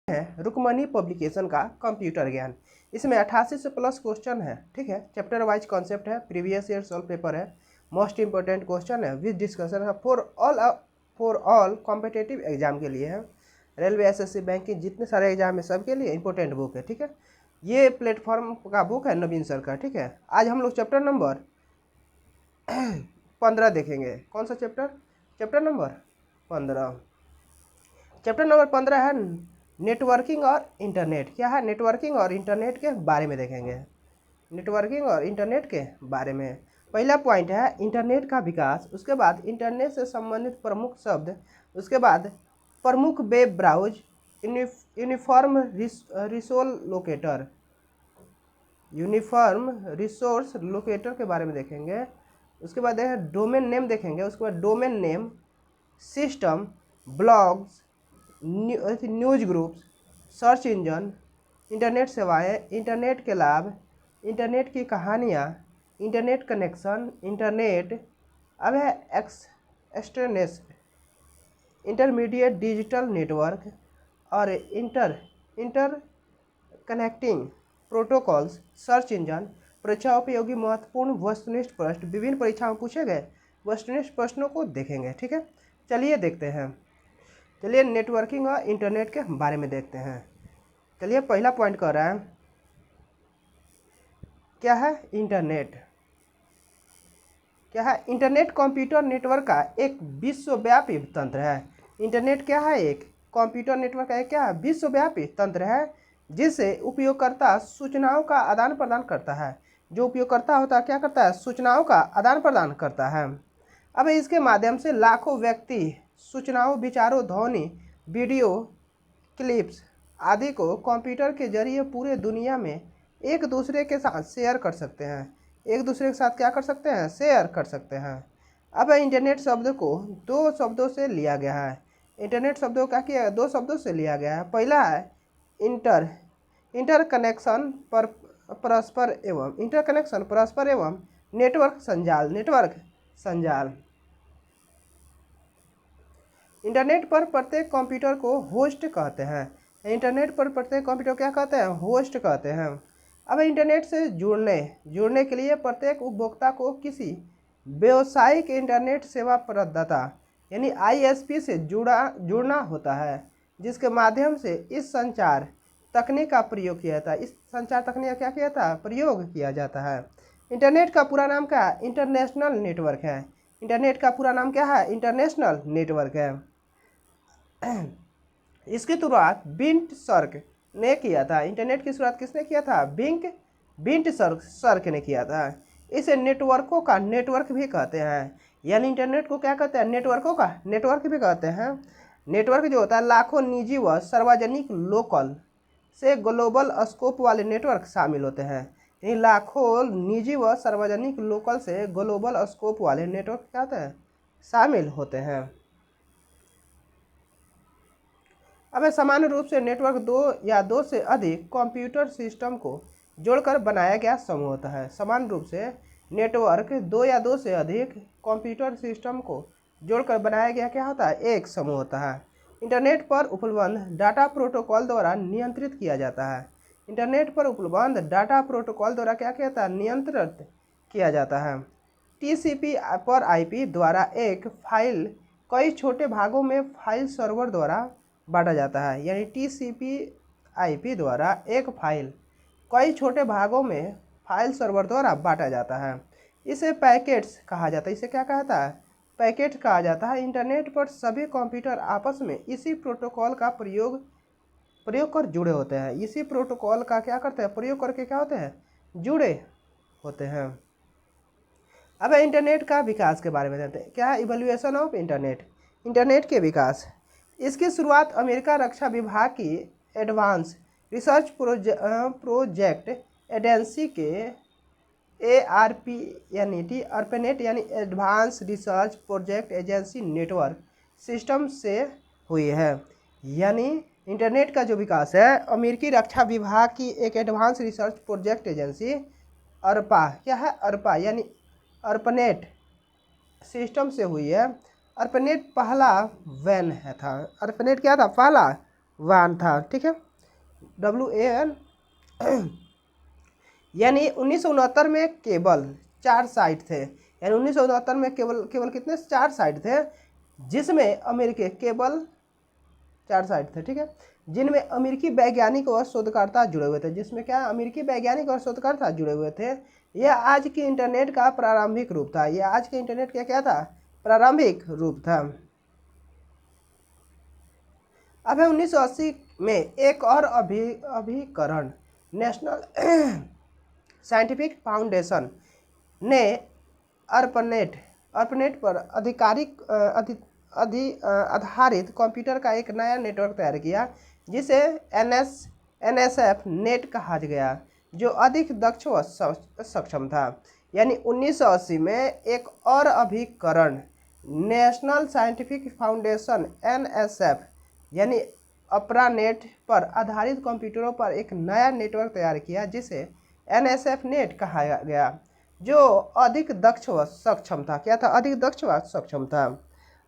है रुकमनी पब्लिकेशन का कंप्यूटर ज्ञान। इसमें 88 से प्लस क्वेश्चन है, ठीक है। चैप्टर वाइज कॉन्सेप्ट है, प्रीवियस ईयर सॉल्व पेपर है, मोस्ट इंपॉर्टेंट क्वेश्चन है विद डिस्कशन है फॉर ऑल कॉम्पिटेटिव एग्जाम के लिए है। रेलवे, एसएससी, बैंकिंग, जितने सारे एग्जाम है सबके लिए इंपॉर्टेंट बुक है, ठीक है। ये प्लेटफॉर्म का बुक है नवीन सर का, ठीक है। आज हम लोग चैप्टर नंबर 15 देखेंगे। कौन सा chapter? Chapter number 15। Chapter number 15 है नेटवर्किंग और इंटरनेट। क्या है? नेटवर्किंग और इंटरनेट के बारे में देखेंगे। नेटवर्किंग और इंटरनेट के बारे में पहला पॉइंट है इंटरनेट का विकास, उसके बाद इंटरनेट से संबंधित प्रमुख शब्द, उसके बाद प्रमुख web browse, uniform resource locator के बारे में देखेंगे। उसके बाद डोमेन नेम देखेंगे। उसके बाद domain name system, blogs, news groups, search engine, internet सेवाएं, इंटरनेट के लाभ, इंटरनेट की कहानियाँ, इंटरनेट कनेक्शन, इंटरनेट अब है एक्सटर्नेस, इंटरमीडिएट डिजिटल नेटवर्क और inter connecting protocols, search engine, परीक्षा उपयोगी महत्वपूर्ण वस्तुनिष्ठ प्रश्न, विभिन्न परीक्षाओं में पूछे गए वस्तुनिष्ठ प्रश्नों को देखेंगे, ठीक है। चलिए देखते हैं। चलिए नेटवर्किंग और इंटरनेट के बारे में देखते हैं। चलिए पहला पॉइंट कर रहा है क्या है इंटरनेट। क्या है? इंटरनेट कंप्यूटर नेटवर्क का एक विश्वव्यापी तंत्र है। इंटरनेट क्या है? एक कंप्यूटर नेटवर्क का एक क्या है? विश्वव्यापी तंत्र है जिससे उपयोगकर्ता सूचनाओं का आदान प्रदान करता है। जो उपयोगकर्ता होता है क्या करता है? सूचनाओं का आदान प्रदान करता है। अब इसके माध्यम से लाखों व्यक्ति सूचनाओं, विचारों, ध्वनि, वीडियो क्लिप्स आदि को कंप्यूटर के जरिए पूरे दुनिया में एक दूसरे के साथ शेयर कर सकते हैं। एक दूसरे के साथ क्या कर सकते हैं? शेयर कर सकते हैं। अब इंटरनेट शब्द को दो शब्दों से लिया गया है। इंटरनेट शब्द को क्या किया? दो शब्दों से लिया गया है। पहला है इंटर कनेक्शन, परस्पर एवं नेटवर्क संजाल। इंटरनेट पर प्रत्येक कंप्यूटर को होस्ट कहते हैं। इंटरनेट पर प्रत्येक कंप्यूटर क्या कहते हैं? होस्ट कहते हैं। अब इंटरनेट से जुड़ने के लिए प्रत्येक उपभोक्ता को किसी व्यावसायिक इंटरनेट सेवा प्रदाता यानी आईएसपी से जुड़ना होता है, जिसके माध्यम से इस संचार तकनीक का प्रयोग किया जाता है। इस संचार तकनीक का क्या किया जाता है? प्रयोग किया जाता है। इंटरनेट का पूरा नाम क्या है? इंटरनेशनल नेटवर्क है। इंटरनेट का पूरा नाम क्या है? इंटरनेशनल नेटवर्क है। इसकी शुरुआत बिंट सर्क ने किया था। इंटरनेट की शुरुआत किसने किया था? बिंट सर्क ने किया था। इसे नेटवर्कों का नेटवर्क भी कहते हैं। यानी इंटरनेट को क्या कहते हैं? नेटवर्कों का नेटवर्क भी कहते हैं। नेटवर्क जो होता है लाखों निजी व सार्वजनिक लोकल से ग्लोबल स्कोप वाले नेटवर्क शामिल होते हैं। यानी लाखों निजी व सार्वजनिक लोकल से ग्लोबल स्कोप वाले नेटवर्क क्या होते हैं? शामिल होते हैं। अब सामान्य रूप से नेटवर्क दो या दो से अधिक कंप्यूटर सिस्टम को जोड़कर बनाया गया समूह होता है। सामान्य रूप से नेटवर्क दो या दो से अधिक कंप्यूटर सिस्टम को जोड़कर बनाया गया क्या होता है? एक समूह होता है। इंटरनेट पर उपलब्ध डाटा प्रोटोकॉल द्वारा नियंत्रित किया जाता है। इंटरनेट पर उपलब्ध डाटा प्रोटोकॉल द्वारा क्या किया जाता है? नियंत्रित किया जाता है। टीसीपी पर आईपी द्वारा एक फाइल कई छोटे भागों में फाइल सर्वर द्वारा बांटा जाता है। यानी टीसीपी/आईपी द्वारा एक फाइल कई छोटे भागों में फाइल सर्वर द्वारा बांटा जाता है। इसे पैकेट्स कहा जाता है। इसे क्या कहता है? पैकेट कहा जाता है। इंटरनेट पर सभी कंप्यूटर आपस में इसी प्रोटोकॉल का प्रयोग कर जुड़े होते हैं। इसी प्रोटोकॉल का क्या करते हैं? प्रयोग करके क्या होते हैं? जुड़े होते हैं। अब इंटरनेट का विकास के बारे में जानते हैं। क्या है? इवैल्यूएशन ऑफ इंटरनेट के विकास। इसकी शुरुआत अमेरिका रक्षा विभाग की एडवांस रिसर्च प्रोजेक्ट एजेंसी के ARPANET यानी advance research project agency network system से हुई है। यानी इंटरनेट का जो विकास है अमेरिकी रक्षा विभाग की एक advance research project agency Arpa क्या है? अर्पा यानी अर्पनेट सिस्टम से हुई है। अर्पनेट पहला वैन है था। अर्पनेट क्या था? पहला वान था, ठीक है, WAN। यानी 1969 में केवल 4 साइट थे, यानी 1969 में केवल केवल कितने 4 साइट थे, जिसमें अमेरिकी केवल 4 साइट थे, ठीक है, जिनमें अमेरिकी वैज्ञानिक और शोधकर्ता जुड़े हुए थे, जिसमें क्या अमेरिकी वैज्ञानिक और शोधकर्ता जुड़े हुए थे। यह आज के इंटरनेट का प्रारंभिक रूप था, यह आज के इंटरनेट का क्या था, प्रारंभिक रूप था। अब है 1980 में एक और अभिकरण नेशनल साइंटिफिक फाउंडेशन ने अर्पनेट अर्पनेट पर आधारित कंप्यूटर का एक नया नेटवर्क तैयार किया, जिसे NSF नेट कहा गया, जो अधिक दक्ष व सक्षम था। यानी 1980 में एक और अभिकरण नेशनल साइंटिफिक फाउंडेशन NSF यानी अप्रानेट पर आधारित कंप्यूटरों पर एक नया नेटवर्क तैयार किया, जिसे NSF नेट कहा गया, जो अधिक दक्ष व सक्षम था। क्या था, अधिक दक्ष व सक्षम था।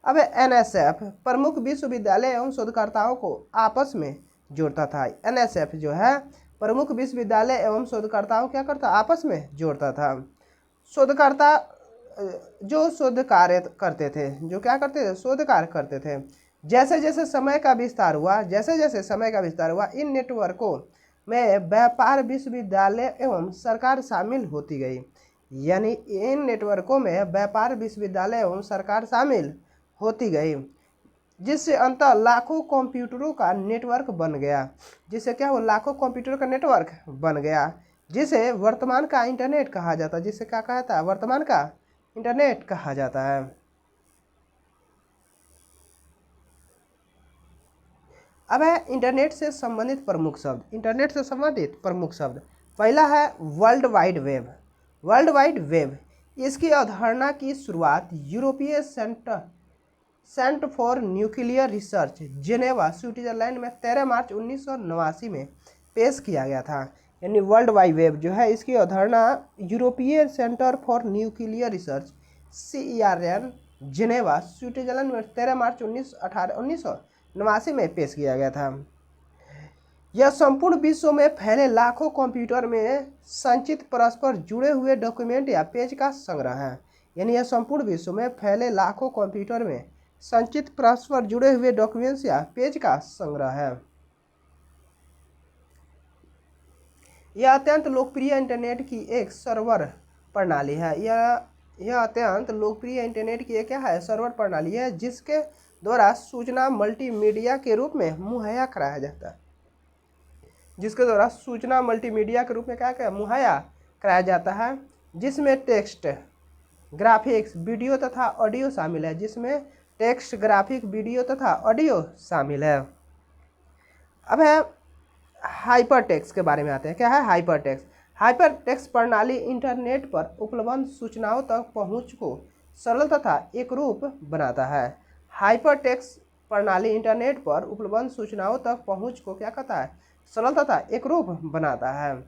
अब NSF प्रमुख विश्वविद्यालय एवं शोधकर्ताओं को आपस में जोड़ता था। NSF जो है प्रमुख विश्वविद्यालय एवं शोधकर्ताओं क्या करता, आपस में जोड़ता था। शोधकर्ता जो शोध कार्य करते थे, जो क्या करते थे, शोध कार्य करते थे। जैसे जैसे समय का विस्तार हुआ, इन नेटवर्कों में व्यापार, विश्वविद्यालय एवं सरकार शामिल होती गई। यानी इन नेटवर्कों में व्यापार, विश्वविद्यालय एवं सरकार शामिल होती गई, जिससे अंततः लाखों कंप्यूटरों का नेटवर्क बन गया। जिससे क्या हो, लाखों कंप्यूटर का नेटवर्क बन गया, जिसे वर्तमान का इंटरनेट कहा जाता है। जिसे क्या कहता है, वर्तमान का इंटरनेट कहा जाता है। अब है इंटरनेट से संबंधित प्रमुख शब्द। इंटरनेट से संबंधित प्रमुख शब्द, पहला है world wide web. World wide web, इसकी अवधारणा की शुरुआत यूरोपीय centre for nuclear research Geneva Switzerland में 13 मार्च 1989 में पेश किया गया था। यानी वर्ल्ड वाइड वेब जो है, इसकी अवधारणा यूरोपीय centre for nuclear research CERN Geneva Switzerland में 13 मार्च 1989 में पेश किया गया था। यह संपूर्ण विश्व में फैले लाखों कंप्यूटर में संचित परस्पर जुड़े हुए डॉक्यूमेंट या पेज का संग्रह है। यानी यह संपूर्ण विश्व में फैले लाखों कंप्यूटर में संचित परस्पर जुड़े हुए डॉक्यूमेंट्स या पेज का संग्रह है। यह अत्यंत लोकप्रिय इंटरनेट की एक सर्वर प्रणाली है। यह अत्यंत लोकप्रिय इंटरनेट की एक क्या है, सर्वर प्रणाली है, जिसके द्वारा सूचना मल्टीमीडिया के रूप में मुहैया कराया जाता है। जिसके द्वारा सूचना मल्टीमीडिया के रूप में क्या मुहैया कराया जाता है, जिसमें टेक्स्ट, ग्राफिक्स, वीडियो तथा ऑडियो शामिल है। जिसमें टेक्स्ट, ग्राफिक, वीडियो तथा ऑडियो शामिल है। अब है हाइपर टेक्स्ट के बारे में आते हैं। क्या है हाइपर टेक्स्ट? हाइपर टेक्स्ट प्रणाली इंटरनेट पर उपलब्ध सूचनाओं तक पहुंच को सरल तथा एकरूप बनाता है। हाइपर टेक्स्ट प्रणाली इंटरनेट पर उपलब्ध सूचनाओं तक पहुंच को क्या कहता है, सरल तथा एकरूप बनाता है।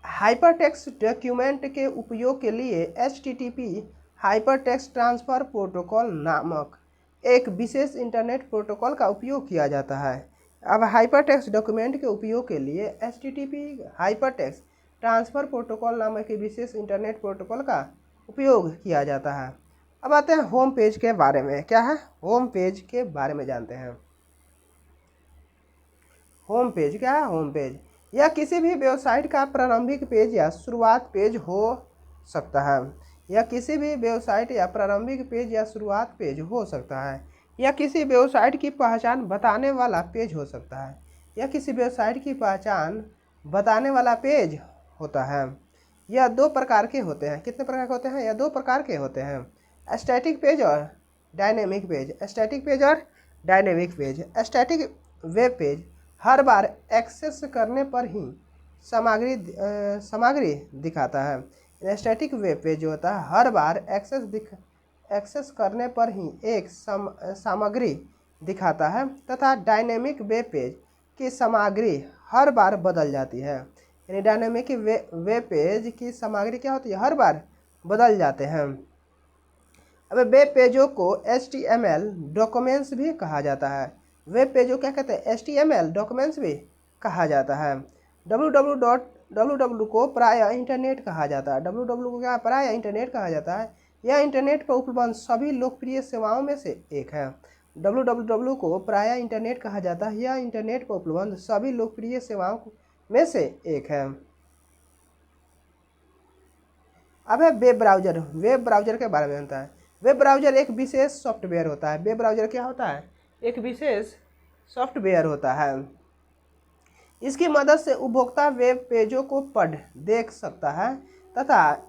हाइपरटेक्स्ट डॉक्यूमेंट के उपयोग के लिए HTTP हाइपरटेक्स्ट ट्रांसफर प्रोटोकॉल नामक एक विशेष इंटरनेट प्रोटोकॉल का उपयोग किया जाता है। अब हाइपरटेक्स्ट डॉक्यूमेंट के उपयोग के लिए HTTP हाइपरटेक्स्ट ट्रांसफर प्रोटोकॉल नामक एक विशेष इंटरनेट प्रोटोकॉल का उपयोग किया जाता है। अब आते हैं होम पेज के बारे में। क्या है, होम पेज के बारे में जानते हैं। होम पेज क्या है? होम पेज यह किसी भी वेबसाइट का प्रारंभिक पेज या शुरुआत पेज हो सकता है। यह किसी भी वेबसाइट या प्रारंभिक पेज या शुरुआत पेज हो सकता है। यह किसी वेबसाइट की पहचान बताने वाला पेज हो सकता है। यह किसी वेबसाइट की पहचान बताने वाला पेज होता है। यह 2 प्रकार के होते हैं। कितने प्रकार के होते हैं? यह 2 प्रकार के होते हैं, स्टैटिक पेज और डायनेमिक पेज। स्टैटिक पेज और dynamic page. Static web page हर बार एक्सेस करने पर ही सामग्री दिखाता है। स्टैटिक वेब पेज जो होता है हर बार एक्सेस करने पर ही एक सामग्री दिखाता है, तथा डायनेमिक वेब पेज की सामग्री हर बार बदल जाती है। यानी डायनेमिक वेब पेज की सामग्री क्या होती है, हर बार बदल जाते हैं। अब वेब पेजों को HTML डॉक्यूमेंट्स भी कहा जाता है। वेब पेजों क्या कहते हैं, HTML डॉक्यूमेंट्स भी कहा जाता है। www को प्रायः इंटरनेट कहा जाता है। www को क्या प्रायः इंटरनेट कहा जाता है। यह इंटरनेट पर उपलब्ध सभी लोकप्रिय सेवाओं में से एक है। www को प्रायः इंटरनेट कहा जाता है। यह इंटरनेट पर उपलब्ध सभी लोकप्रिय सेवाओं में से एक है। अब है वेब ब्राउजर। वेब ब्राउजर के बारे में जानता है। वेब ब्राउजर एक विशेष सॉफ्टवेयर होता है। वेब ब्राउजर क्या होता है, एक विशेष सॉफ्टवेयर होता है। इसकी मदद से उपभोक्ता वेब पेजों को पढ़ देख सकता है तथा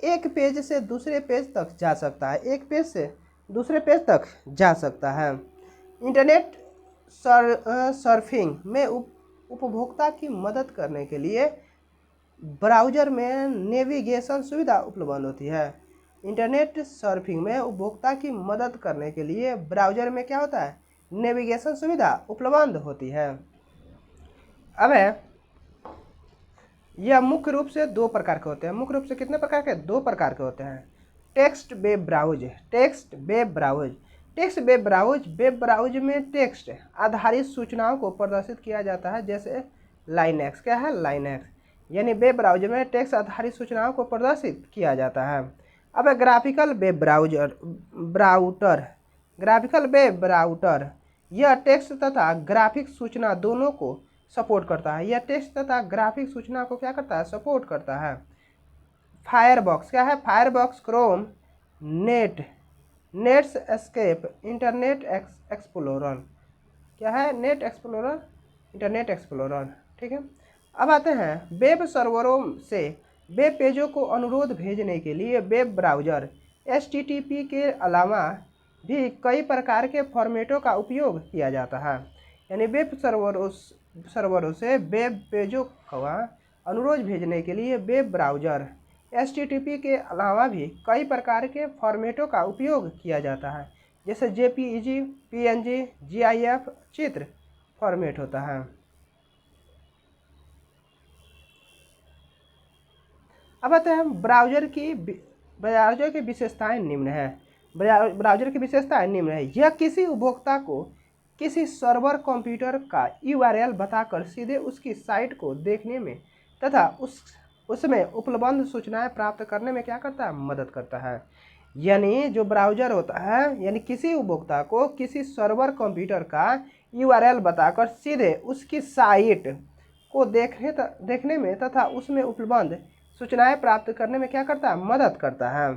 एक पेज से दूसरे पेज तक जा सकता है। एक पेज से दूसरे पेज तक जा सकता है। इंटरनेट सर्फिंग में उपभोक्ता की मदद करने के लिए ब्राउज़र में नेविगेशन सुविधा उपलब्ध होती है। इंटरनेट सर्फिंग में उपभोक्ता की मदद करने के लिए ब्राउज़र में क्या होता है, नेविगेशन सुविधा उपलब्ध होती है। अब है, यह मुख्य रूप से दो प्रकार के होते हैं। मुख्य रूप से कितने प्रकार के, दो प्रकार के होते हैं। Text web browse, text web browse. Text web browse, web browse में टेक्स्ट आधारित सूचनाओं को प्रदर्शित किया जाता है, जैसे लाइनएक्स। क्या है, लाइनएक्स। यानी वेब ब्राउजर में टेक्स्ट आधारित सूचनाओं को प्रदर्शित किया जाता है। अब graphical web brouter. Graphical web brouter यह टेक्स्ट तथा ग्राफिक सूचना दोनों को सपोर्ट करता है। यह टेक्स्ट तथा ग्राफिक सूचना को क्या करता है, सपोर्ट करता है। फायरबॉक्स क्या है, firebox, Chrome, nets escape, internet explorer. क्या है, नेट एक्सप्लोरर, इंटरनेट एक्सप्लोरर। ठीक है। अब आते हैं वेब सर्वरों से वेब पेजों को अनुरोध भेजने के लिए वेब ब्राउज़र HTTP के अलावा भी कई प्रकार के फॉर्मेटों का उपयोग किया जाता है। यानी वेब सर्वरों से वेब पेजों का अनुरोध भेजने के लिए वेब ब्राउज़र HTTP के अलावा भी कई प्रकार के फॉर्मेटों का उपयोग किया जाता है, जैसे JPEG, PNG, GIF चित्र फॉर्मेट होता है। अब आते हैं ब्राउज़र की विशेषताएं निम्न है। ब्राउज़र की विशेषताएं निम्न है। यह किसी उपभोक्ता को किसी सर्वर कंप्यूटर का URL बताकर सीधे उसकी साइट को देखने में तथा उसमें उपलब्ध सूचनाएं प्राप्त करने में क्या करता है, मदद करता है। यानी जो ब्राउज़र होता है, यानी किसी उपभोक्ता को किसी सर्वर कंप्यूटर का URL बताकर सीधे उसकी साइट को देखने में तथा उसमें उपलब्ध सूचनाएं प्राप्त करने में क्या करता है, मदद करता है।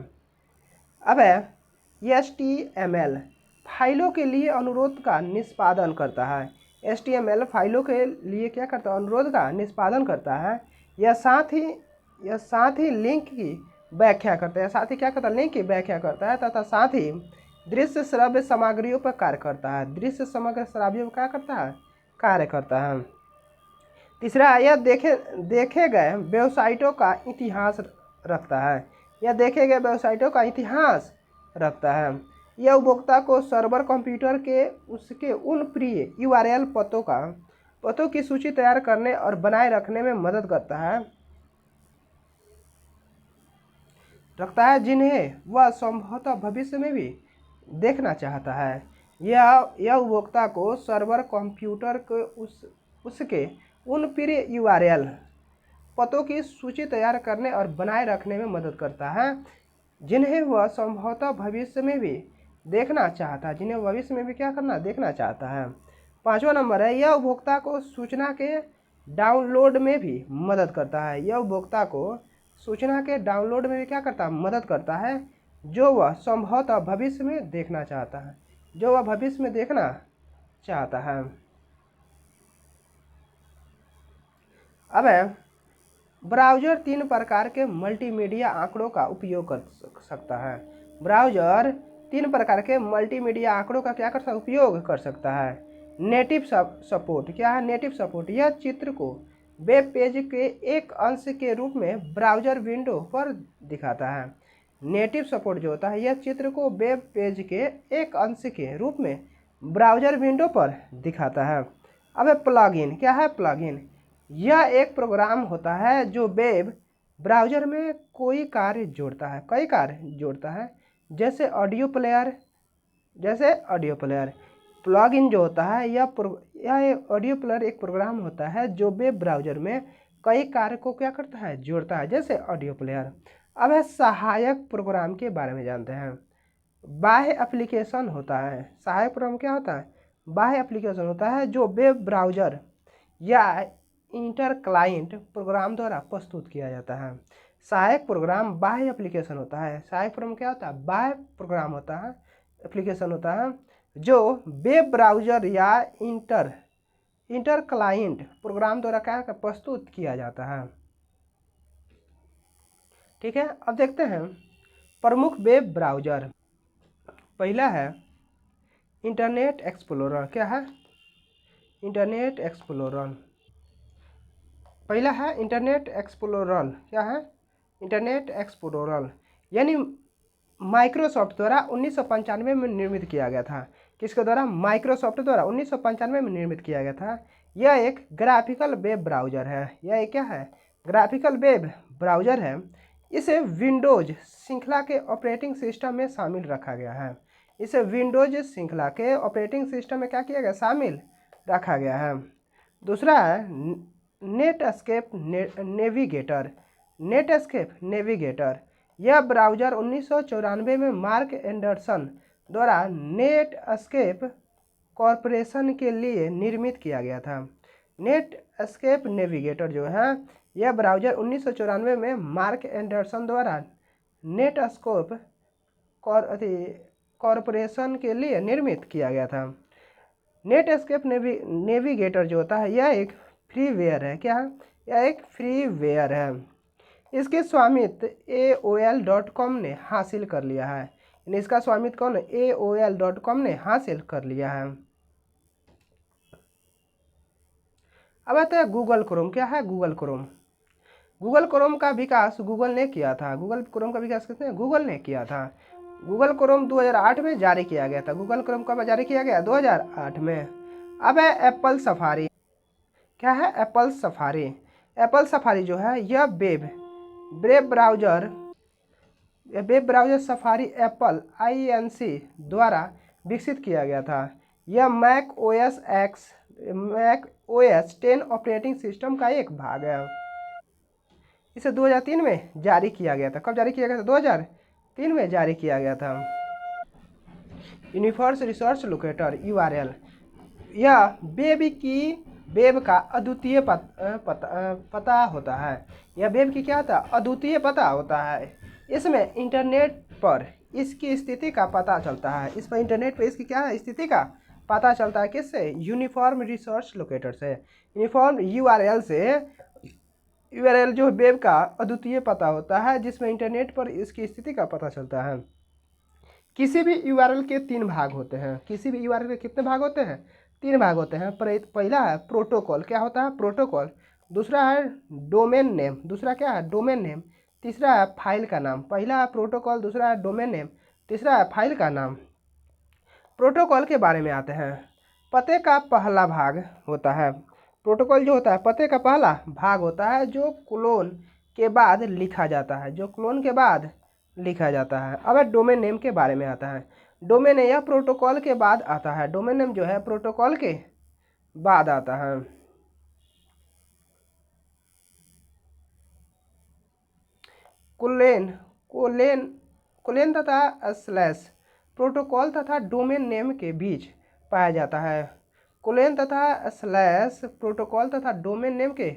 अब है HTML फाइलों के लिए अनुरोध का निष्पादन करता है। HTML फाइलों के लिए क्या करता है, अनुरोध का निष्पादन करता है। यह साथ ही लिंक की व्याख्या करता है। साथ ही क्या करता है, लिंक की व्याख्या करता है तथा साथ ही दृश्य श्रव्य सामग्रियों पर कार्य करता है। दृश्य समग्र सामग्रियों पर क्या करता है, कार्य करता है। तीसरा, यह देखे गए वेबसाइटों का इतिहास रखता है। यह देखे गए वेबसाइटों का इतिहास रखता है। यह उपभोक्ता को सर्वर कंप्यूटर के उसके उन प्रिय URL पतों की सूची तैयार करने और बनाए रखने में मदद करता है जिन्हें वह संभवतः भविष्य में भी देखना चाहता है। यह उपभोक्ता को सर्वर कंप्यूटर के उसके उन प्रिय URL पतों की सूची तैयार करने और बनाए रखने में मदद करता है जिन्हें वह संभवतः भविष्य में भी देखना चाहता है। जिन्हें भविष्य में भी क्या करना, देखना चाहता है। 5वां नंबर है, यह उपभोक्ता को सूचना के डाउनलोड में भी मदद करता है। यह उपभोक्ता को सूचना के डाउनलोड में भी क्या करता है, मदद करता है, जो वह संभवतः भविष्य में देखना चाहता है। जो वह भविष्य में देखना चाहता है। अब है, ब्राउज़र 3 प्रकार के मल्टीमीडिया आंकड़ों का उपयोग कर सकता है। ब्राउज़र 3 प्रकार के मल्टीमीडिया आंकड़ों का क्या कर सकता है, उपयोग कर सकता है। Native support. क्या है, नेटिव सपोर्ट। यह चित्र को वेब पेज के एक अंश के रूप में ब्राउज़र विंडो पर दिखाता है। नेटिव सपोर्ट जो होता है, यह चित्र को वेब पेज के एक अंश के रूप में ब्राउज़र विंडो पर दिखाता है। अब प्लगइन। क्या है, प्लगइन। यह एक प्रोग्राम होता है जो वेब ब्राउज़र में कई कार्य जोड़ता है, जैसे ऑडियो प्लेयर। प्लग इन जो होता है यह ऑडियो प्लेयर एक प्रोग्राम होता है जो वेब ब्राउज़र में कई कार्य को क्या करता है, जोड़ता है, जैसे ऑडियो प्लेयर। अब है सहायक प्रोग्राम के बारे में जानते हैं। बाह्य एप्लीकेशन होता है, सहायक प्रोग्राम क्या होता है, बाह्य एप्लीकेशन होता है जो वेब ब्राउज़र या इंटर क्लाइंट प्रोग्राम द्वारा प्रस्तुत किया जाता है। सहायक प्रोग्राम बाह्य एप्लीकेशन होता है। सहायक प्रोग्राम क्या होता है, बाह्य प्रोग्राम होता है, एप्लीकेशन होता है जो वेब ब्राउज़र या इंटर क्लाइंट प्रोग्राम द्वारा क्या प्रस्तुत किया जाता है। ठीक है, अब देखते हैं प्रमुख वेब ब्राउज़र। पहला है इंटरनेट एक्सप्लोरर। क्या है, इंटरनेट एक्सप्लोरर। पहला है इंटरनेट एक्सप्लोरर। क्या है, इंटरनेट एक्सप्लोरर, यानी माइक्रोसॉफ्ट द्वारा 1995 में निर्मित किया गया था। किसके द्वारा, माइक्रोसॉफ्ट द्वारा 1995 में निर्मित किया गया था। यह एक ग्राफिकल वेब ब्राउज़र है। यह एक क्या है, ग्राफिकल वेब ब्राउज़र है। इसे विंडोज श्रृंखला के ऑपरेटिंग सिस्टम में शामिल रखा गया है। इसे विंडोज श्रृंखला के ऑपरेटिंग सिस्टम में क्या किया गया, शामिल रखा गया है। दूसरा है नेटस्केप नेविगेटर। नेटस्केप नेविगेटर, यह ब्राउज़र 1994 में मार्क एंडरसन द्वारा नेटस्केप कॉरपोरेशन के लिए निर्मित किया गया था। नेटस्केप नेविगेटर जो है, यह ब्राउज़र 1994 में मार्क एंडरसन द्वारा नेटस्केप कॉरपोरेशन के लिए निर्मित किया गया था। नेटस्केप नेविगेटर जो होता है, यह एक फ्रीवेयर है। क्या है, यह एक फ्रीवेयर है। इसके स्वामित्व AOL.com ने हासिल कर लिया है। यानी इसका स्वामित्व कौन, AOL.com ने हासिल कर लिया है। अब आता है गूगल क्रोम। क्या है, गूगल क्रोम। गूगल क्रोम का विकास गूगल ने किया था। गूगल क्रोम का विकास किसने, गूगल ने किया था। गूगल क्रोम 2008 में जारी किया गया था। गूगल क्रोम कब जारी किया गया, 2008 में। अब है एप्पल सफारी। क्या है, एप्पल सफारी। एप्पल सफारी जो है, यह web browser safari Apple INC द्वारा विकसित किया गया था। यह मैक OS 10 ऑपरेटिंग सिस्टम का एक भाग है। इसे 2003 में जारी किया गया था। कब जारी किया गया था, 2003 में जारी किया गया था। यूनिवर्स रिसोर्स लोकेटर URL, यह वेब का अद्वितीय पता होता है। यह वेब की क्या होता है, अद्वितीय पता होता है। इसमें इंटरनेट पर इसकी स्थिति का पता चलता है। इस पर इंटरनेट पर इसकी क्या है, स्थिति का पता चलता है। किससे, यूनिफॉर्म रिसोर्स लोकेटर से। यूनिफॉर्म URL से, URL जो वेब का अद्वितीय पता होता है, जिसमें इंटरनेट पर इसकी स्थिति का पता चलता है। किसी भी URL के 3 भाग होते हैं। किसी भी URL के कितने भाग होते हैं, 3 भाग होते हैं। पहला है प्रोटोकॉल। क्या होता है, प्रोटोकॉल। दूसरा है डोमेन नेम। दूसरा क्या है, डोमेन नेम। तीसरा है फाइल का नाम। पहला है प्रोटोकॉल, दूसरा है डोमेन नेम, तीसरा है फाइल का नाम। प्रोटोकॉल के बारे में आते हैं। पते का पहला भाग होता है। प्रोटोकॉल जो होता है, पते का पहला भाग होता है, जो क्लोन के बाद लिखा जाता है। जो क्लोन के बाद लिखा जाता है। अब डोमेन नेम के बारे में आता है। डोमेन नेम यह प्रोटोकॉल के बाद आता है। डोमेन नेम जो है प्रोटोकॉल के बाद आता है। कोलेन तथा स्लैश प्रोटोकॉल तथा डोमेन नेम के बीच पाया जाता है। कोलेन तथा स्लैश प्रोटोकॉल तथा डोमेन नेम के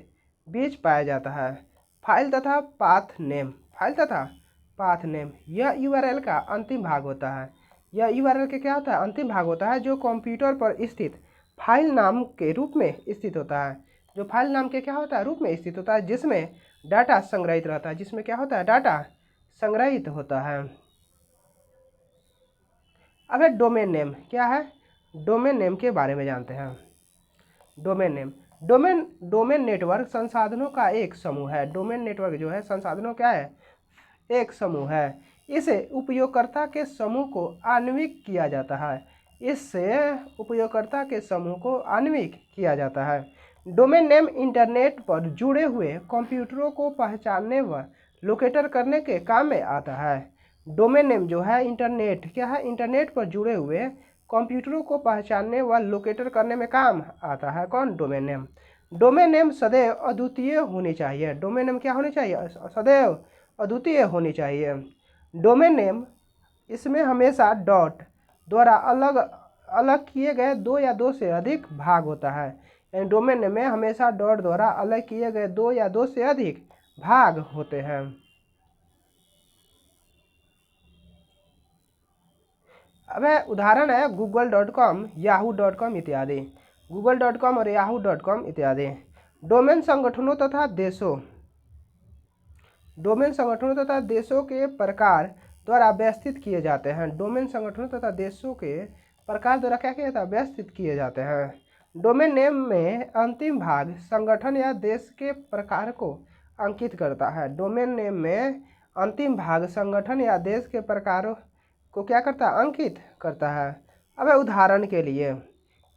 बीच पाया जाता है। फाइल तथा पाथ नेम। फाइल तथा पाथ नेम, यह URL का अंतिम भाग होता है। यह URL के क्या होता है, अंतिम भाग होता है, जो कंप्यूटर पर स्थित फाइल नाम के रूप में स्थित होता है। जो फाइल नाम के क्या होता है, रूप में स्थित होता है, जिसमें डाटा संग्रहित रहता है। जिसमें क्या होता है, डाटा संग्रहित होता है। अब है डोमेन नेम। क्या है, डोमेन नेम के बारे में जानते हैं। डोमेन नेम, डोमेन नेटवर्क संसाधनों का एक समूह है। डोमेन नेटवर्क जो है संसाधनों क्या है, एक समूह है। इसे उपयोगकर्ता के समूह को आणविक किया जाता है। इससे उपयोगकर्ता के समूह को आणविक किया जाता है। डोमेन नेम इंटरनेट पर जुड़े हुए कंप्यूटरों को पहचानने व लोकेटर करने के काम में आता है। डोमेन नेम जो है इंटरनेट क्या है, इंटरनेट पर जुड़े हुए कंप्यूटरों को पहचानने व लोकेटर करने में काम आता है। कौन? Domain name. डोमेन नेम सदैव अद्वितीय होनी चाहिए। डोमेन नेम क्या होनी चाहिए? सदैव अद्वितीय होनी चाहिए। डोमेन नेम इसमें हमेशा डॉट द्वारा अलग अलग किए गए दो या दो से अधिक भाग होता है। यानी डोमेन नेम में हमेशा डॉट द्वारा अलग किए गए दो या दो से अधिक भाग होते हैं। अब उदाहरण है google.com, yahoo.com इत्यादि। google.com और yahoo.com इत्यादि डोमेन संगठनों तथा देशों के प्रकार द्वारा व्यवस्थित किए जाते हैं। डोमेन संगठनों तथा देशों के प्रकार द्वारा क्या किया जाता है? व्यवस्थित किए जाते हैं। डोमेन नेम में अंतिम भाग संगठन या देश के प्रकार को अंकित करता है। डोमेन नेम में अंतिम भाग संगठन या देश के प्रकारों को क्या करता है? अंकित करता है। अब उदाहरण के लिए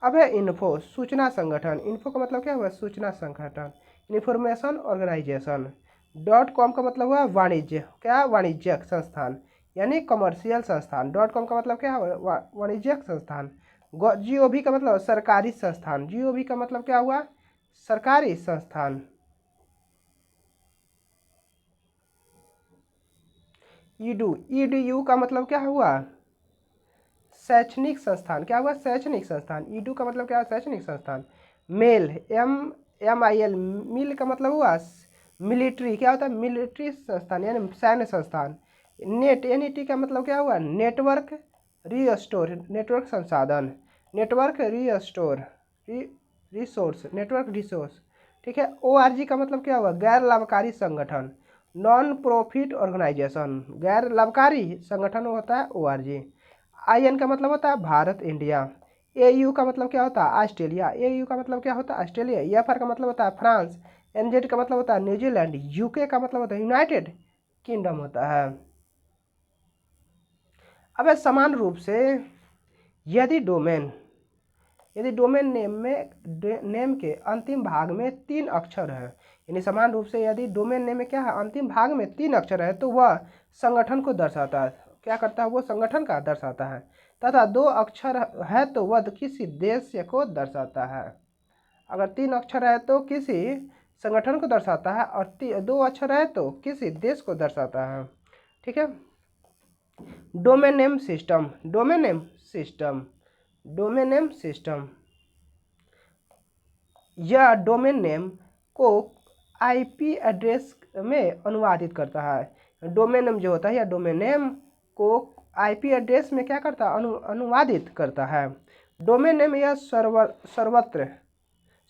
अब इन्फो सूचना संगठन। इन्फो का मतलब क्या हुआ? सूचना संगठन। Information organisation. .com का मतलब हुआ वाणिज्य, क्या? वाणिज्यिक संस्थान यानी कमर्शियल संस्थान। .com का मतलब क्या हुआ? वाणिज्यिक संस्थान। GOV का मतलब सरकारी संस्थान। GOV का मतलब क्या हुआ? सरकारी संस्थान। EDU का मतलब क्या हुआ? शैक्षणिक संस्थान। क्या हुआ? शैक्षणिक संस्थान। EDU का मतलब क्या है? शैक्षणिक संस्थान। मेल MIL मिल का मतलब हुआ मिलिट्री। क्या होता है? मिलिट्री संस्थान यानी सैन्य संस्थान। NET का मतलब क्या हुआ? नेटवर्क रिस्टोर, नेटवर्क संसाधन। Network resource, network resource. ठीक है। ORG का मतलब क्या हुआ? गैर लाभकारी संगठन, नॉन प्रॉफिट ऑर्गेनाइजेशन। गैर लाभकारी संगठन होता है ORG। IN का मतलब होता है भारत, इंडिया। AU का मतलब क्या होता है? ऑस्ट्रेलिया। AU का मतलब क्या होता है? ऑस्ट्रेलिया। FR का मतलब होता है फ्रांस। NZ का मतलब होता है न्यूजीलैंड। UK का मतलब होता है यूनाइटेड किंगडम होता है। अब समान रूप से यदि डोमेन नेम के अंतिम भाग में 3 अक्षर है, यानी समान रूप से यदि डोमेन नेम में क्या है? अंतिम भाग में 3 अक्षर है तो वह संगठन को दर्शाता है। क्या करता है? वो संगठन का दर्शाता है। तथा 2 अक्षर है तो वह किसी देश को दर्शाता है। अगर 3 अक्षर है तो किसी संगठन को दर्शाता है और 2 अक्षर है तो किसी देश को दर्शाता है। ठीक है। Domain name system. यह डोमेन नेम को IP एड्रेस में अनुवादित करता है। डोमेन नेम जो होता है या डोमेन नेम को IP एड्रेस में क्या करता है? अनुवादित करता है। डोमेन नेम यह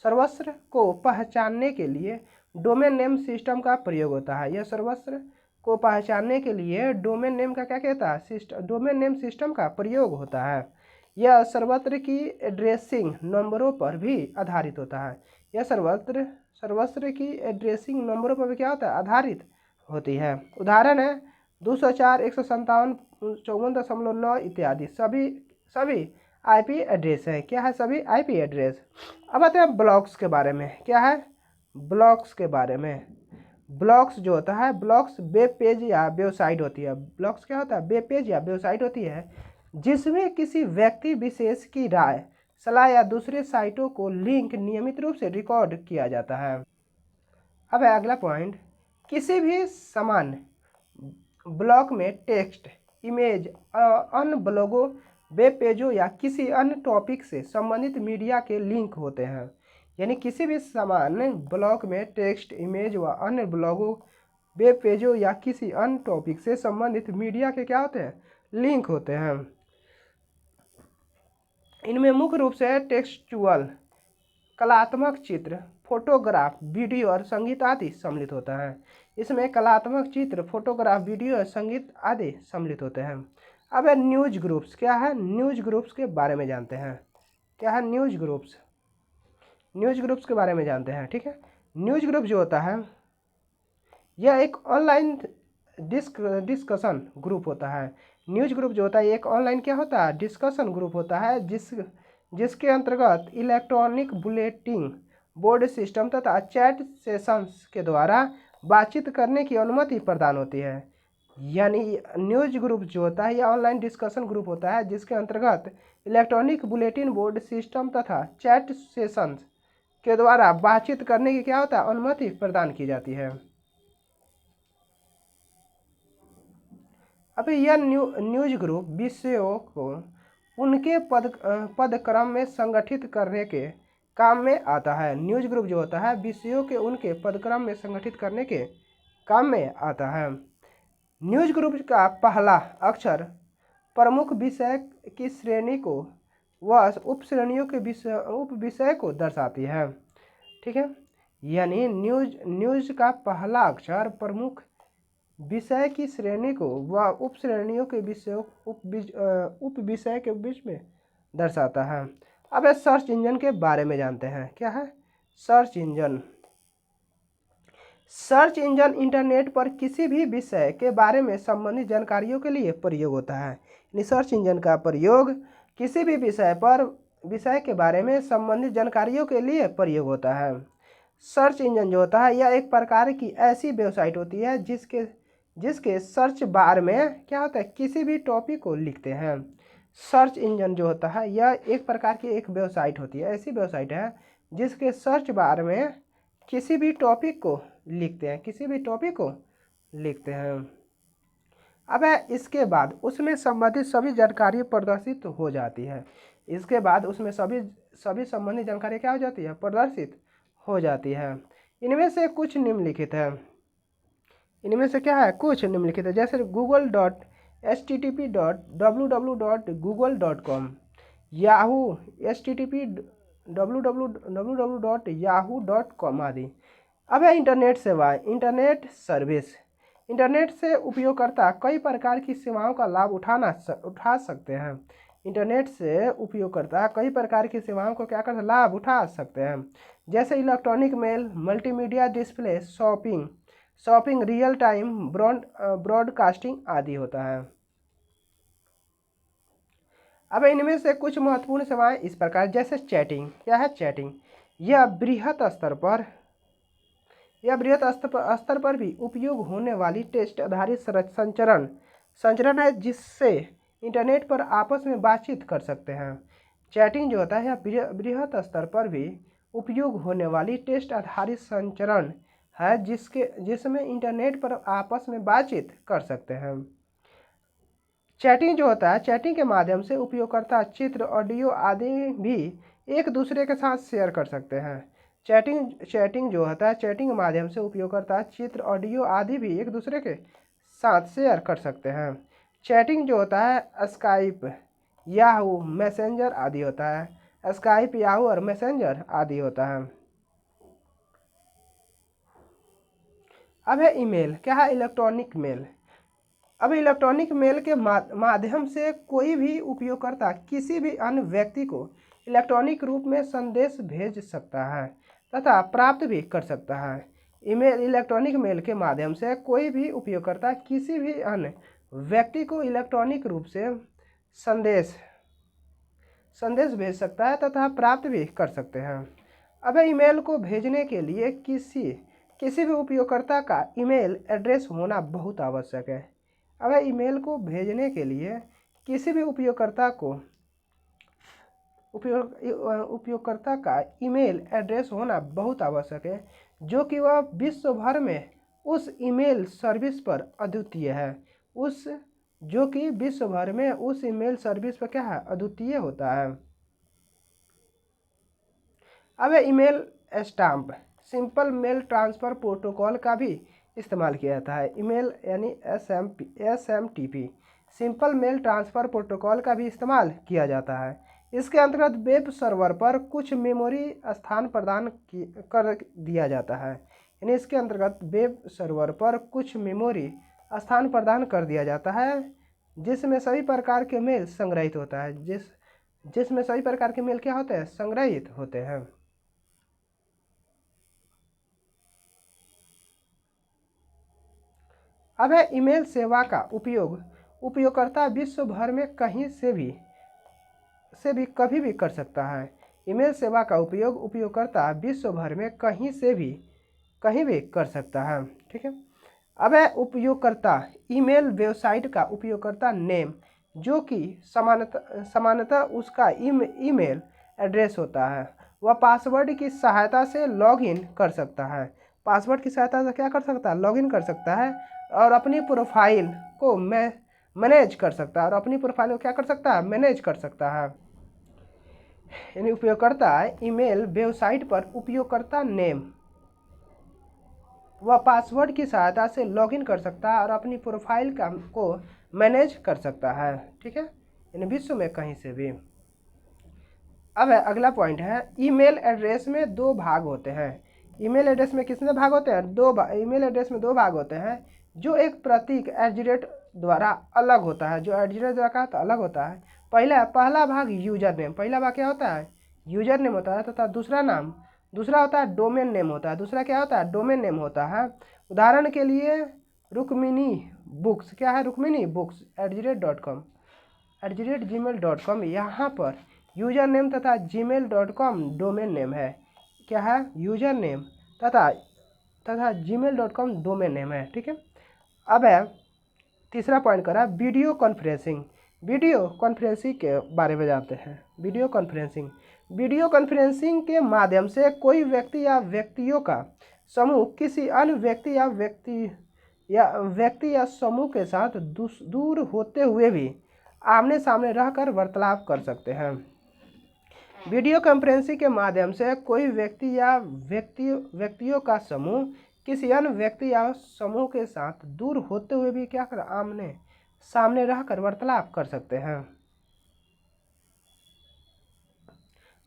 सर्वस्व को पहचानने के लिए डोमेन नेम सिस्टम का प्रयोग होता है। यह सर्वस्व को पहचानने के लिए डोमेन नेम का क्या कहता है? डोमेन नेम सिस्टम का प्रयोग होता है। यह सर्वत्र की एड्रेसिंग नंबरों पर भी आधारित होता है। यह सर्वत्र की एड्रेसिंग नंबरों पर भी क्या होता है? आधारित होती है। उदाहरण है 204 157 54.9 इत्यादि सभी IP एड्रेस है। क्या है? सभी IP एड्रेस। अब आते हैं ब्लॉक्स के बारे में। क्या है? ब्लॉक्स के बारे में। ब्लॉक्स जो होता है, ब्लॉक्स वेब पेज या वेबसाइट होती है। ब्लॉक्स क्या होता है? वेब पेज या वेबसाइट होती है जिसमें किसी व्यक्ति विशेष की राय, सलाह या दूसरे साइटों को लिंक नियमित रूप से रिकॉर्ड किया जाता है। अब है अगला पॉइंट, किसी भी समान ब्लॉक में टेक्स्ट, इमेज, अन्य ब्लॉगों, वेब पेजों या किसी अन्य टॉपिक से संबंधित मीडिया के लिंक होते हैं। यानी किसी भी समान ब्लॉग में टेक्स्ट, इमेज व अन्य ब्लॉगों, वेब पेजों या किसी अन्य टॉपिक से संबंधित मीडिया के क्या होते हैं? लिंक होते हैं। इनमें मुख्य रूप से टेक्सचुअल, कलात्मक चित्र, फोटोग्राफ, वीडियो और संगीत आदि सम्मिलित होता है। इसमें कलात्मक चित्र, फोटोग्राफ, वीडियो और संगीत आदि सम्मिलित होते हैं। अब है न्यूज ग्रुप्स। क्या है? न्यूज ग्रुप्स के बारे में जानते हैं। क्या है? न्यूज ग्रुप्स के बारे में जानते हैं। ठीक है। न्यूज ग्रुप जो होता है यह एक ऑनलाइन डिस्कशन ग्रुप होता है। न्यूज ग्रुप जो होता है एक ऑनलाइन क्या होता है? डिस्कशन ग्रुप होता है जिसके अंतर्गत इलेक्ट्रॉनिक बुलेटिन बोर्ड सिस्टम तथा चैट सेशंस के द्वारा बातचीत करने की अनुमति प्रदान होती है। यानी न्यूज ग्रुप जो होता है या ऑनलाइन डिस्कशन ग्रुप होता है जिसके अंतर्गत इलेक्ट्रॉनिक बुलेटिन बोर्ड सिस्टम तथा चैट सेशंस के द्वारा बातचीत करने की क्या होता है अनुमति प्रदान की जाती है। अब यह न्यूज ग्रुप विषयों को उनके पदक्रम में संगठित करने के काम में आता है। न्यूज ग्रुप जो होता है विषयों के उनके पदक्रम में संगठित करने के काम में आता है। न्यूज ग्रुप का पहला अक्षर प्रमुख विषय की श्रेणी को व उप श्रेणियों के उप विषय को दर्शाती है। ठीक है, यानी न्यूज का पहला अक्षर प्रमुख विषय की श्रेणी को व उप श्रेणियों के विषयों उप विषय के बीच में दर्शाता है। अब सर्च इंजन के बारे में जानते हैं। क्या है search engine? Search engine internet पर किसी भी विषय के बारे में संबंधित जानकारियों के लिए प्रयोग होता है। यानी सर्च इंजन का प्रयोग किसी भी विषय के बारे में संबंधित जानकारियों के लिए प्रयोग होता है। सर्च इंजन जो होता है यह एक प्रकार की ऐसी वेबसाइट होती है जिसके सर्च बार में क्या होता है किसी भी टॉपिक को लिखते हैं। सर्च इंजन जो होता है यह एक प्रकार की एक वेबसाइट होती है, ऐसी वेबसाइट है जिसके सर्च बार में किसी भी टॉपिक को लिखते हैं। अब इसके बाद उसमें संबंधित सभी जानकारी प्रदर्शित हो जाती है। इसके बाद उसमें सभी संबंधित जानकारी क्या हो जाती है प्रदर्शित हो जाती है। इनमें से कुछ निम्नलिखित है। इनमें से क्या है कुछ निम्नलिखित है, जैसे google.http.www.google.com, याहू http://www.yahoo.com आदि। अब है इंटरनेट सेवाएं, इंटरनेट सर्विस। इंटरनेट से उपयोगकर्ता कई प्रकार की सेवाओं का लाभ उठा सकते हैं। इंटरनेट से उपयोगकर्ता कई प्रकार की सेवाओं को क्या कर लाभ उठा सकते हैं, जैसे electronic mail, multimedia display, shopping, real time broadcasting आदि होता है। अब इनमें से कुछ महत्वपूर्ण सेवाएं इस प्रकार, जैसे चैटिंग। क्या है चैटिंग? यह बृहत स्तर पर भी उपयोग होने वाली टेक्स्ट आधारित संचरण है जिससे इंटरनेट पर आपस में बातचीत कर सकते हैं। चैटिंग जो होता है यह बृहत स्तर पर भी उपयोग होने वाली टेक्स्ट आधारित संचरण है जिसमें इंटरनेट पर आपस में बातचीत कर सकते हैं। चैटिंग जो होता है चैटिंग के माध्यम से उपयोगकर्ता चित्र, ऑडियो आदि भी एक दूसरे के साथ शेयर कर सकते हैं। चैटिंग जो होता है चैटिंग के माध्यम से उपयोगकर्ता चित्र, ऑडियो आदि भी एक दूसरे के साथ शेयर कर सकते हैं। चैटिंग जो होता है स्काइप, याहू, मैसेंजर आदि होता है। स्काइप, याहू और मैसेंजर आदि होता है। अब है ईमेल। क्या है इलेक्ट्रॉनिक मेल? अब इलेक्ट्रॉनिक मेल के माध्यम से कोई भी उपयोगकर्ता किसी भी अन्य व्यक्ति को इलेक्ट्रॉनिक रूप में संदेश भेज सकता है तथा प्राप्त भी कर सकता है। इलेक्ट्रॉनिक मेल के माध्यम से कोई भी उपयोगकर्ता किसी भी अन्य व्यक्ति को इलेक्ट्रॉनिक रूप से संदेश भेज सकता है तथा प्राप्त भी कर सकते हैं। अब ईमेल को भेजने के लिए किसी भी उपयोगकर्ता का ईमेल एड्रेस होना बहुत आवश्यक है। अब ईमेल को भेजने के लिए किसी भी उपयोगकर्ता का ईमेल एड्रेस होना बहुत आवश्यक है, जो कि वह विश्व भर में उस ईमेल सर्विस पर अद्वितीय है। जो कि विश्व भर में उस ईमेल सर्विस पर क्या है अद्वितीय होता है। अब email stamp, simple mail transfer protocol का भी इस्तेमाल किया जाता है। ईमेल यानी SMTP, simple mail transfer protocol का भी इस्तेमाल किया जाता है। इसके अंतर्गत वेब सर्वर पर कुछ मेमोरी स्थान प्रदान कर दिया जाता है। यानी इसके अंतर्गत वेब सर्वर पर कुछ मेमोरी स्थान प्रदान कर दिया जाता है जिसमें सभी प्रकार के मेल संग्रहित होता है, जिसमें सभी प्रकार के मेल क्या होते हैं संग्रहित होते हैं। अब है ईमेल सेवा का उपयोग उपयोगकर्ता विश्व भर में कहीं से भी कभी भी कर सकता है। ईमेल सेवा का उपयोग उपयोगकर्ता विश्व भर में कहीं भी कर सकता है। ठीक है, अब है उपयोगकर्ता ईमेल वेबसाइट का उपयोगकर्ता नेम जो कि सामान्यतः उसका ईमेल एड्रेस होता है, वह पासवर्ड की सहायता से लॉगिन कर सकता है। पासवर्ड की सहायता से क्या कर सकता है? लॉगिन कर सकता है और अपनी प्रोफाइल को मैनेज कर सकता है, और अपनी प्रोफाइल को क्या कर सकता है? मैनेज कर सकता है। यानी उपयोगकर्ता ईमेल वेबसाइट पर उपयोगकर्ता नेम वह पासवर्ड की सहायता से लॉगिन कर सकता है और अपनी प्रोफाइल को मैनेज कर सकता है। ठीक है, यानी विश्व में कहीं से भी। अब है अगला पॉइंट है, ईमेल एड्रेस में दो भाग होते हैं। ईमेल एड्रेस में कितने भाग होते हैं? ईमेल एड्रेस में दो भाग होते हैं, जो एक प्रतीक @ द्वारा अलग होता है। जो @ द्वारा का अलग होता है, पहला भाग यूजर नेम, पहला भाग क्या होता है? यूजर नेम होता है, तथा दूसरा होता है डोमेन नेम होता है। दूसरा क्या होता है? डोमेन नेम होता है। उदाहरण के लिए रुक्मिनी बुक्स, क्या है? रुक्मिनी बुक्स @gmail.com, यहाँ पर यूजर नेम तथा gmail.com डोमेन नेम है। क्या है? यूजर नेम तथा gmail.com डोमेन नेम है। ठीक है, अब है तीसरा पॉइंट करा वीडियो कॉन्फ्रेंसिंग। वीडियो कॉन्फ्रेंसिंग के बारे में जानते हैं। वीडियो कॉन्फ्रेंसिंग के माध्यम से कोई व्यक्ति या व्यक्तियों का समूह किसी अन्य व्यक्ति या समूह के साथ दूर होते हुए भी आमने सामने रहकर वार्तालाप कर सकते हैं। वीडियो कॉन्फ्रेंसिंग के माध्यम से कोई व्यक्ति या व्यक्तियों का समूह किसी अन्य व्यक्ति या समूह के साथ दूर होते हुए भी क्या कर आमने सामने रहकर वार्तालाप कर सकते हैं।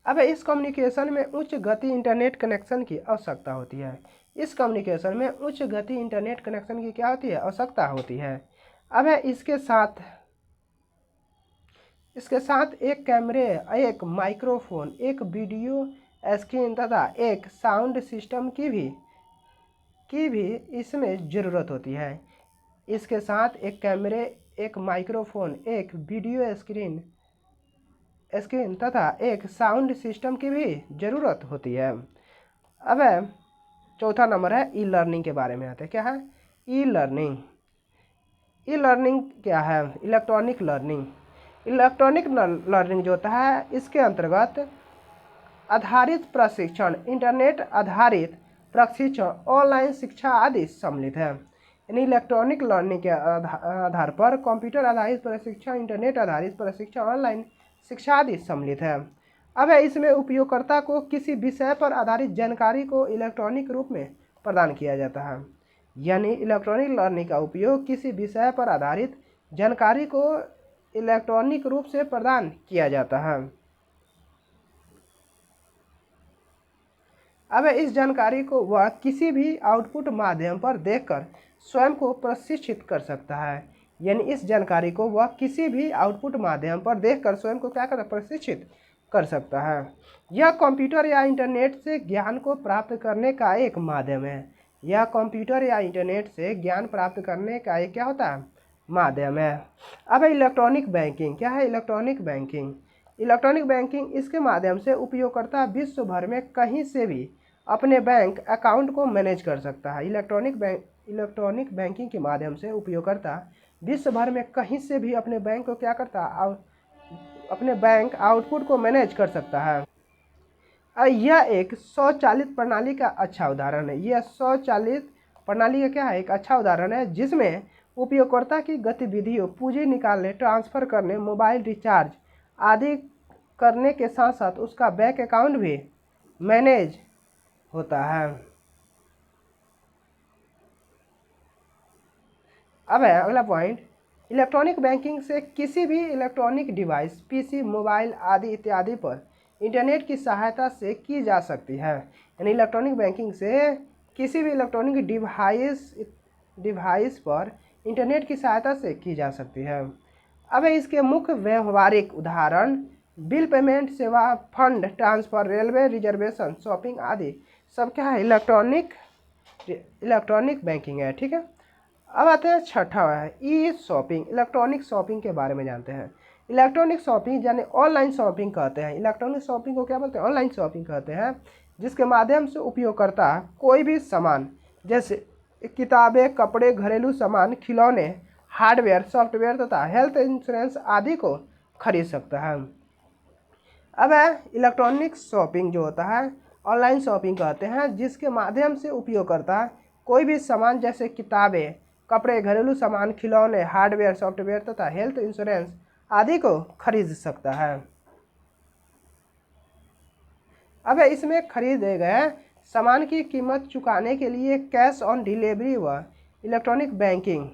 अब इस कम्युनिकेशन में उच्च गति इंटरनेट कनेक्शन की आवश्यकता होती है। इस कम्युनिकेशन में उच्च गति इंटरनेट कनेक्शन की क्या होती है? आवश्यकता होती है। अब है इसके साथ एक कैमरे, एक माइक्रोफोन, एक वीडियो स्क्रीन तथा एक साउंड सिस्टम की भी इसमें ज़रूरत होती है। इसके साथ एक कैमरे, एक माइक्रोफोन, एक वीडियो स्क्रीन तथा एक साउंड सिस्टम की भी ज़रूरत होती है। अब चौथा नंबर है ई लर्निंग के बारे में आते हैं। क्या है? ई लर्निंग क्या है? इलेक्ट्रॉनिक लर्निंग जो होता है, इसके अंतर्गत इंटरनेट आधारित प्रशिक्षण, ऑनलाइन शिक्षा आदि सम्मिलित है। यानी इलेक्ट्रॉनिक लर्निंग के आधार पर कंप्यूटर आधारित प्रशिक्षण, इंटरनेट आधारित प्रशिक्षण, ऑनलाइन शिक्षा आदि सम्मिलित है। अब है इसमें उपयोगकर्ता को किसी विषय पर आधारित जानकारी को इलेक्ट्रॉनिक रूप में प्रदान किया जाता है। यानी इलेक्ट्रॉनिक लर्निंग का उपयोग किसी विषय पर आधारित जानकारी को इलेक्ट्रॉनिक रूप से प्रदान किया जाता है। अब इस जानकारी को वह किसी भी आउटपुट माध्यम पर देखकर स्वयं को प्रशिक्षित कर सकता है। यानी इस जानकारी को वह किसी भी आउटपुट माध्यम पर देखकर स्वयं को क्या कर प्रशिक्षित कर सकता है। यह कंप्यूटर या इंटरनेट से ज्ञान को प्राप्त करने का एक माध्यम है। यह कंप्यूटर या इंटरनेट से ज्ञान प्राप्त करने का एक क्या होता है? माध्यम है। अब इलेक्ट्रॉनिक बैंकिंग। क्या है? इलेक्ट्रॉनिक बैंकिंग इसके माध्यम से उपयोगकर्ता विश्व भर में कहीं से भी अपने बैंक अकाउंट को मैनेज कर सकता है। इलेक्ट्रॉनिक बैंकिंग के माध्यम से उपयोगकर्ता विश्व भर में कहीं से भी अपने बैंक को क्या करता है? अपने बैंक आउटपुट को मैनेज कर सकता है। यह एक स्वचालित प्रणाली का अच्छा उदाहरण है। यह स्वचालित प्रणाली का क्या है? एक अच्छा उदाहरण है, जिसमें उपयोगकर्ता की गतिविधियों, पूंजी निकालने, ट्रांसफ़र करने, मोबाइल रिचार्ज आदि करने के साथ साथ उसका बैंक अकाउंट भी मैनेज होता है। अब है अगला पॉइंट, इलेक्ट्रॉनिक बैंकिंग से किसी भी इलेक्ट्रॉनिक डिवाइस, पीसी, मोबाइल आदि इत्यादि पर इंटरनेट की सहायता से की जा सकती है। यानी इलेक्ट्रॉनिक बैंकिंग से किसी भी इलेक्ट्रॉनिक डिवाइस पर इंटरनेट की सहायता से की जा सकती है। अब इसके मुख्य व्यवहारिक उदाहरण बिल पेमेंट सेवा, fund transfer, railway reservation, shopping आदि सब क्या है? इलेक्ट्रॉनिक बैंकिंग है। ठीक है, अब आते हैं छठा है ई शॉपिंग। इलेक्ट्रॉनिक शॉपिंग के बारे में जानते हैं। इलेक्ट्रॉनिक शॉपिंग यानी ऑनलाइन शॉपिंग कहते हैं। इलेक्ट्रॉनिक शॉपिंग को क्या बोलते हैं? ऑनलाइन शॉपिंग कहते हैं, जिसके माध्यम से उपयोगकर्ता कोई भी सामान जैसे किताबें, कपड़े, घरेलू सामान, खिलौने, हार्डवेयर, सॉफ्टवेयर तथा हेल्थ इंश्योरेंस आदि को खरीद सकता है। अब है इलेक्ट्रॉनिक शॉपिंग जो होता है, ऑनलाइन शॉपिंग कहते हैं, जिसके माध्यम से उपयोगकर्ता कोई भी सामान जैसे किताबें, कपड़े, घरेलू सामान, खिलौने, हार्डवेयर, सॉफ्टवेयर तथा हेल्थ इंश्योरेंस आदि को खरीद सकता है। अब इसमें खरीदे गए सामान की कीमत चुकाने के लिए कैश ऑन डिलीवरी व इलेक्ट्रॉनिक बैंकिंग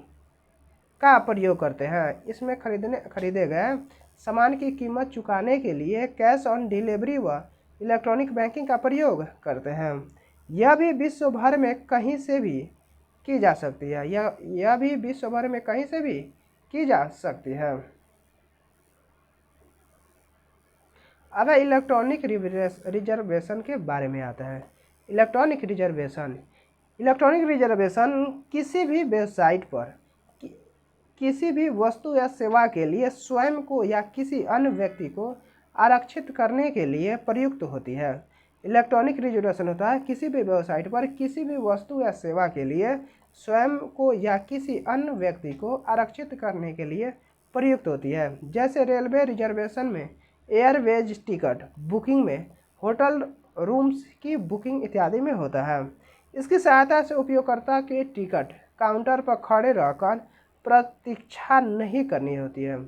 का प्रयोग करते हैं। इसमें खरीदे गए सामान की कीमत चुकाने के लिए कैश ऑन डिलीवरी व इलेक्ट्रॉनिक बैंकिंग का प्रयोग करते हैं। यह भी विश्व भर में कहीं से भी की जा सकती है। यह भी विश्व भर में कहीं से भी की जा सकती है। अब इलेक्ट्रॉनिक रिजर्वेशन के बारे में आता है। इलेक्ट्रॉनिक रिजर्वेशन किसी भी वेबसाइट पर किसी भी वस्तु या सेवा के लिए स्वयं को या किसी अन्य व्यक्ति को आरक्षित करने के लिए प्रयुक्त होती है। इलेक्ट्रॉनिक रिजर्वेशन होता है किसी भी वेबसाइट पर किसी भी वस्तु या सेवा के लिए स्वयं को या किसी अन्य व्यक्ति को आरक्षित करने के लिए प्रयुक्त होती है। जैसे रेलवे रिजर्वेशन में, एयरवेज टिकट बुकिंग में, होटल रूम्स की बुकिंग इत्यादि में होता है। इसकी सहायता से उपयोगकर्ता के टिकट काउंटर पर खड़े रहकर प्रतीक्षा नहीं करनी होती है।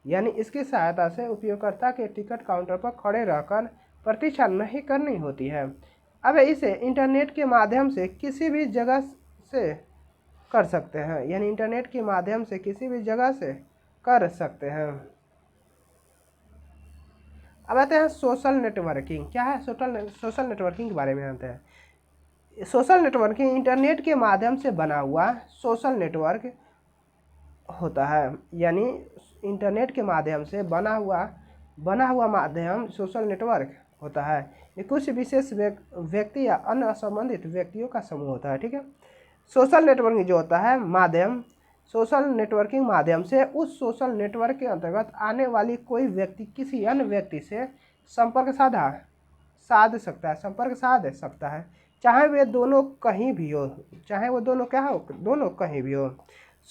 यानी इसकी सहायता से उपयोगकर्ता के टिकट काउंटर पर खड़े रहकर प्रतीक्षा नहीं करनी होती है। अब इसे इंटरनेट के माध्यम से किसी भी जगह से कर सकते हैं। यानी इंटरनेट के माध्यम से किसी भी जगह से कर सकते हैं। अब आते हैं सोशल नेटवर्किंग। क्या है सोशल नेटवर्किंग के बारे में आते हैं। सोशल नेटवर्किंग इंटरनेट के माध्यम से बना हुआ सोशल नेटवर्क होता है। यानी इंटरनेट के माध्यम से बना हुआ माध्यम सोशल नेटवर्क होता है। ये कुछ विशेष व्यक्ति या अन्य असंबंधित व्यक्तियों का समूह होता है। ठीक है। सोशल नेटवर्किंग जो होता है माध्यम, सोशल नेटवर्किंग माध्यम से उस सोशल नेटवर्क के अंतर्गत आने वाली कोई व्यक्ति किसी अन्य व्यक्ति से संपर्क साध सकता है, चाहे वे दोनों कहीं भी हो, चाहे वो दोनों क्या हो, दोनों कहीं भी हो।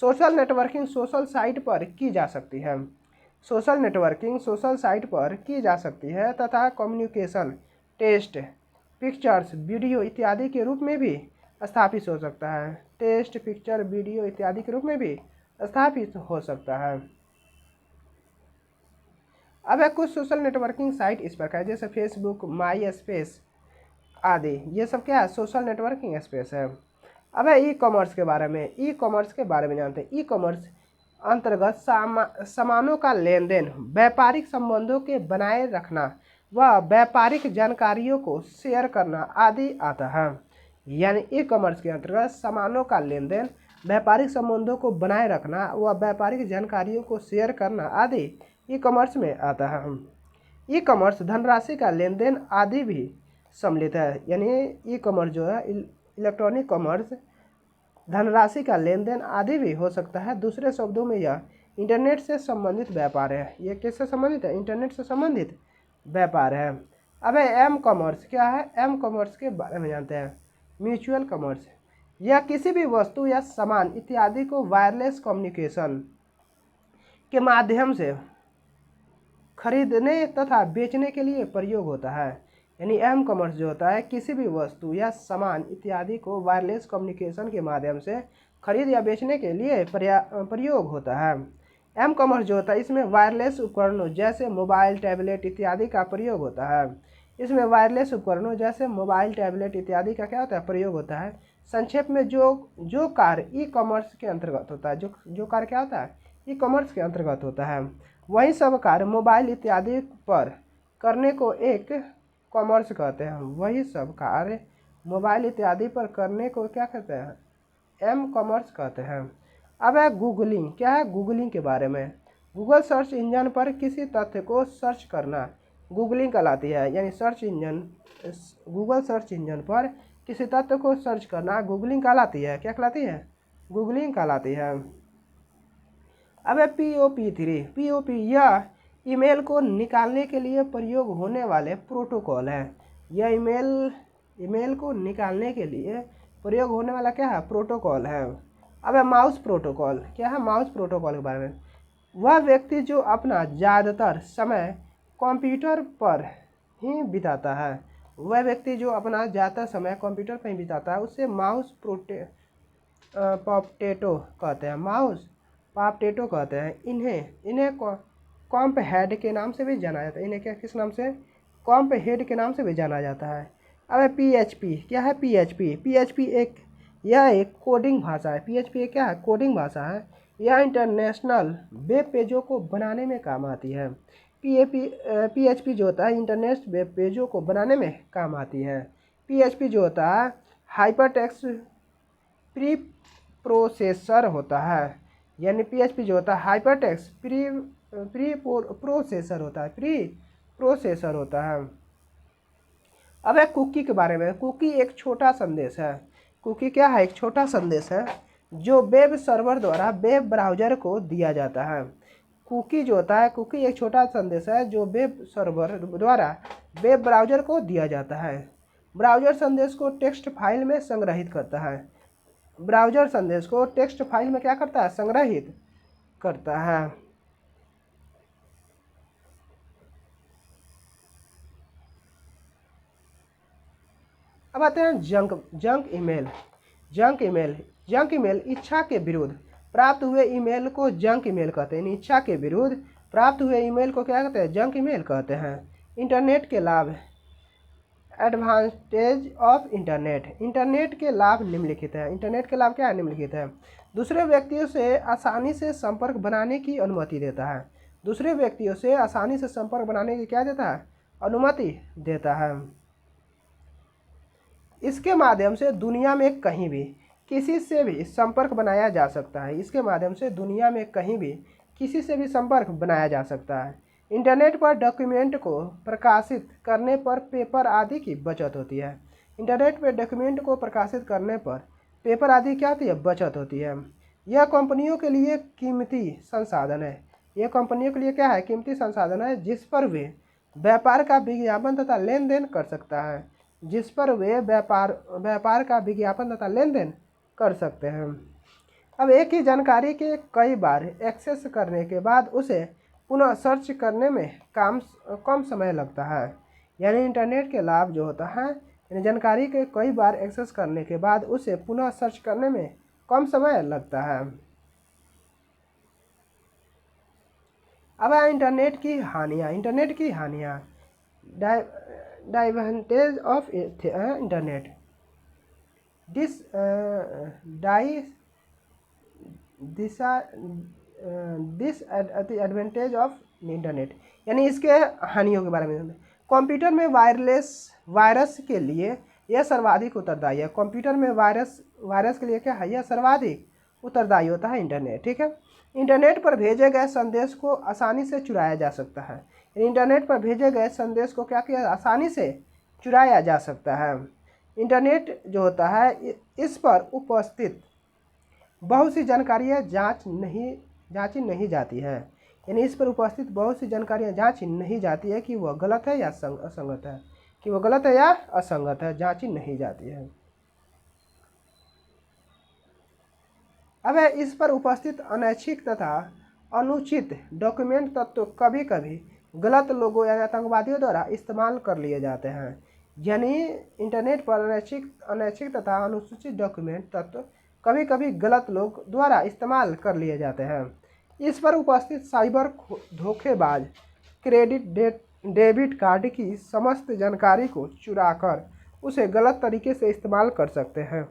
सोशल नेटवर्किंग सोशल साइट पर की जा सकती है। सोशल नेटवर्किंग सोशल साइट पर की जा सकती है तथा कम्युनिकेशन, टेक्स्ट, पिक्चर्स, वीडियो इत्यादि के रूप में भी स्थापित हो सकता है। टेक्स्ट, पिक्चर, वीडियो इत्यादि के रूप में भी स्थापित हो सकता है। अब कुछ सोशल नेटवर्किंग साइट इस प्रकार जैसे फेसबुक, माई स्पेस आदि, ये सब क्या है, सोशल नेटवर्किंग स्पेस है। अब ई कॉमर्स के बारे में जानते हैं। ई कॉमर्स अंतर्गत सामानों का लेन देन, व्यापारिक संबंधों के बनाए रखना व व्यापारिक जानकारियों को शेयर करना आदि आता है। यानी ई कॉमर्स के अंतर्गत सामानों का लेन देन, व्यापारिक संबंधों को बनाए रखना व व्यापारिक जानकारियों को शेयर करना आदि ई कॉमर्स में आता है। ई कॉमर्स धनराशि का लेन देन आदि भी सम्मिलित है। यानी ई कॉमर्स जो है, इलेक्ट्रॉनिक कॉमर्स धनराशि का लेन देन आदि भी हो सकता है। दूसरे शब्दों में यह इंटरनेट से संबंधित व्यापार है। ये किससे संबंधित है? इंटरनेट से संबंधित व्यापार है। अब एम कॉमर्स क्या है? एम कॉमर्स के बारे में जानते हैं। म्यूचुअल कॉमर्स, यह किसी भी वस्तु या सामान इत्यादि को वायरलेस कम्युनिकेशन के माध्यम से खरीदने तथा बेचने के लिए प्रयोग होता है। यानी एम कॉमर्स जो होता है किसी भी वस्तु या सामान इत्यादि को वायरलेस कम्युनिकेशन के माध्यम से खरीद या बेचने के लिए प्रयोग होता है। एम कॉमर्स जो होता है इसमें वायरलेस उपकरणों जैसे मोबाइल, टैबलेट इत्यादि का प्रयोग होता है। इसमें वायरलेस उपकरणों जैसे मोबाइल, टैबलेट इत्यादि का क्या होता है? प्रयोग होता है। संक्षेप में जो कार्य ई कॉमर्स के अंतर्गत होता है, जो कार्य क्या होता है? ई कॉमर्स के अंतर्गत होता है, वही सब कार्य मोबाइल इत्यादि पर करने को एक कॉमर्स कहते हैं। वही सब कार्य मोबाइल इत्यादि पर करने को क्या कहते हैं? एम कॉमर्स कहते हैं। अब है गूगलिंग। क्या है? गूगलिंग के बारे में, गूगल सर्च इंजन पर किसी तथ्य को सर्च करना गूगलिंग कहलाती है। यानी गूगल सर्च इंजन पर किसी तथ्य को सर्च करना गूगलिंग कहलाती है। क्या कहलाती है? गूगलिंग कहलाती है। अब है POP3। यह ईमेल को निकालने के लिए प्रयोग होने वाले प्रोटोकॉल है। यह ईमेल को निकालने के लिए प्रयोग होने वाला क्या है, प्रोटोकॉल है। अब है माउस प्रोटोकॉल। क्या है माउस प्रोटोकॉल के बारे में, वह व्यक्ति जो अपना ज़्यादातर समय कंप्यूटर पर ही बिताता है, वह व्यक्ति जो अपना ज़्यादातर समय कंप्यूटर पर ही बिताता है उसे माउस पॉपटेटो कहते हैं, माउस पॉपटेटो कहते हैं। इन्हें कॉम्प हेड के नाम से भी जाना जाता है। इन्हें क्या किस नाम से, कॉम्प हेड के नाम से भी जाना जाता है। अब PHP। क्या है PHP, PHP यह एक कोडिंग भाषा है। PHP क्या है, कोडिंग भाषा है। यह इंटरनेशनल वेब पेजों को बनाने में काम आती है। PHP जो होता है इंटरनेट वेब पेजों को बनाने में काम आती है। PHP जो होता है हाइपर टेक्स्ट प्री प्रोसेसर होता है, यानी PHP जो होता है हाइपर टेक्स्ट प्री प्रोसेसर होता है, प्री प्रोसेसर होता है। अब एक कुकी के बारे में। कुकी एक छोटा संदेश है। कुकी क्या है, एक छोटा संदेश है जो वेब सर्वर द्वारा वेब ब्राउज़र को दिया जाता है। कुकी जो होता है, कुकी एक छोटा संदेश है जो वेब सर्वर द्वारा वेब ब्राउज़र को दिया जाता है। ब्राउज़र संदेश को टेक्स्ट फाइल में संग्रहित करता है। ब्राउज़र संदेश को टेक्स्ट फाइल में क्या करता है, संग्रहित करता है। अब आते हैं जंक ईमेल। जंक ईमेल इच्छा के विरुद्ध प्राप्त हुए ईमेल को जंक ईमेल कहते हैं। इच्छा के विरुद्ध प्राप्त हुए ईमेल को क्या कहते हैं, जंक ईमेल कहते हैं। इंटरनेट के लाभ, एडवांटेज ऑफ इंटरनेट के लाभ निम्नलिखित है। इंटरनेट के लाभ क्या है, निम्नलिखित है। दूसरे व्यक्तियों से आसानी से संपर्क बनाने की अनुमति देता है। दूसरे व्यक्तियों से आसानी से संपर्क बनाने की क्या देता है, अनुमति देता है। इसके माध्यम से दुनिया में कहीं भी किसी से भी संपर्क बनाया जा सकता है। इसके माध्यम से दुनिया में कहीं भी किसी से भी संपर्क बनाया जा सकता है। इंटरनेट पर डॉक्यूमेंट को प्रकाशित करने पर पेपर आदि की बचत होती है। इंटरनेट पर डॉक्यूमेंट को प्रकाशित करने पर पेपर आदि क्या होती है, बचत होती है। यह कंपनियों के लिए कीमती संसाधन है। यह कंपनियों के लिए क्या है, कीमती संसाधन है जिस पर वे व्यापार का विज्ञापन तथा लेन देन कर सकता है, जिस पर वे व्यापार का विज्ञापन तथा लेन देन कर सकते हैं। अब एक ही जानकारी के कई बार एक्सेस करने के बाद उसे पुनः सर्च करने में कम समय लगता है। यानी इंटरनेट के लाभ जो होता है, यानी जानकारी के कई बार एक्सेस करने के बाद उसे पुनः सर्च करने में कम समय लगता है। अब है इंटरनेट की हानियाँ। इंटरनेट की हानियाँ, disadvantage of internet, disadvantage of internet, यानी इसके हानियों के बारे में। कंप्यूटर में वायरस के लिए यह सर्वाधिक उत्तरदायी है। कंप्यूटर में वायरस के लिए क्या है, यह सर्वाधिक उत्तरदायी होता है इंटरनेट। ठीक है। इंटरनेट पर भेजे गए संदेश को आसानी से चुराया जा सकता है। इंटरनेट पर भेजे गए संदेश को क्या किया, आसानी से चुराया जा सकता है। इंटरनेट जो होता है इस पर उपस्थित बहुत सी जानकारियाँ जांची नहीं जाती है। यानी इस पर उपस्थित बहुत सी जानकारियाँ जांची नहीं जाती है कि वह गलत है या असंगत है, कि वह गलत है या असंगत है, जांची नहीं जाती है। अब इस पर उपस्थित अनैच्छिक तथा अनुचित डॉक्यूमेंट तत्व कभी कभी गलत लोगों या आतंकवादियों द्वारा इस्तेमाल कर लिए जाते हैं। यानी इंटरनेट पर अनैच्छिक तथा अनुसूचित डॉक्यूमेंट तत्व कभी कभी गलत लोग द्वारा इस्तेमाल कर लिए जाते हैं। इस पर उपस्थित साइबर धोखेबाज डेबिट कार्ड की समस्त जानकारी को चुराकर उसे गलत तरीके से इस्तेमाल कर सकते हैं।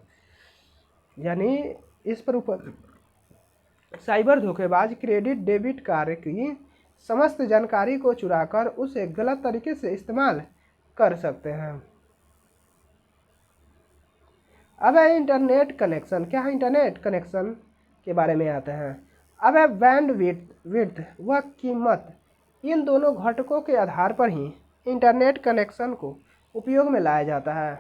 यानी इस पर साइबर धोखेबाज क्रेडिट डेबिट कार्ड की समस्त जानकारी को चुराकर उसे गलत तरीके से इस्तेमाल कर सकते हैं। अब है इंटरनेट कनेक्शन। क्या है, इंटरनेट कनेक्शन के बारे में आते हैं। अब है बैंडविड्थ व कीमत। इन दोनों घटकों के आधार पर ही इंटरनेट कनेक्शन को उपयोग में लाया जाता है।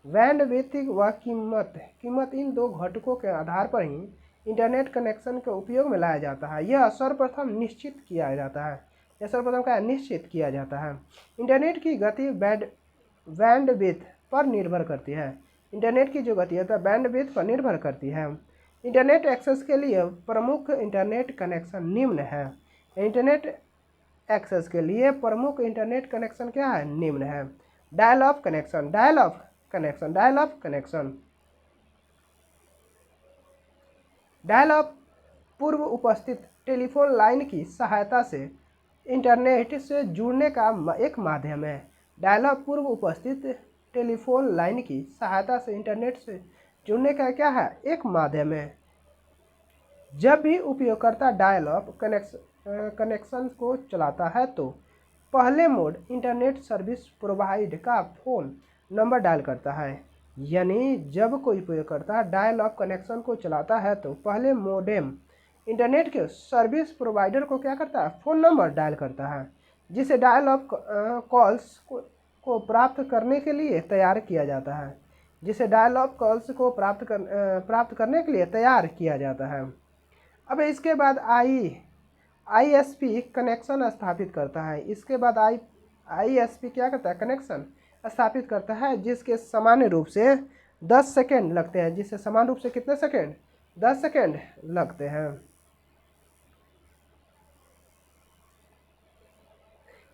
बैंडविड्थ व कीमत इन दो घटकों के आधार पर ही इंटरनेट कनेक्शन के उपयोग में लाया जाता है। यह सर्वप्रथम निश्चित किया जाता है। यह सर्वप्रथम क्या निश्चित किया जाता है। इंटरनेट की गति बैंडविड्थ पर निर्भर करती है। इंटरनेट की जो गति है बैंडविड्थ पर निर्भर करती है। इंटरनेट एक्सेस के लिए प्रमुख इंटरनेट कनेक्शन निम्न है। इंटरनेट एक्सेस के लिए प्रमुख इंटरनेट कनेक्शन क्या है? निम्न है। Dial up connection, dial up connection, dial up connection. Dial up पूर्व उपस्थित टेलीफोन लाइन की सहायता से इंटरनेट से जुड़ने का एक माध्यम है। डायल अप पूर्व उपस्थित टेलीफोन लाइन की सहायता से इंटरनेट से जुड़ने का क्या है? एक माध्यम है। जब भी उपयोगकर्ता डायल अप कनेक्शन को चलाता है तो पहले मोड इंटरनेट सर्विस प्रोवाइड का फ़ोन नंबर डायल करता है। यानी जब कोई उपयोगकर्ता डायल अप कनेक्शन को चलाता है तो पहले मोडेम इंटरनेट के सर्विस प्रोवाइडर को क्या करता है? फ़ोन नंबर डायल करता है, जिसे डायल अप कॉल्स को प्राप्त करने के लिए तैयार किया जाता है, जिसे डायल अप कॉल्स को प्राप्त करने के लिए तैयार किया जाता है। अब इसके बाद ISP कनेक्शन स्थापित करता है। इसके बाद ISP क्या करता है? कनेक्शन स्थापित करता है, जिसके सामान्य रूप से 10 सेकेंड लगते हैं। जिससे समान रूप से कितने सेकेंड? 10 सेकेंड लगते हैं।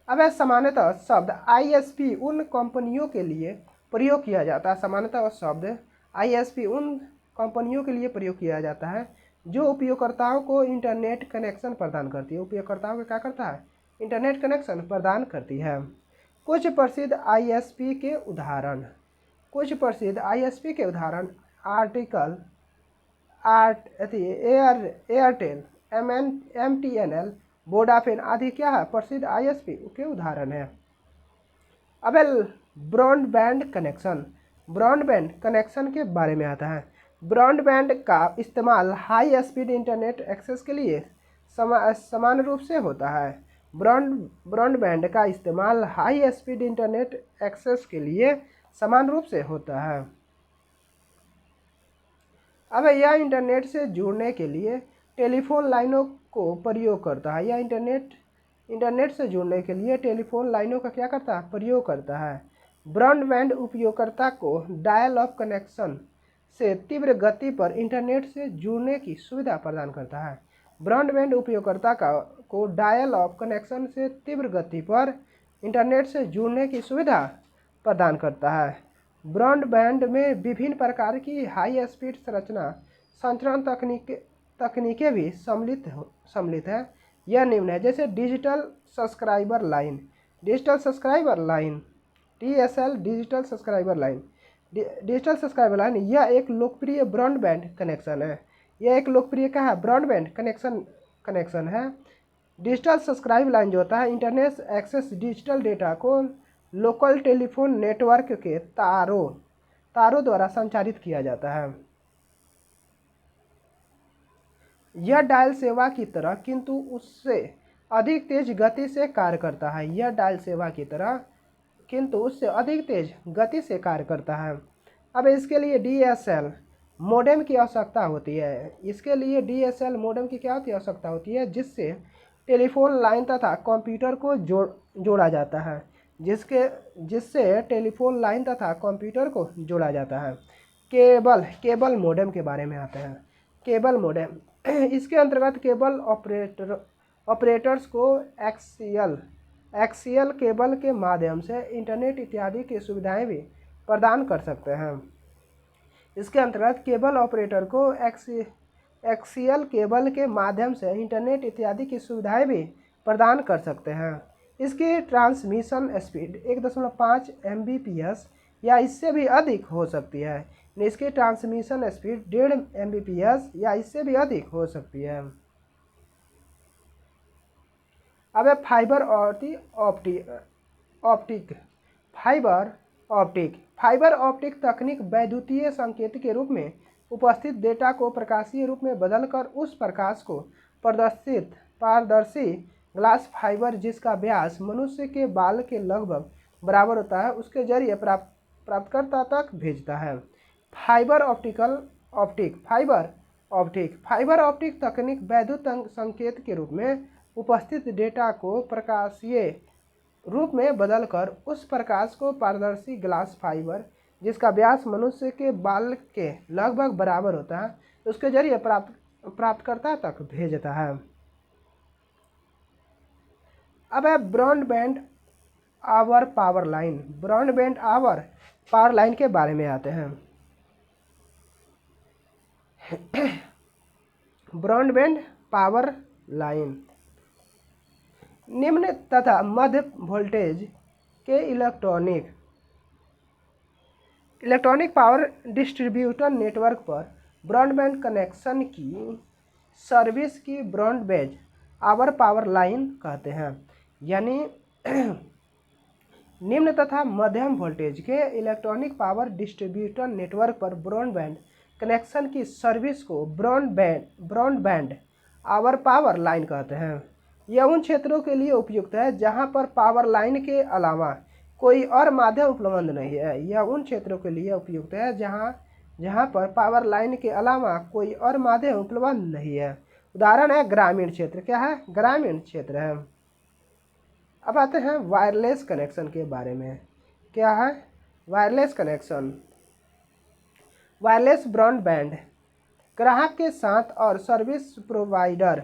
अब सामान्यतः शब्द ISP उन कंपनियों के लिए प्रयोग किया जाता है। सामान्यतः शब्द ISP उन कंपनियों के लिए प्रयोग किया जाता है जो उपयोगकर्ताओं को इंटरनेट कनेक्शन प्रदान करती है। उपयोगकर्ताओं को क्या करता है? इंटरनेट कनेक्शन प्रदान करती है। कुछ प्रसिद्ध ISP के उदाहरण, आर्टिकल एयरटेल, MTNL, वोडाफोन आदि क्या है? प्रसिद्ध ISP के उदाहरण है। अब ब्रॉडबैंड कनेक्शन के बारे में आता है। ब्रॉडबैंड का इस्तेमाल हाई स्पीड इंटरनेट एक्सेस के लिए समान रूप से होता है। ब्रॉडबैंड का इस्तेमाल हाई स्पीड इंटरनेट एक्सेस के लिए समान रूप से होता है। अब यह इंटरनेट से जुड़ने के लिए टेलीफोन लाइनों को प्रयोग करता है। यह इंटरनेट से जुड़ने के लिए टेलीफोन लाइनों का क्या करता है? प्रयोग करता है। ब्रॉडबैंड उपयोगकर्ता को डायल अप कनेक्शन से तीव्र गति पर इंटरनेट से जुड़ने की सुविधा प्रदान करता है। ब्रॉडबैंड उपयोगकर्ता को डायल अप कनेक्शन से तीव्र गति पर इंटरनेट से जुड़ने की सुविधा प्रदान करता है। ब्रॉडबैंड में विभिन्न प्रकार की हाई स्पीड संचरण तकनीकें भी सम्मिलित है। यह निम्न है, जैसे digital subscriber line, DSL, digital subscriber line. यह एक लोकप्रिय ब्रॉडबैंड कनेक्शन है। यह एक लोकप्रिय क्या है? ब्रॉडबैंड कनेक्शन है। डिजिटल सब्सक्राइब लाइन जो होता है, इंटरनेट एक्सेस डिजिटल डेटा को लोकल टेलीफोन नेटवर्क के तारों द्वारा संचारित किया जाता है। यह डायल सेवा की तरह किंतु उससे अधिक तेज गति से कार्य करता है। यह डायल सेवा की तरह किंतु उससे अधिक तेज गति से कार्य करता है। अब इसके लिए DSL मोडेम की आवश्यकता होती है। इसके लिए DSL मोडेम की क्या आवश्यकता होती है? जिससे टेलीफोन लाइन तथा कंप्यूटर को जोड़ा जाता है। जिससे टेलीफोन लाइन तथा कंप्यूटर को जोड़ा जाता है। केबल मोडेम के बारे में आते हैं। केबल मोडेम इसके अंतर्गत केबल ऑपरेटर्स को एक्सियल केबल के माध्यम से इंटरनेट इत्यादि की सुविधाएं भी प्रदान कर सकते हैं। इसके अंतर्गत केबल ऑपरेटर को एक्सियल केबल के माध्यम से इंटरनेट इत्यादि की सुविधाएं भी प्रदान कर सकते हैं। इसकी ट्रांसमिशन स्पीड 1.5 Mbps या इससे भी अधिक हो सकती है। इसकी ट्रांसमिशन स्पीड 1.5 Mbps या इससे भी अधिक हो सकती है। अब फाइबर ऑप्टिक तकनीक वैद्युतीय संकेत के रूप में उपस्थित डेटा को प्रकाशीय रूप में बदलकर उस प्रकाश को पारदर्शी ग्लास फाइबर, जिसका व्यास मनुष्य के बाल के लगभग बराबर होता है, उसके जरिए प्राप्तकर्ता तक भेजता है। फाइबर ऑप्टिक तकनीक वैद्युत संकेत के रूप में उपस्थित डेटा को प्रकाशीय रूप में बदलकर उस प्रकाश को पारदर्शी ग्लास फाइबर, जिसका व्यास मनुष्य के बाल के लगभग बराबर होता है, उसके जरिए प्राप्तकर्ता तक भेजता है। अब है broadband over power line. Broadband over power line के बारे में आते हैं। ब्रॉडबैंड पावर लाइन निम्न तथा मध्य वोल्टेज के इलेक्ट्रॉनिक पावर डिस्ट्रीब्यूटर नेटवर्क पर ब्रॉडबैंड कनेक्शन की सर्विस की ब्रॉडबैंड आवर पावर लाइन कहते हैं। यानी निम्न तथा मध्यम वोल्टेज के इलेक्ट्रॉनिक पावर डिस्ट्रीब्यूटर नेटवर्क पर ब्रॉडबैंड कनेक्शन की सर्विस को ब्रॉडबैंड आवर पावर लाइन कहते हैं। यह उन क्षेत्रों के लिए उपयुक्त है जहां पर पावर लाइन के अलावा कोई और माध्यम उपलब्ध नहीं है। यह उन क्षेत्रों के लिए उपयुक्त है जहां पर पावर लाइन के अलावा कोई और माध्यम उपलब्ध नहीं है। उदाहरण है ग्रामीण क्षेत्र। क्या है? ग्रामीण क्षेत्र है। अब आते हैं वायरलेस कनेक्शन के बारे में। क्या है? Wireless connection. वायरलेस ब्रॉडबैंड ग्राहक के साथ और सर्विस प्रोवाइडर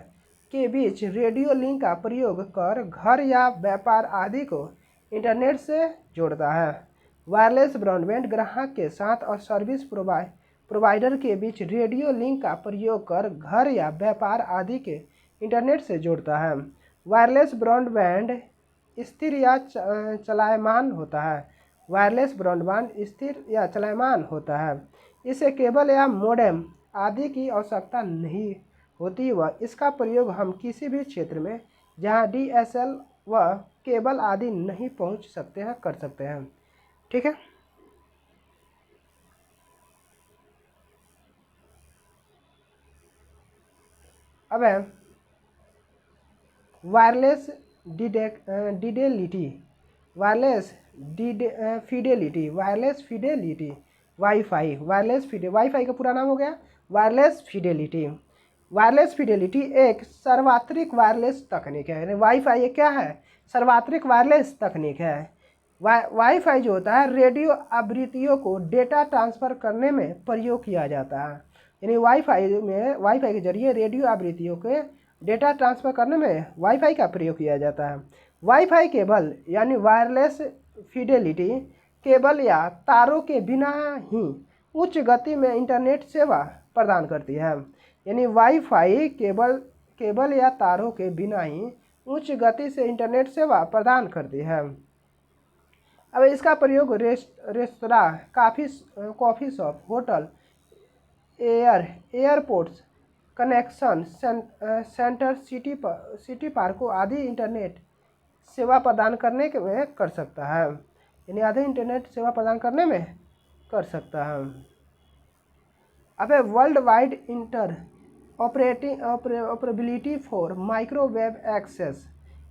के बीच रेडियो लिंक का प्रयोग कर घर या व्यापार आदि को इंटरनेट से जोड़ता है। वायरलेस ब्रॉडबैंड ग्राहक के साथ और सर्विस प्रोवाइडर के बीच रेडियो लिंक का प्रयोग कर घर या व्यापार आदि के इंटरनेट से जोड़ता है। वायरलेस ब्रॉडबैंड स्थिर या चलायमान होता है। वायरलेस ब्रॉडबैंड स्थिर या चलायमान होता है। इसे केबल या मोडेम आदि की आवश्यकता नहीं होती व इसका प्रयोग हम किसी भी क्षेत्र में जहां DSL व केबल आदि नहीं पहुंच सकते हैं कर सकते हैं। ठीक है। अब है वायरलेस फिडेलिटी वाईफाई का पूरा नाम हो गया वायरलेस फिडेलिटी। वायरलेस फिडेलिटी एक सार्वत्रिक वायरलेस तकनीक है। वाईफाई ये क्या है? सार्वत्रिक वायरलेस तकनीक है। वाईफाई जो होता है रेडियो आवृत्तियों को डेटा ट्रांसफ़र करने में प्रयोग किया जाता है। यानी वाईफाई के जरिए रेडियो आवृत्तियों के डेटा ट्रांसफ़र करने में वाईफाई का प्रयोग किया जाता है। वाईफाई केबल यानी वायरलेस फिडेलिटी केबल या तारों के बिना ही उच्च गति में इंटरनेट सेवा प्रदान करती है। यानी वाईफाई केबल या तारों के बिना ही उच्च गति से इंटरनेट सेवा प्रदान करती है। अब इसका प्रयोग restaurant, coffee shop, hotel, airports, connection centre, city पार्कों आदि इंटरनेट सेवा प्रदान करने में कर सकता है। यानी आधे इंटरनेट सेवा प्रदान करने में कर सकता है। अब है world wide interoperability for microwave access.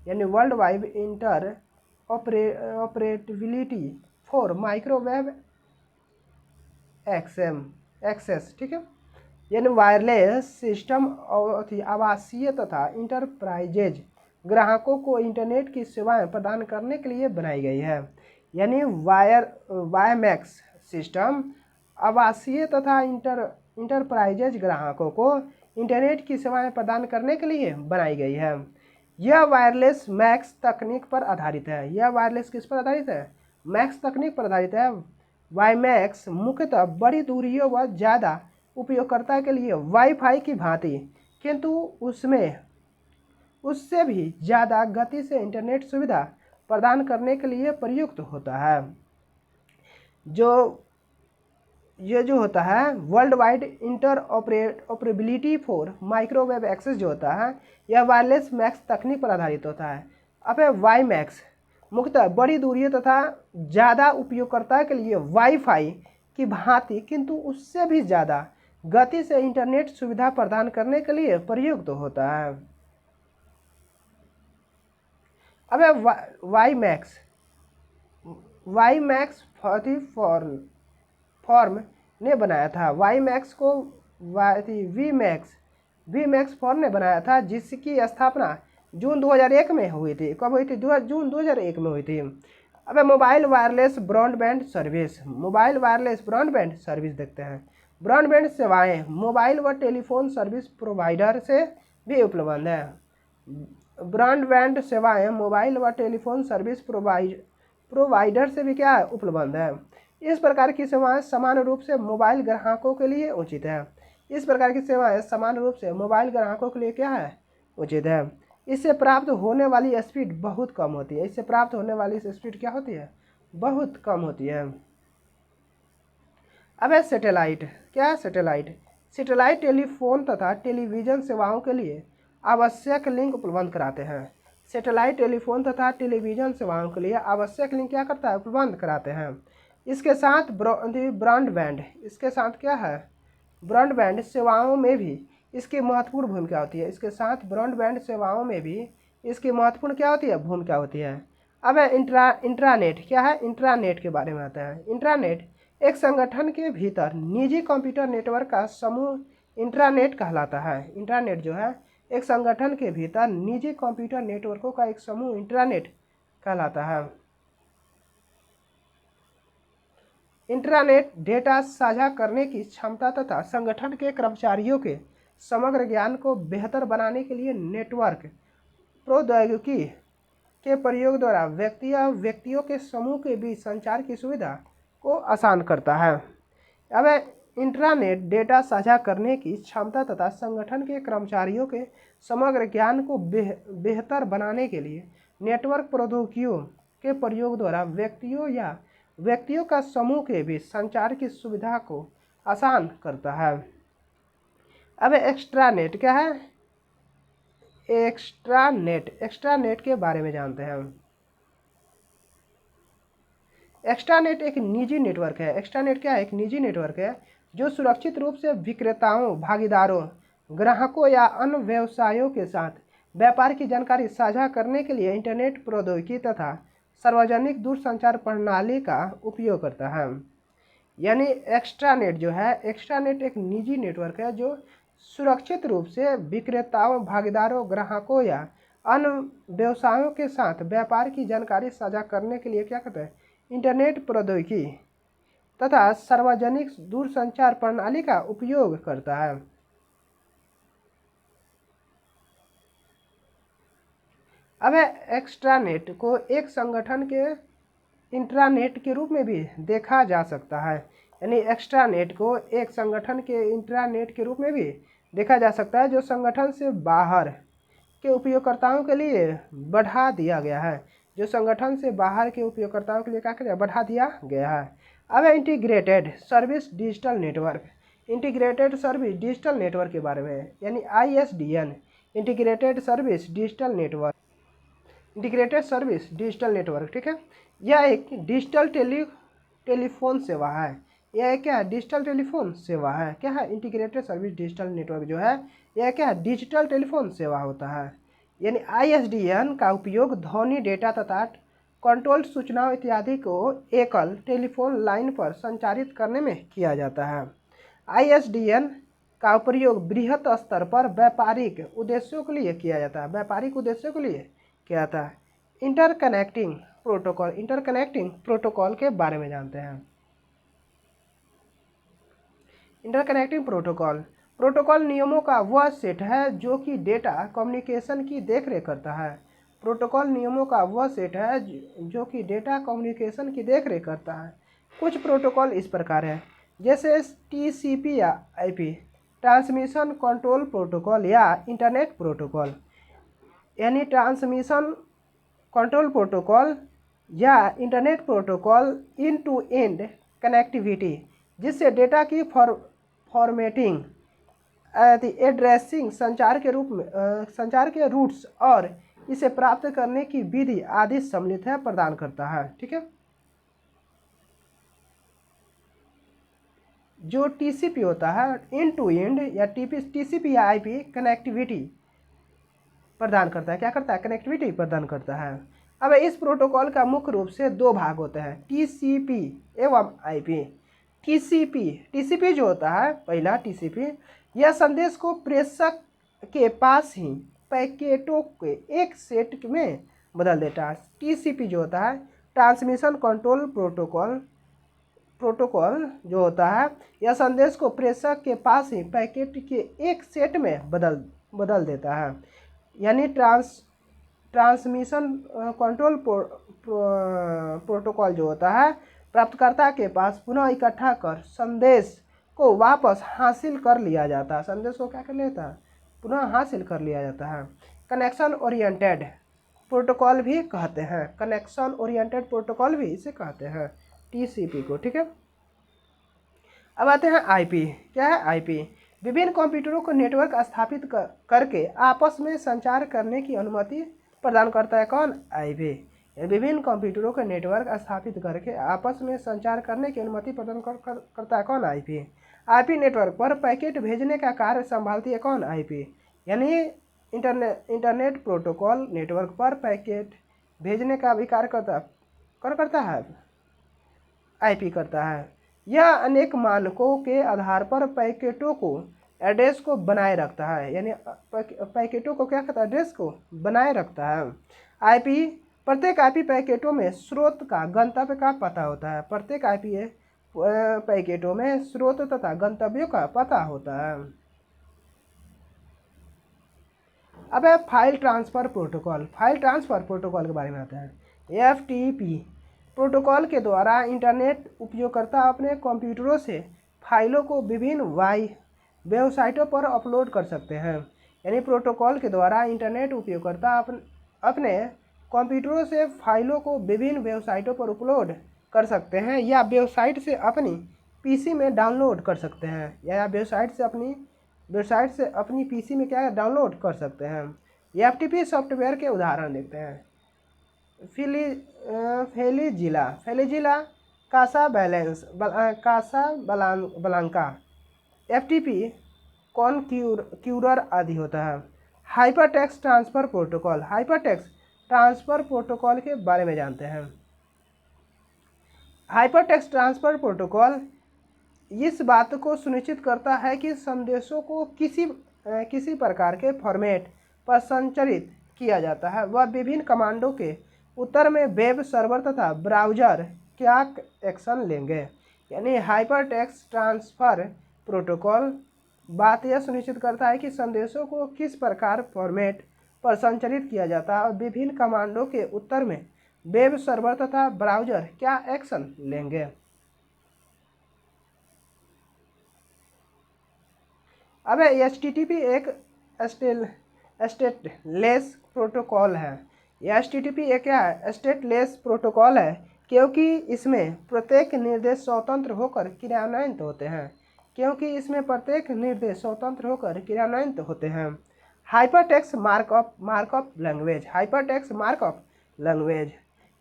यानी world wide interoperability for microwave access. ठीक है। यानी वायरलेस सिस्टम आवासीय तथा इंटरप्राइजेज ग्राहकों को इंटरनेट की सेवाएं प्रदान करने के लिए बनाई गई है। यानी वायमैक्स सिस्टम आवासीय तथा इंटरप्राइजेज ग्राहकों को इंटरनेट की सेवाएं प्रदान करने के लिए बनाई गई है। यह वायरलेस मैक्स तकनीक पर आधारित है। यह वायरलेस किस पर आधारित है? मैक्स तकनीक पर आधारित है। वाईमैक्स मुख्यतः बड़ी दूरियों व ज़्यादा उपयोगकर्ता के लिए वाईफाई की भांति किंतु उससे भी ज़्यादा गति से इंटरनेट सुविधा प्रदान करने के लिए प्रयुक्त होता है। ये जो होता है world wide interoperability for microwave access जो होता है यह वायरलेस मैक्स तकनीक पर आधारित होता है। अब है वाईमैक्स मुख्यतः बड़ी दूरियों तथा ज़्यादा उपयोगकर्ता के लिए वाईफाई की भांति किंतु उससे भी ज़्यादा गति से इंटरनेट सुविधा प्रदान करने के लिए प्रयुक्त होता है। अब है वाईमैक्स फॉर्म ने बनाया था। वाईमैक्स को वीमैक्स फॉर्म ने बनाया था जिसकी स्थापना जून 2001 में हुई थी। कब हुई थी? जून 2001 में हुई थी। अब mobile wireless broadband service, mobile wireless broadband service देखते हैं। ब्रॉडबैंड सेवाएं मोबाइल व टेलीफोन सर्विस प्रोवाइडर से भी उपलब्ध है। ब्रॉडबैंड सेवाएं मोबाइल व टेलीफोन सर्विस प्रोवाइडर से भी क्या है, उपलब्ध है। इस प्रकार की सेवाएं समान रूप से मोबाइल ग्राहकों के लिए उचित है। इस प्रकार की सेवाएं समान रूप से मोबाइल ग्राहकों के लिए क्या है, उचित है। इससे प्राप्त होने वाली स्पीड बहुत कम होती है। इससे प्राप्त होने वाली स्पीड क्या होती है, बहुत कम होती है। अब है सैटेलाइट, क्या है सैटेलाइट? सैटेलाइट टेलीफोन तथा टेलीविज़न सेवाओं के लिए आवश्यक लिंक उपलब्ध कराते हैं। सैटेलाइट टेलीफोन तथा टेलीविज़न सेवाओं के लिए आवश्यक लिंक क्या करता है, उपलब्ध कराते हैं। इसके साथ ब्रॉडबैंड, इसके साथ क्या है, ब्रॉडबैंड सेवाओं में भी इसकी महत्वपूर्ण भूमिका होती है। इसके साथ ब्रॉडबैंड सेवाओं में भी इसकी महत्वपूर्ण क्या होती है, भूमिका होती है। अब है इंट्रानेट, क्या है, इंट्रानेट के बारे में आता है। इंट्रानेट एक संगठन के भीतर निजी कंप्यूटर नेटवर्क का समूह इंट्रानेट कहलाता है। इंट्रानेट जो है एक संगठन के भीतर निजी कंप्यूटर नेटवर्कों का एक समूह इंट्रानेट कहलाता है। इंट्रानेट डेटा साझा करने की क्षमता तथा संगठन के कर्मचारियों के समग्र ज्ञान को बेहतर बनाने के लिए नेटवर्क प्रौद्योगिकी के प्रयोग द्वारा व्यक्तियों के समूह के बीच संचार की सुविधा को आसान करता है। अब इंट्रानेट डेटा साझा करने की क्षमता तथा संगठन के कर्मचारियों के समग्र ज्ञान को बेहतर बनाने के लिए नेटवर्क प्रौद्योगिकियों के प्रयोग द्वारा व्यक्तियों का समूह के बीच संचार की सुविधा को आसान करता है। अब एक्स्ट्रानेट, क्या है, एक्स्ट्रानेट के बारे में जानते हैं हम। एक्स्ट्रानेट एक निजी नेटवर्क है। एक्स्ट्रानेट क्या है, एक निजी नेटवर्क है जो सुरक्षित रूप से विक्रेताओं, भागीदारों, ग्राहकों या अन्य व्यवसायों के साथ व्यापार की जानकारी साझा करने के लिए इंटरनेट प्रौद्योगिकी तथा सार्वजनिक दूरसंचार प्रणाली का उपयोग करता है। यानी एक्स्ट्रानेट जो है, एक्स्ट्रानेट एक निजी नेटवर्क है जो सुरक्षित रूप से विक्रेताओं, भागीदारों, ग्राहकों या अन्य व्यवसायों के साथ व्यापार की जानकारी साझा करने के लिए क्या करता है, इंटरनेट प्रौद्योगिकी तथा सार्वजनिक दूरसंचार प्रणाली का उपयोग करता है। अब एक्स्ट्रानेट को एक संगठन के इंट्रानेट के रूप में भी देखा जा सकता है। यानी एक्स्ट्रानेट को एक संगठन के इंट्रानेट के रूप में भी देखा जा सकता है जो संगठन से बाहर के उपयोगकर्ताओं के लिए बढ़ा दिया गया है, जो संगठन से बाहर के उपयोगकर्ताओं के लिए क्या किया, बढ़ा दिया गया है। अब integrated service digital network, integrated service digital network के बारे में, यानी ISDN, integrated service digital network, integrated service digital network, ठीक है। यह एक डिजिटल टेलीफोन सेवा है। यह एक क्या है, डिजिटल टेलीफोन सेवा है। क्या है, इंटीग्रेटेड सर्विस डिजिटल नेटवर्क जो है यह क्या है, डिजिटल टेलीफोन सेवा होता है। यानी ISDN का उपयोग ध्वनि डेटा तथा कंट्रोल सूचनाओं इत्यादि को एकल टेलीफोन लाइन पर संचारित करने में किया जाता है। ISDN का प्रयोग बृहत स्तर पर व्यापारिक उद्देश्यों के लिए किया जाता है, व्यापारिक उद्देश्यों के लिए किया जाता है। इंटरकनेक्टिंग प्रोटोकॉल के बारे में जानते हैं। इंटरकनेक्टिंग प्रोटोकॉल नियमों का वह सेट है जो कि डेटा कम्युनिकेशन की देखरेख करता है। प्रोटोकॉल नियमों का वह सेट है जो कि डेटा कम्युनिकेशन की देखरेख करता है। कुछ प्रोटोकॉल इस प्रकार है, जैसे TCP या IP, ट्रांसमिशन कंट्रोल प्रोटोकॉल या इंटरनेट प्रोटोकॉल, यानी ट्रांसमिशन कंट्रोल प्रोटोकॉल या internet protocol end to end connectivity, जिससे डेटा की फॉर्मेटिंग, एड्रेसिंग, संचार के रूट्स और इसे प्राप्त करने की विधि आदि सम्मिलित है, प्रदान करता है, ठीक है। जो TCP होता है, इन टू एंड या TCP या IP कनेक्टिविटी प्रदान करता है, क्या करता है, कनेक्टिविटी प्रदान करता है। अब इस प्रोटोकॉल का मुख्य रूप से दो भाग होते हैं, TCP एवं IP। TCP जो होता है, पहला TCP, यह संदेश को प्रेषक के पास ही पैकेटों के एक सेट में बदल देता है। TCP जो होता है ट्रांसमिशन कंट्रोल प्रोटोकॉल जो होता है, यह संदेश को प्रेषक के पास ही पैकेट के एक सेट में बदल देता है। यानी ट्रांसमिशन कंट्रोल प्रोटोकॉल जो होता है, प्राप्तकर्ता के पास पुनः इकट्ठा कर संदेश को वापस हासिल कर लिया जाता है। संदेश को क्या कर लेता है? पुनः हासिल कर लिया जाता है। कनेक्शन ओरिएंटेड प्रोटोकॉल भी कहते हैं, कनेक्शन ओरिएंटेड प्रोटोकॉल भी इसे कहते हैं, टीसीपी को। ठीक है, अब आते हैं आईपी। क्या है आईपी? विभिन्न कंप्यूटरों को नेटवर्क स्थापित करके आपस में संचार करने की अनुमति प्रदान करता है। कौन? आईपी। विभिन्न कंप्यूटरों को नेटवर्क स्थापित करके आपस में संचार करने की अनुमति प्रदान करता है। कौन? आईपी। आईपी नेटवर्क पर पैकेट भेजने का कार्य संभालती है। कौन? आईपी। यानी इंटरनेट प्रोटोकॉल नेटवर्क पर पैकेट भेजने का भी कार्य करता है, आईपी करता है। यह अनेक मानकों के आधार पर पैकेटों को एड्रेस को बनाए रखता है। यानी पैकेटों को क्या करता है? एड्रेस को बनाए रखता है। आईपी, प्रत्येक आईपी पैकेटों में स्रोत का गंतव्य का पता होता है। प्रत्येक आईपी पैकेटों में स्रोत तथा गंतव्यों का पता होता है। अब है file transfer protocol. File transfer protocol के बारे में आता है। एफटीपी प्रोटोकॉल के द्वारा इंटरनेट उपयोगकर्ता अपने कंप्यूटरों से फाइलों को विभिन्न वेबसाइटों पर अपलोड कर सकते हैं। यानी प्रोटोकॉल के द्वारा इंटरनेट उपयोगकर्ता अपने कंप्यूटरों से फाइलों को विभिन्न वेबसाइटों पर अपलोड कर सकते हैं, या वेबसाइट से अपनी पीसी में डाउनलोड कर सकते हैं, या वेबसाइट से अपनी पीसी में क्या डाउनलोड कर सकते हैं। एफटीपी सॉफ्टवेयर के उदाहरण देखते हैं। फेलिजिला, कासाब्लांका, एफटीपी कॉन्क्यूरर आदि होता है। Hypertext transfer protocol. Hypertext transfer protocol के बारे में जानते हैं। हाइपरटेक्स्ट ट्रांसफर प्रोटोकॉल इस बात को सुनिश्चित करता है कि संदेशों को किसी प्रकार के फॉर्मेट पर संचरित किया जाता है। वह विभिन्न कमांडों के उत्तर में वेब सर्वर तथा ब्राउज़र क्या एक्शन लेंगे। यानी हाइपरटेक्स्ट ट्रांसफर प्रोटोकॉल बात यह सुनिश्चित करता है कि संदेशों को किस प्रकार फॉर्मेट पर संचरित किया जाता है और विभिन्न कमांडों के उत्तर में वेब सर्वर तथा ब्राउज़र क्या एक्शन लेंगे। अब एचटीटीपी एक स्टेटलेस प्रोटोकॉल है। एचटीटीपी एक क्या है? स्टेटलेस प्रोटोकॉल है, क्योंकि इसमें प्रत्येक निर्देश स्वतंत्र होकर क्रियान्वित होते हैं। Hypertext markup language. Hypertext markup language,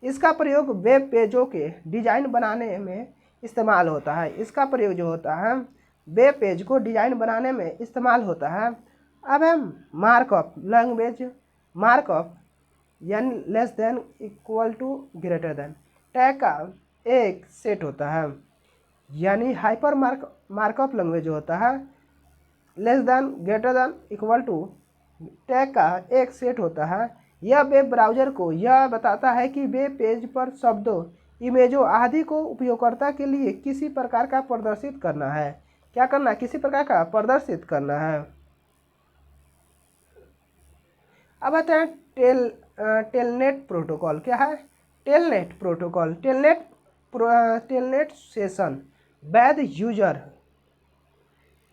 इसका प्रयोग वेब पेजों के डिजाइन बनाने में इस्तेमाल होता है। इसका प्रयोग जो होता है वेब पेज को डिजाइन बनाने में इस्तेमाल होता है। अब है मार्कअप लैंग्वेज। मार्कअप यानी less than, equal to, greater than tag का एक सेट होता है। यानी हाइपर मार्कअप लैंग्वेज जो होता है less than, greater than, equal to tag का एक सेट होता है। यह वेब ब्राउज़र को यह बताता है कि वेब पेज पर शब्दों, इमेजों आदि को उपयोगकर्ता के लिए किसी प्रकार का प्रदर्शित करना है। क्या करना है? किसी प्रकार का प्रदर्शित करना है। अब आते हैं टेलनेट प्रोटोकॉल। क्या है? Telnet protocol. टेलनेट सेशन वैध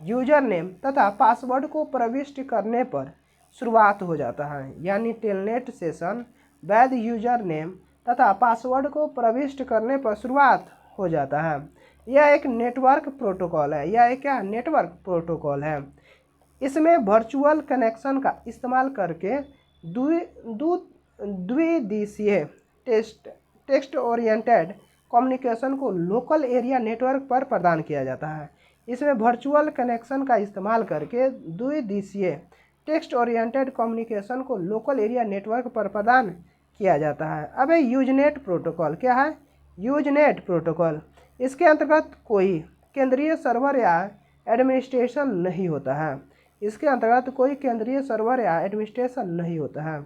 यूजर नेम तथा पासवर्ड को प्रविष्ट करने पर शुरुआत हो जाता है। यानी टेलनेट सेशन वैध यूजर नेम तथा पासवर्ड को प्रविष्ट करने पर शुरुआत हो जाता है। यह एक नेटवर्क प्रोटोकॉल है। यह एक क्या? नेटवर्क प्रोटोकॉल है। इसमें वर्चुअल कनेक्शन का इस्तेमाल करके द्विदिशीय टेक्स्ट ओरिएंटेड कम्युनिकेशन को लोकल एरिया नेटवर्क पर प्रदान किया जाता है। इसमें वर्चुअल कनेक्शन का इस्तेमाल करके द्विदिशीय टेक्स्ट ओरिएंटेड कम्युनिकेशन को लोकल एरिया नेटवर्क पर प्रदान किया जाता है। अब यूजनेट प्रोटोकॉल। क्या है? यूजनेट प्रोटोकॉल, इसके अंतर्गत कोई केंद्रीय सर्वर या एडमिनिस्ट्रेशन नहीं होता है। इसके अंतर्गत कोई केंद्रीय सर्वर या एडमिनिस्ट्रेशन नहीं होता है।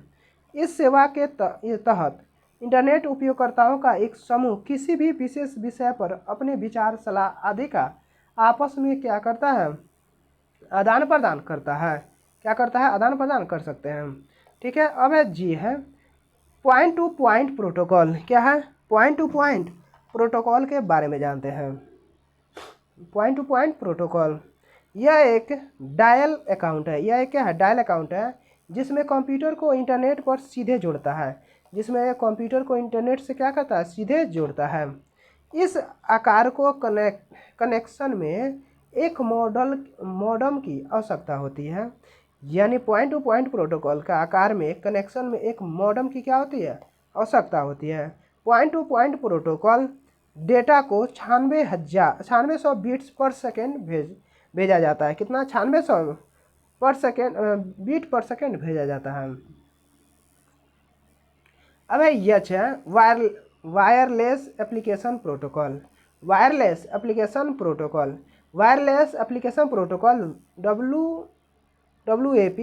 इस सेवा के तहत इंटरनेट उपयोगकर्ताओं का एक समूह किसी भी विशेष विषय पर अपने विचार, सलाह आदि का आपस में क्या करता है, आदान प्रदान करता है। क्या करता है, आदान प्रदान कर सकते हैं। ठीक है, अब है जी है पॉइंट टू पॉइंट प्रोटोकॉल। क्या है, पॉइंट टू पॉइंट प्रोटोकॉल के बारे में जानते हैं। पॉइंट टू पॉइंट प्रोटोकॉल यह एक डायल अकाउंट है। यह एक क्या है, डायल अकाउंट है जिसमें कंप्यूटर को इंटरनेट पर सीधे जोड़ता है। जिसमें कंप्यूटर को इंटरनेट से क्या करता है, सीधे जोड़ता है। इस आकार को कनेक्शन में एक मॉडम की आवश्यकता होती है। यानी पॉइंट टू पॉइंट प्रोटोकॉल का आकार में कनेक्शन में एक मॉडम की क्या होती है, आवश्यकता होती है। Point two point protocol data को 9600 बीट्स पर सेकेंड भेजा जाता है। कितना, 9600 पर सेकेंड बीट पर सेकेंड भेजा जाता है। अब यच है wireless application protocol. Wireless application protocol wireless application protocol WAP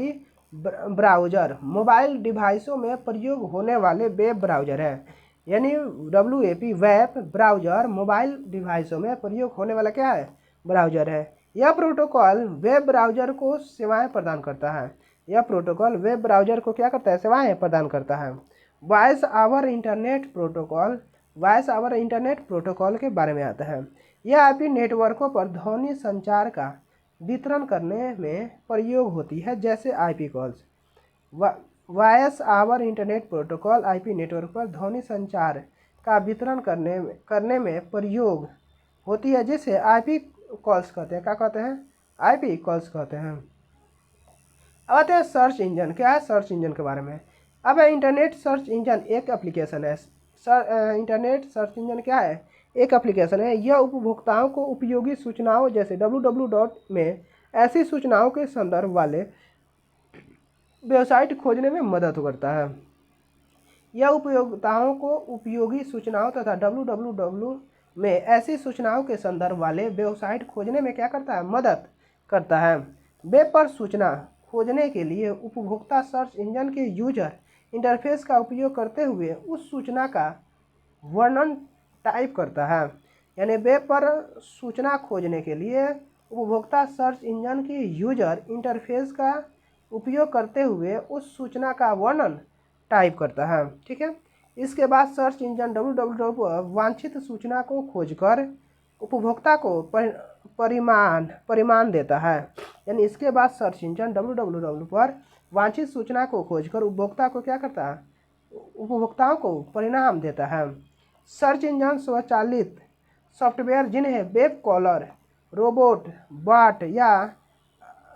browser mobile डिवाइसों में प्रयोग होने वाले वेब ब्राउज़र है। यानी WAP वेब ब्राउज़र मोबाइल डिवाइसों में प्रयोग होने वाला क्या है, ब्राउज़र है। यह प्रोटोकॉल वेब ब्राउज़र को सेवाएं प्रदान करता है। यह प्रोटोकॉल वेब ब्राउज़र को क्या करता है, सेवाएं प्रदान करता है। Voice over internet protocol voice over internet protocol के बारे में आता है। यह आईपी नेटवर्कों पर ध्वनि संचार का वितरण करने में प्रयोग होती है, जैसे IP calls. Voice over internet protocol IP network पर ध्वनि संचार का वितरण करने में प्रयोग होती है, जिसे आईपी कॉल्स कहते हैं। क्या कहते हैं, आईपी कॉल्स कहते हैं। अब आते हैं सर्च इंजन। क्या है, सर्च इंजन के बारे में। अब इंटरनेट सर्च इंजन एक एप्लीकेशन है। इंटरनेट सर्च इंजन क्या है, एक एप्लीकेशन है। यह उपभोक्ताओं को उपयोगी सूचनाओं जैसे www में ऐसी सूचनाओं के संदर्भ वाले वेबसाइट खोजने में मदद करता है। यह उपयोक्ताओं को उपयोगी सूचनाओं तथा www में ऐसी सूचनाओं के संदर्भ वाले वेबसाइट खोजने में क्या करता है, मदद करता है। वेब पर सूचना खोजने के लिए उपभोक्ता सर्च इंजन के यूजर इंटरफेस का उपयोग करते हुए उस सूचना का वर्णन टाइप करता है। यानी वेब पर सूचना खोजने के लिए उपभोक्ता सर्च इंजन के यूजर इंटरफेस का उपयोग करते हुए उस सूचना का वर्णन टाइप करता है। ठीक है, इसके बाद सर्च इंजन www पर वांछित सूचना को खोजकर उपभोक्ता को परिमाण देता है। यानी इसके बाद सर्च इंजन www पर वांछित सूचना को खोजकर उपभोक्ता को क्या करता है, उपभोक्ताओं को परिणाम देता है। सर्च इंजन स्वचालित सॉफ्टवेयर जिन्हें वेब कॉलर, रोबोट, बॉट या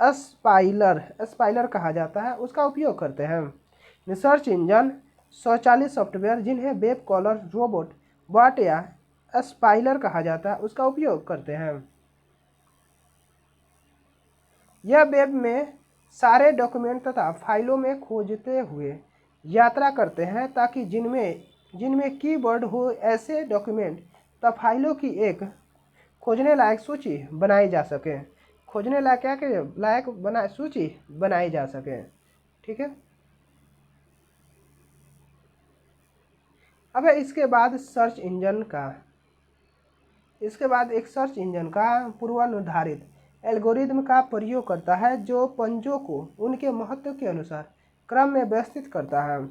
स्पाइलर कहा जाता है, उसका उपयोग करते हैं। सर्च इंजन स्वचालित सॉफ्टवेयर जिन्हें वेब कॉलर, रोबोट, बॉट या स्पाइलर कहा जाता है, उसका उपयोग करते हैं। यह वेब में सारे डॉक्यूमेंट तथा फाइलों में खोजते हुए यात्रा करते हैं, ताकि जिनमें कीवर्ड हो ऐसे डॉक्यूमेंट तथा फाइलों की एक खोजने लायक सूची बनाई जा सके। खोजने लायक क्या के लायक सूची बनाई जा सके। ठीक है, अब इसके बाद एक सर्च इंजन का पूर्वनिर्धारित एल्गोरिदम का प्रयोग करता है, जो पंजों को उनके महत्व के अनुसार क्रम में व्यवस्थित करता है।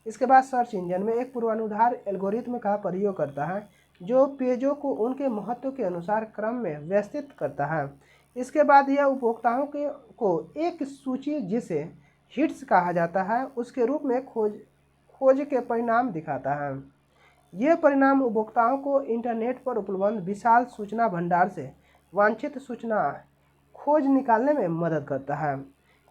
इसके बाद सर्च इंजन में एक पूर्वानुधार एल्गोरिदम का प्रयोग करता है, जो पेजों को उनके महत्व के अनुसार क्रम में व्यवस्थित करता है। इसके बाद यह उपभोक्ताओं को एक सूची, जिसे हिट्स कहा जाता है, उसके रूप में खोज के परिणाम दिखाता है। ये परिणाम उपभोक्ताओं को इंटरनेट पर उपलब्ध विशाल सूचना भंडार से वांछित सूचना खोज निकालने में मदद करता है।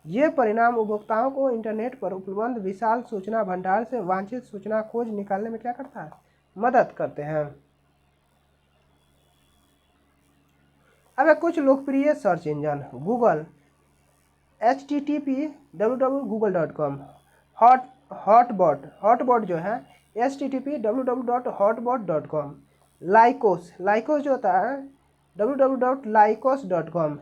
ये परिणाम उपभोक्ताओं को इंटरनेट पर उपलब्ध विशाल सूचना भंडार से वांछित सूचना खोज निकालने में क्या करता है, मदद करते हैं। अब कुछ लोकप्रिय search engine. Google http www.google.com, हॉटबॉट जो है http www.hotbot.com, लाइकोस जो होता है www.lycos.com,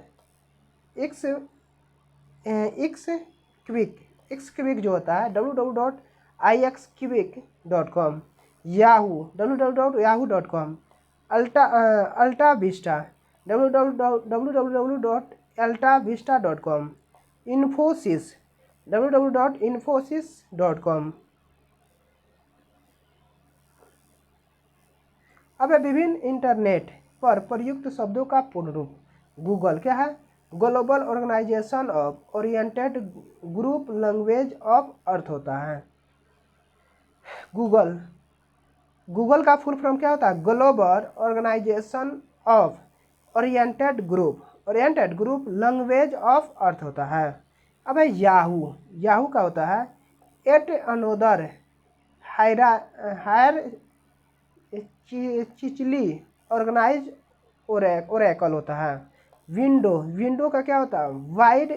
एक्सक्विक जो होता है www.ixquick.com, Yahoo www.yahoo.com, अल्टा Vista www.altavista.com, Infosys www.infosys.com। अब विभिन्न इंटरनेट पर प्रयुक्त शब्दों का पूर्ण रूप। गूगल क्या है? Global organisation of oriented group language of earth होता है। गूगल का फुल फॉर्म क्या होता है? Global organisation of oriented group language of earth होता है। अब है याहू का होता है at another hierarchically organise oracle होता है। विंडो का क्या होता है? Wide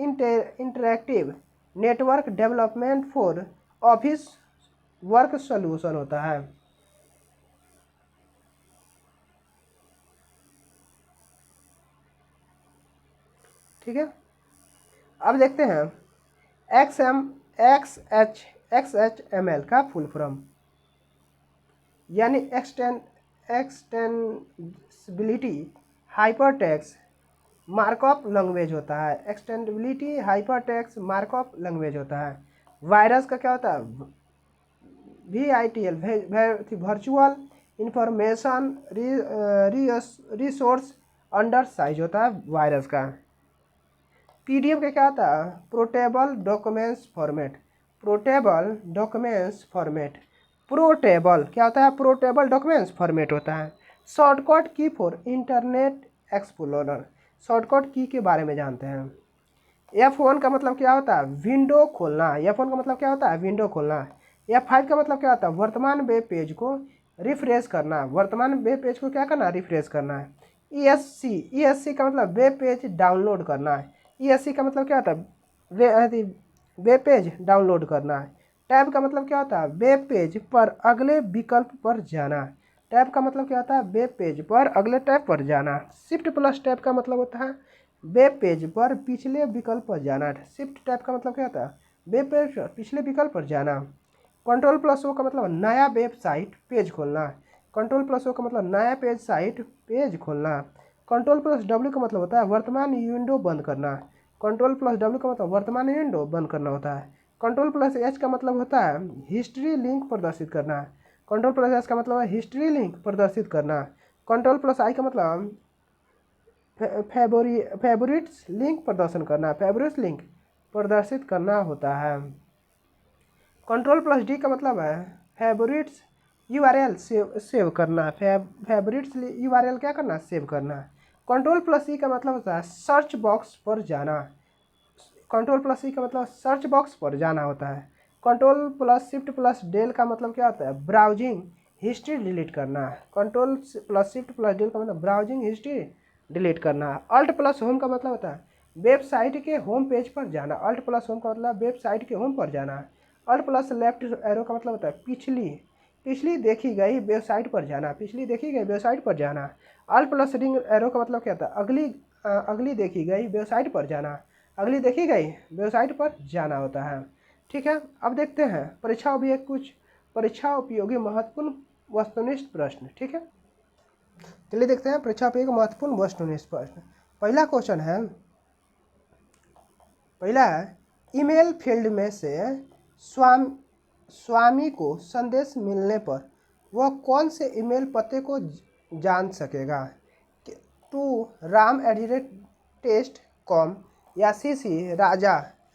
interactive network development for office work solution होता है। ठीक है, अब देखते हैं XHTML का फुल फॉर्म, यानी एक्सटेंसिबिलिटी हाइपरटेक्स्ट मार्कअप लैंग्वेज होता है। एक्सटेंसिबिलिटी हाइपरटेक्स्ट मार्कअप लैंग्वेज होता है। वायरस का क्या होता है? VITL virtual information resource under size होता है वायरस का। PDF का क्या होता है? Portable documents format. पोर्टेबल क्या होता है? पोर्टेबल डॉक्यूमेंट्स फॉर्मेट होता है। शॉर्टकट की फॉर इंटरनेट एक्सप्लोरर, शॉर्टकट की के बारे में जानते हैं। F1 का मतलब क्या होता है? विंडो खोलना। F1 का मतलब क्या होता है? विंडो खोलना। F5 का मतलब क्या होता है? वर्तमान वेब पेज को रिफ्रेश करना। वर्तमान वेब पेज को क्या करना? रिफ्रेश करना है। ESC का मतलब वेब पेज डाउनलोड करना है। ESC का मतलब क्या होता है? वेब पेज डाउनलोड करना है। टैब का मतलब क्या होता है? वेब पेज पर अगले विकल्प पर जाना। टैब का मतलब क्या होता है? वेब पेज पर अगले टैब पर जाना। शिफ्ट प्लस टैब का मतलब होता है वेब पेज पर पिछले विकल्प पर जाना। शिफ्ट टैब का मतलब क्या होता है? वेब पेज पर पिछले विकल्प पर जाना। कंट्रोल प्लस ओ का मतलब नया वेबसाइट पेज खोलना। कंट्रोल प्लस ओ का मतलब नया पेज खोलना। कंट्रोल प्लस W का मतलब होता है वर्तमान विंडो बंद करना। कंट्रोल प्लस W का मतलब वर्तमान विंडो बंद करना होता है। कंट्रोल प्लस H का मतलब होता है हिस्ट्री लिंक प्रदर्शित करना। कंट्रोल प्लस H का मतलब है हिस्ट्री लिंक प्रदर्शित करना। कंट्रोल प्लस I का मतलब फेवरिट्स लिंक प्रदर्शन करना। फेवरिट्स लिंक प्रदर्शित करना होता है। कंट्रोल प्लस D का मतलब है फेवरिट्स URL सेव करना। फेवरिट्स URL क्या करना? सेव करना। कंट्रोल प्लस E का मतलब होता है सर्च बॉक्स पर जाना। कंट्रोल प्लस E का मतलब सर्च बॉक्स पर जाना होता है। Control plus shift plus del का मतलब क्या होता है? ब्राउजिंग हिस्ट्री डिलीट करना। Control plus shift plus del का मतलब ब्राउजिंग हिस्ट्री डिलीट करना। अल्ट प्लस होम का मतलब होता है वेबसाइट के होम पेज पर जाना। अल्ट प्लस होम का मतलब वेबसाइट के होम पर जाना। अल्ट प्लस लेफ्ट एरो का मतलब होता है पिछली देखी गई वेबसाइट पर जाना। पिछली देखी गई वेबसाइट पर जाना। अल्ट प्लस रिंग एरो का मतलब क्या होता है? अगली देखी गई वेबसाइट पर जाना। अगली देखी गई वेबसाइट पर जाना होता है। ठीक है, अब देखते हैं परीक्षा भी एक कुछ परीक्षा उपयोगी महत्वपूर्ण वस्तुनिष्ठ प्रश्न। ठीक है, चलिए देखते हैं परीक्षा पे एक महत्वपूर्ण वस्तुनिष्ठ प्रश्न। पहला है ईमेल फील्ड में से स्वामी को संदेश मिलने पर वह कौन से ईमेल पते को जान सकेगा? टू ram@test.com या CC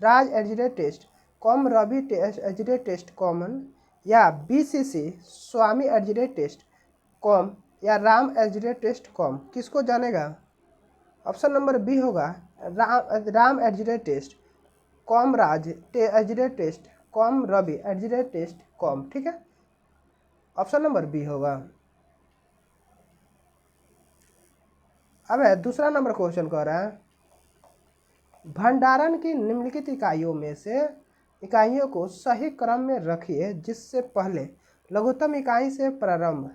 raj@test.com, ravi@test.com या BCC स्वामी@test.com या ram@test.com, किसको जानेगा? ऑप्शन नंबर बी होगा ram@test.com, raj@test.com, ravi@test.com। ठीक है, ऑप्शन नंबर बी होगा। अब है दूसरा नंबर क्वेश्चन कह रहा है भंडारण की निम्नलिखित इकाइयों को सही क्रम में रखिए जिससे पहले लघुत्तम इकाई से प्रारंभ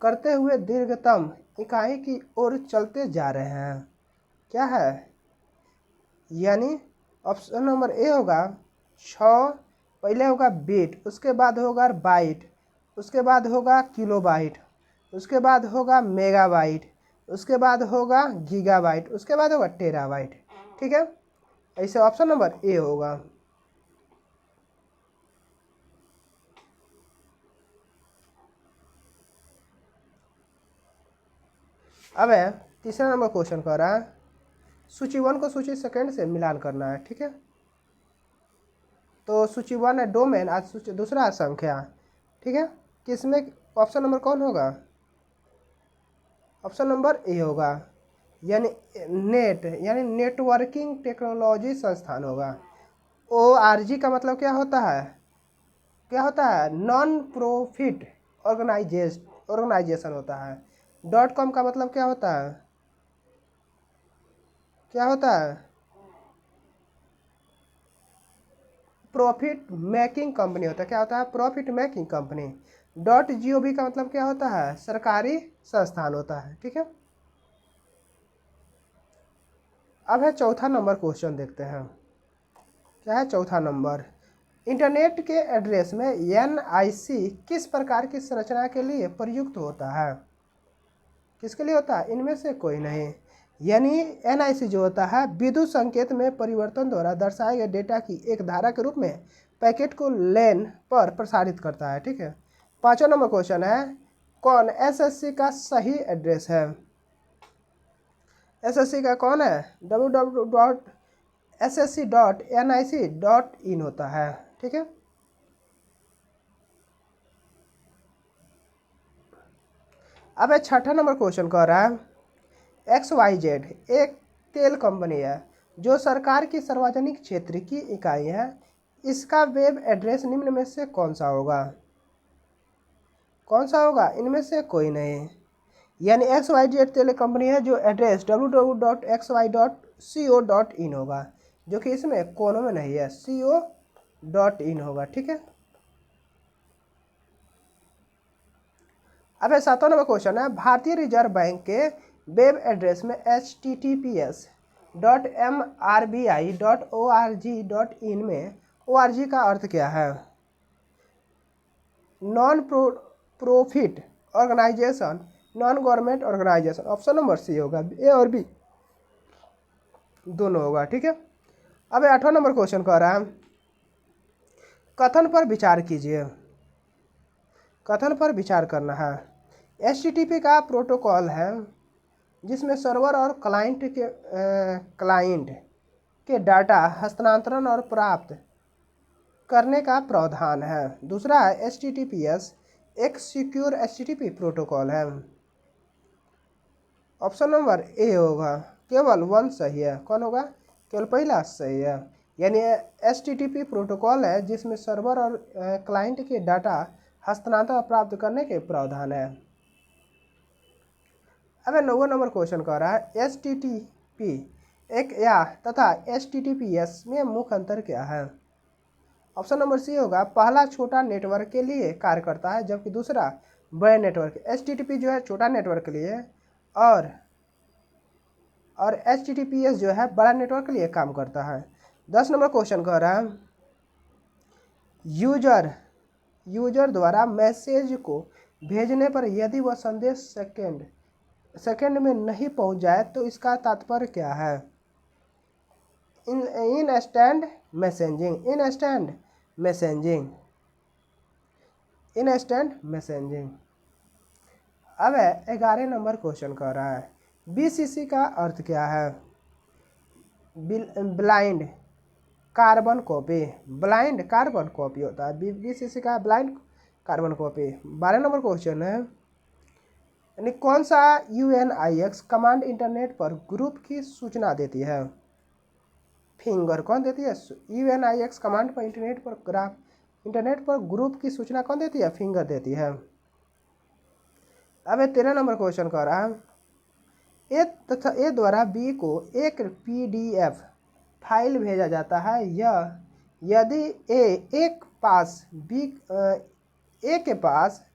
करते हुए दीर्घतम इकाई की ओर चलते जा रहे हैं। क्या है? यानी ऑप्शन नंबर ए होगा 6 पहले होगा बिट, उसके बाद होगा बाइट, उसके बाद होगा किलोबाइट, उसके बाद होगा मेगाबाइट, उसके बाद होगा गीगाबाइट, उसके बाद होगा टेराबाइट। ठीक है, ऐसे ऑप्शन नंबर ए होगा। अब है तीसरा नंबर क्वेश्चन कह रहा है सूची 1 को सूची सेकंड से मिलान करना है। ठीक है, तो सूची 1 है डोमेन, आज सूची दूसरा है संख्या। ठीक है, किसमें ऑप्शन नंबर कौन होगा? ऑप्शन नंबर ए होगा, यानी नेट यानी नेटवर्किंग टेक्नोलॉजी संस्थान होगा। ORG का मतलब क्या होता है? क्या होता है? नॉन प्रॉफिट ऑर्गेनाइजेशन होता है। .com का मतलब क्या होता है? क्या होता है? प्रॉफिट मेकिंग कंपनी होता है। क्या होता है? Profit making company. .gov का मतलब क्या होता है? सरकारी संस्थान होता है। ठीक है, अब है चौथा नंबर क्वेश्चन, देखते हैं क्या है चौथा नंबर। इंटरनेट के एड्रेस में NIC किस प्रकार की संरचना के लिए प्रयुक्त होता है? किसके लिए होता है? इनमें से कोई नहीं। यानी NIC जो होता है विद्युत संकेत में परिवर्तन द्वारा दर्शाए गए डेटा की एक धारा के रूप में पैकेट को लेन पर प्रसारित करता है। ठीक है, पांचवा नंबर क्वेश्चन है कौन SSC का सही एड्रेस है? SSC का कौन है? www.ssc.nic.in होता है। ठीक है, अब है छठा नंबर क्वेश्चन कह रहा है XYZ एक तेल कंपनी है जो सरकार की सार्वजनिक क्षेत्र की इकाई है। इसका वेब एड्रेस निम्न में से कौन सा होगा? कौन सा होगा? इनमें से कोई नहीं। यानी XYZ तेल कंपनी है जो एड्रेस www.xy.co.in होगा, जो कि इसमें कोनों में नहीं है, co.in होगा। ठीक है, अब है सातवां नंबर क्वेश्चन है भारतीय रिजर्व बैंक के वेब एड्रेस में https.mrbi.org.in में ORG का अर्थ क्या है? Non profit organisation, non government organisation. Option number C होगा, ए और बी दोनों होगा। ठीक है, अब आठवां नंबर क्वेश्चन कह रहा है कथन पर विचार कीजिए। कथन पर विचार करना है। HTTP का प्रोटोकॉल है जिसमें सर्वर और क्लाइंट के डाटा हस्तांतरण और प्राप्त करने का प्रावधान है। दूसरा है HTTPS एक सिक्योर HTTP प्रोटोकॉल है। ऑप्शन नंबर ए होगा, केवल 1 सही है। कौन होगा? केवल पहला सही है। यानी HTTP प्रोटोकॉल है जिसमें सर्वर और क्लाइंट के डाटा हस्तांतरण प्राप्त करने के प्रावधान है। अब 9वां नंबर क्वेश्चन कह रहा है HTTP एक या तथा HTTPS में मुख्य अंतर क्या है? ऑप्शन नंबर सी होगा, पहला छोटा नेटवर्क के लिए कार्य करता है जबकि दूसरा बड़े नेटवर्क। HTTP जो है छोटा नेटवर्क के लिए और HTTPS जो है बड़ा नेटवर्क के लिए काम करता है। 10 नंबर क्वेश्चन कह रहा है यूजर द्वारा मैसेज को भेजने पर यदि वह संदेश सेकंड में नहीं पहुंच जाए तो इसका तात्पर्य क्या है? Instant messaging. अब है 11 नंबर क्वेश्चन कह रहा है BCC का अर्थ क्या है? ब्लाइंड कार्बन कॉपी होता है। BCC का blind carbon copy. 12 number question है यानी कौन सा UNIX कमांड इंटरनेट पर ग्रुप की सूचना देती है? फिंगर कौन देती है? UNIX कमांड पर इंटरनेट पर ग्रुप की सूचना कौन देती है? फिंगर देती है। अब 13 नंबर क्वेश्चन कह रहा है ए द्वारा बी को एक PDF फाइल भेजा जाता है यदि ए के पास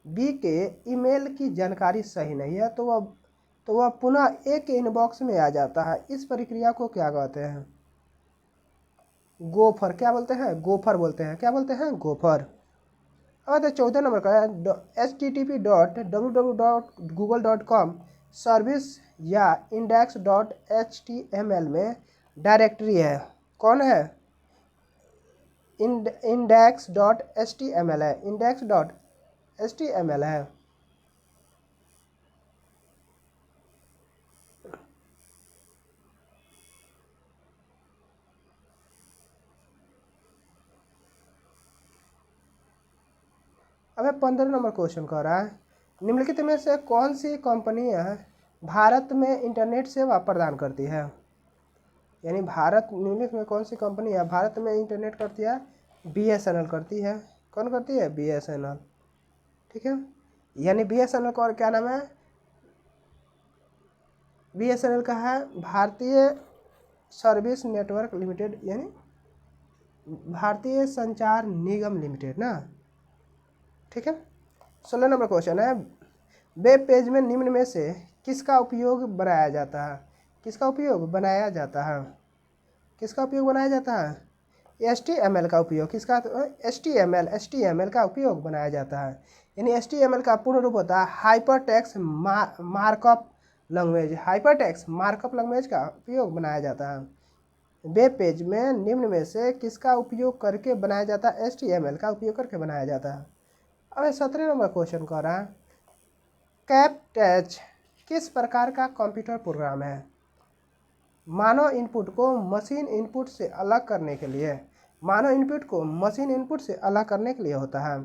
बी के ईमेल की जानकारी सही नहीं है तो वह पुनः ए के इनबॉक्स में आ जाता है। इस प्रक्रिया को क्या कहते हैं? गोफर, क्या बोलते हैं? गोफर बोलते हैं। क्या बोलते हैं? गोफर। अब 14 नंबर का है http://www.google.com सर्विस या index.html में डायरेक्टरी है। कौन है? index.html है। index.html है। अब 15 नंबर क्वेश्चन कह रहा है, निम्नलिखित में से कौन सी कंपनियां भारत में इंटरनेट सेवा प्रदान करती है? यानी भारत, निम्नलिखित में कौन सी कंपनियां भारत में इंटरनेट करती है? BSNL करती है। कौन करती है? BSNL। ठीक है, यानी BSNL का और क्या नाम है? BSNL का है भारतीय सर्विस नेटवर्क लिमिटेड, यानी भारतीय संचार निगम लिमिटेड ना। ठीक है। 16 नंबर क्वेश्चन है, वेब पेज में निम्न में से किसका उपयोग बनाया जाता है? किसका उपयोग बनाया जाता है? किसका उपयोग बनाया जाता है? HTML का उपयोग। किसका? HTML का उपयोग बनाया जाता है। यानी HTML का पूर्ण रूप होता है hyper text markup language. Hyper text markup language का उपयोग बनाया जाता है। वेब पेज में निम्न में से किसका उपयोग करके बनाया जाता है? HTML का उपयोग करके बनाया जाता है। अब 17 नंबर क्वेश्चन कह रहा है, कैपटच किस प्रकार का कंप्यूटर प्रोग्राम है? मानव इनपुट को मशीन इनपुट से अलग करने के लिए, मानव इनपुट को मशीन इनपुट से अलग करने के लिए होता है।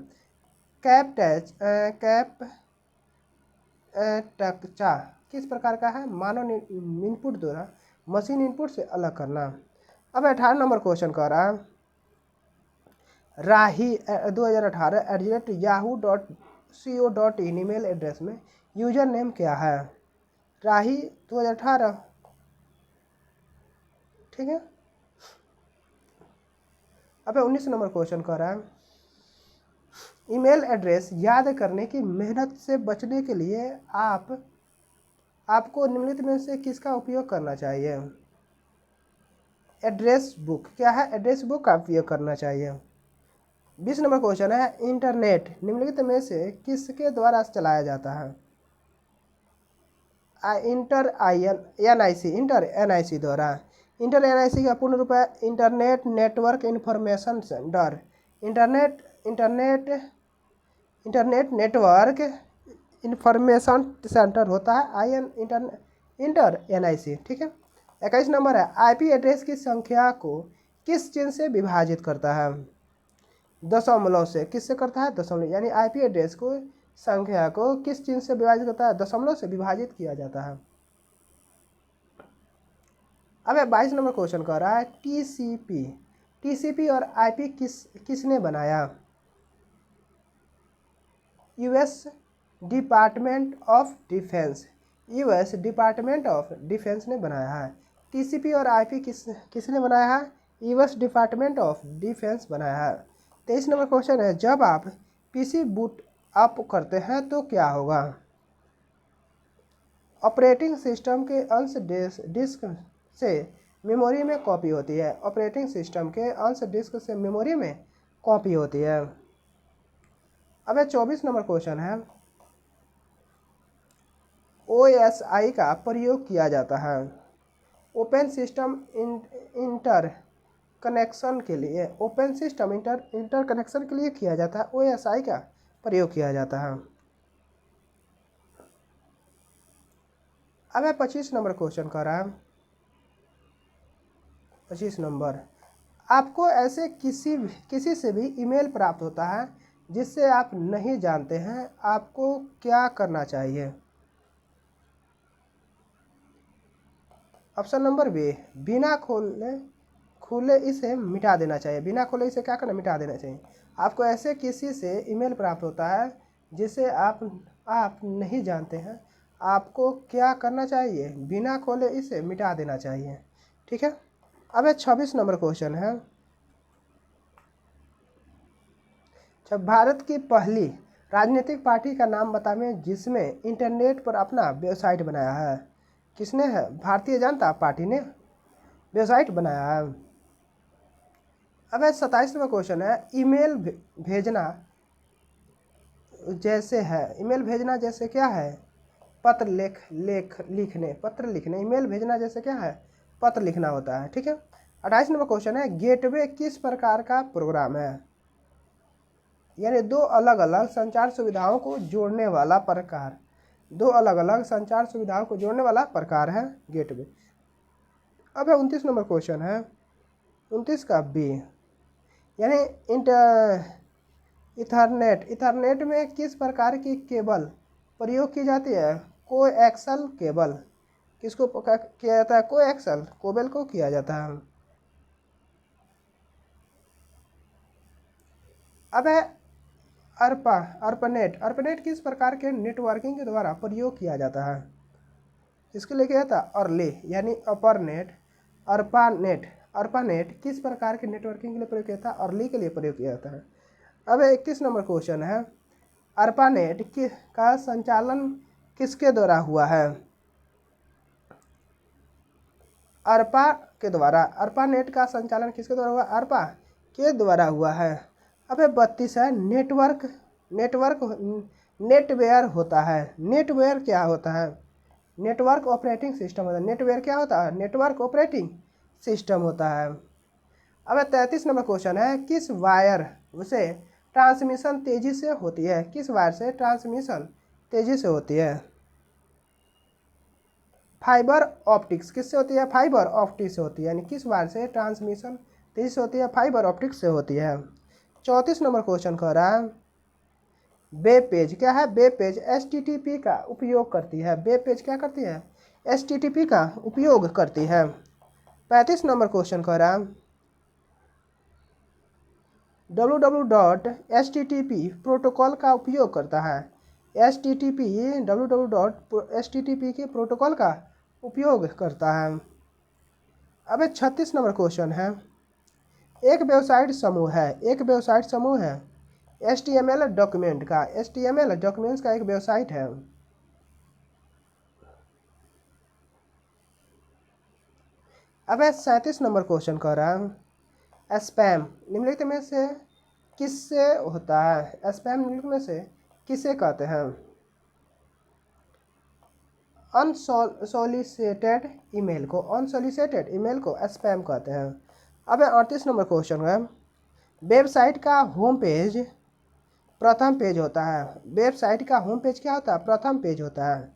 कैपटचा किस प्रकार का है? मानव इनपुट द्वारा मशीन इनपुट से अलग करना। अब 18 नंबर क्वेश्चन कह रहा है, राही 2018@yahoo.co.in ईमेल एड्रेस में यूजर नेम क्या है? राही 2018। ठीक है। अब 19 नंबर क्वेश्चन कह रहा है, ईमेल एड्रेस याद करने की मेहनत से बचने के लिए आपको निम्नलिखित में से किसका उपयोग करना चाहिए? Address book. क्या है? एड्रेस बुक का उपयोग करना चाहिए। 20 नंबर क्वेश्चन है, इंटरनेट निम्नलिखित में से किसके द्वारा चलाया जाता है? इंटर NIC द्वारा। इंटर NIC का पूर्ण रूप है internet network information centre. Internet network information centre होता है इंटर NIC। ठीक है। 21 नंबर है, IP एड्रेस की संख्या को किस चिन्ह से विभाजित करता है? दशमलव से। किससे करता है? दशमलव। यानी IP एड्रेस को संख्या को किस चिन्ह से विभाजित करता है? दशमलव से विभाजित किया जाता है। अब 22 नंबर क्वेश्चन कह रहा है, TCP और IP किसने बनाया? US department of defence. US department of defence ने बनाया है। TCP और IP किसने बनाया है? US डिपार्टमेंट ऑफ डिफेंस बनाया है। 23 नंबर क्वेश्चन है, जब आप PC बूट अप करते हैं तो क्या होगा? ऑपरेटिंग सिस्टम के अंश डिस्क से मेमोरी में कॉपी होती है। ऑपरेटिंग सिस्टम के अंश डिस्क से मेमोरी में कॉपी होती है। अब 24 नंबर क्वेश्चन है, OSI का प्रयोग किया जाता है ओपन सिस्टम इंटर कनेक्शन के लिए। ओपन सिस्टम इंटर कनेक्शन के लिए किया जाता है। OSI का प्रयोग किया जाता है। अब 25 नंबर क्वेश्चन कर रहा है, 25 नंबर, आपको ऐसे किसी से भी ईमेल प्राप्त होता है जिससे आप नहीं जानते हैं, आपको क्या करना चाहिए? ऑप्शन नंबर बी, बिना खुले इसे मिटा देना चाहिए। बिना खोले इसे क्या करना? मिटा देना चाहिए। आपको ऐसे किसी से ईमेल प्राप्त होता है जिसे आप नहीं जानते हैं, आपको क्या करना चाहिए? बिना खोले इसे मिटा देना चाहिए। ठीक है। अब 26 नंबर क्वेश्चन है, जब भारत की पहली राजनीतिक पार्टी का नाम बताएं जिसने इंटरनेट पर अपना वेबसाइट बनाया है। किसने है? भारतीय जनता पार्टी ने वेबसाइट बनाया है। अब 27 नंबर क्वेश्चन है, ईमेल भेजना जैसे है, ईमेल भेजना जैसे क्या है, पत्र लिखने, पत्र लिखने, ईमेल भेजना जैसे क्या है, पत्र लिखना होता है। ठीक है। 28 नंबर क्वेश्चन है, गेटवे किस प्रकार का प्रोग्राम है, यानी दो अलग अलग संचार सुविधाओं को जोड़ने वाला प्रकार, दो अलग अलग संचार सुविधाओं को जोड़ने वाला प्रकार है गेटवे। अब 29 नंबर क्वेश्चन है, 29 का बी, यानी इथरनेट, इथरनेट में किस प्रकार की केबल प्रयोग की जाती है, कोएक्सल केबल, किसको किया जाता है, कोएक्सल केबल को किया जाता है। अब है अर्पनेट, अर्पनेट किस प्रकार के नेटवर्किंग के द्वारा प्रयोग किया जाता है, इसके लिए क्या था, अर्ली, यानी अपरनेट, अर्पानेट, अर्पानेट किस प्रकार के नेटवर्किंग के लिए प्रयोग किया था, अर्ली के लिए प्रयोग किया जाता है। अब 31 नंबर क्वेश्चन है, अर्पानेट का संचालन किसके द्वारा हुआ है, अर्पा के द्वारा, अर्पानेट का संचालन किसके द्वारा हुआ, अर्पा के द्वारा हुआ है। अब 32 है, नेटवर्क, नेटवर्क नेटवेयर होता है, नेटवेयर क्या होता है, नेटवर्क ऑपरेटिंग सिस्टम होता है, नेटवेयर क्या होता है, नेटवर्क ऑपरेटिंग सिस्टम होता है। अब 33 नंबर क्वेश्चन है, किस वायर से ट्रांसमिशन तेजी से होती है, किस वायर से ट्रांसमिशन तेजी से होती है, फाइबर ऑप्टिक्स, किससे होती है, फाइबर ऑप्टिक्स से होती है, यानी किस वायर से ट्रांसमिशन तेजी से होती है, फाइबर ऑप्टिक्स से होती है। 34 नंबर क्वेश्चन कह रहा है, वेब पेज क्या है, वेब पेज HTTP का उपयोग करती है, वेब पेज क्या करती है, HTTP का उपयोग करती है। 35 नंबर क्वेश्चन कह रहा है, www.http प्रोटोकॉल का उपयोग करता है, HTTP www.http के प्रोटोकॉल का उपयोग करता है। अब 36 नंबर क्वेश्चन है, एक वेबसाइट समूह है, एक वेबसाइट समूह है HTML डॉक्यूमेंट का, HTML डॉक्यूमेंट्स का एक वेबसाइट है। अब 37 नंबर क्वेश्चन कह रहा है, स्पैम निम्नलिखित में से किससे होता है, स्पैम निम्नलिखित में से किसे कहते हैं, अनसॉलिसिटेड ईमेल को, अनसॉलिसिटेड ईमेल को स्पैम कहते हैं। अब 38 नंबर क्वेश्चन है, वेबसाइट का होम पेज प्रथम पेज होता है, वेबसाइट का होम पेज क्या होता है, प्रथम पेज होता है।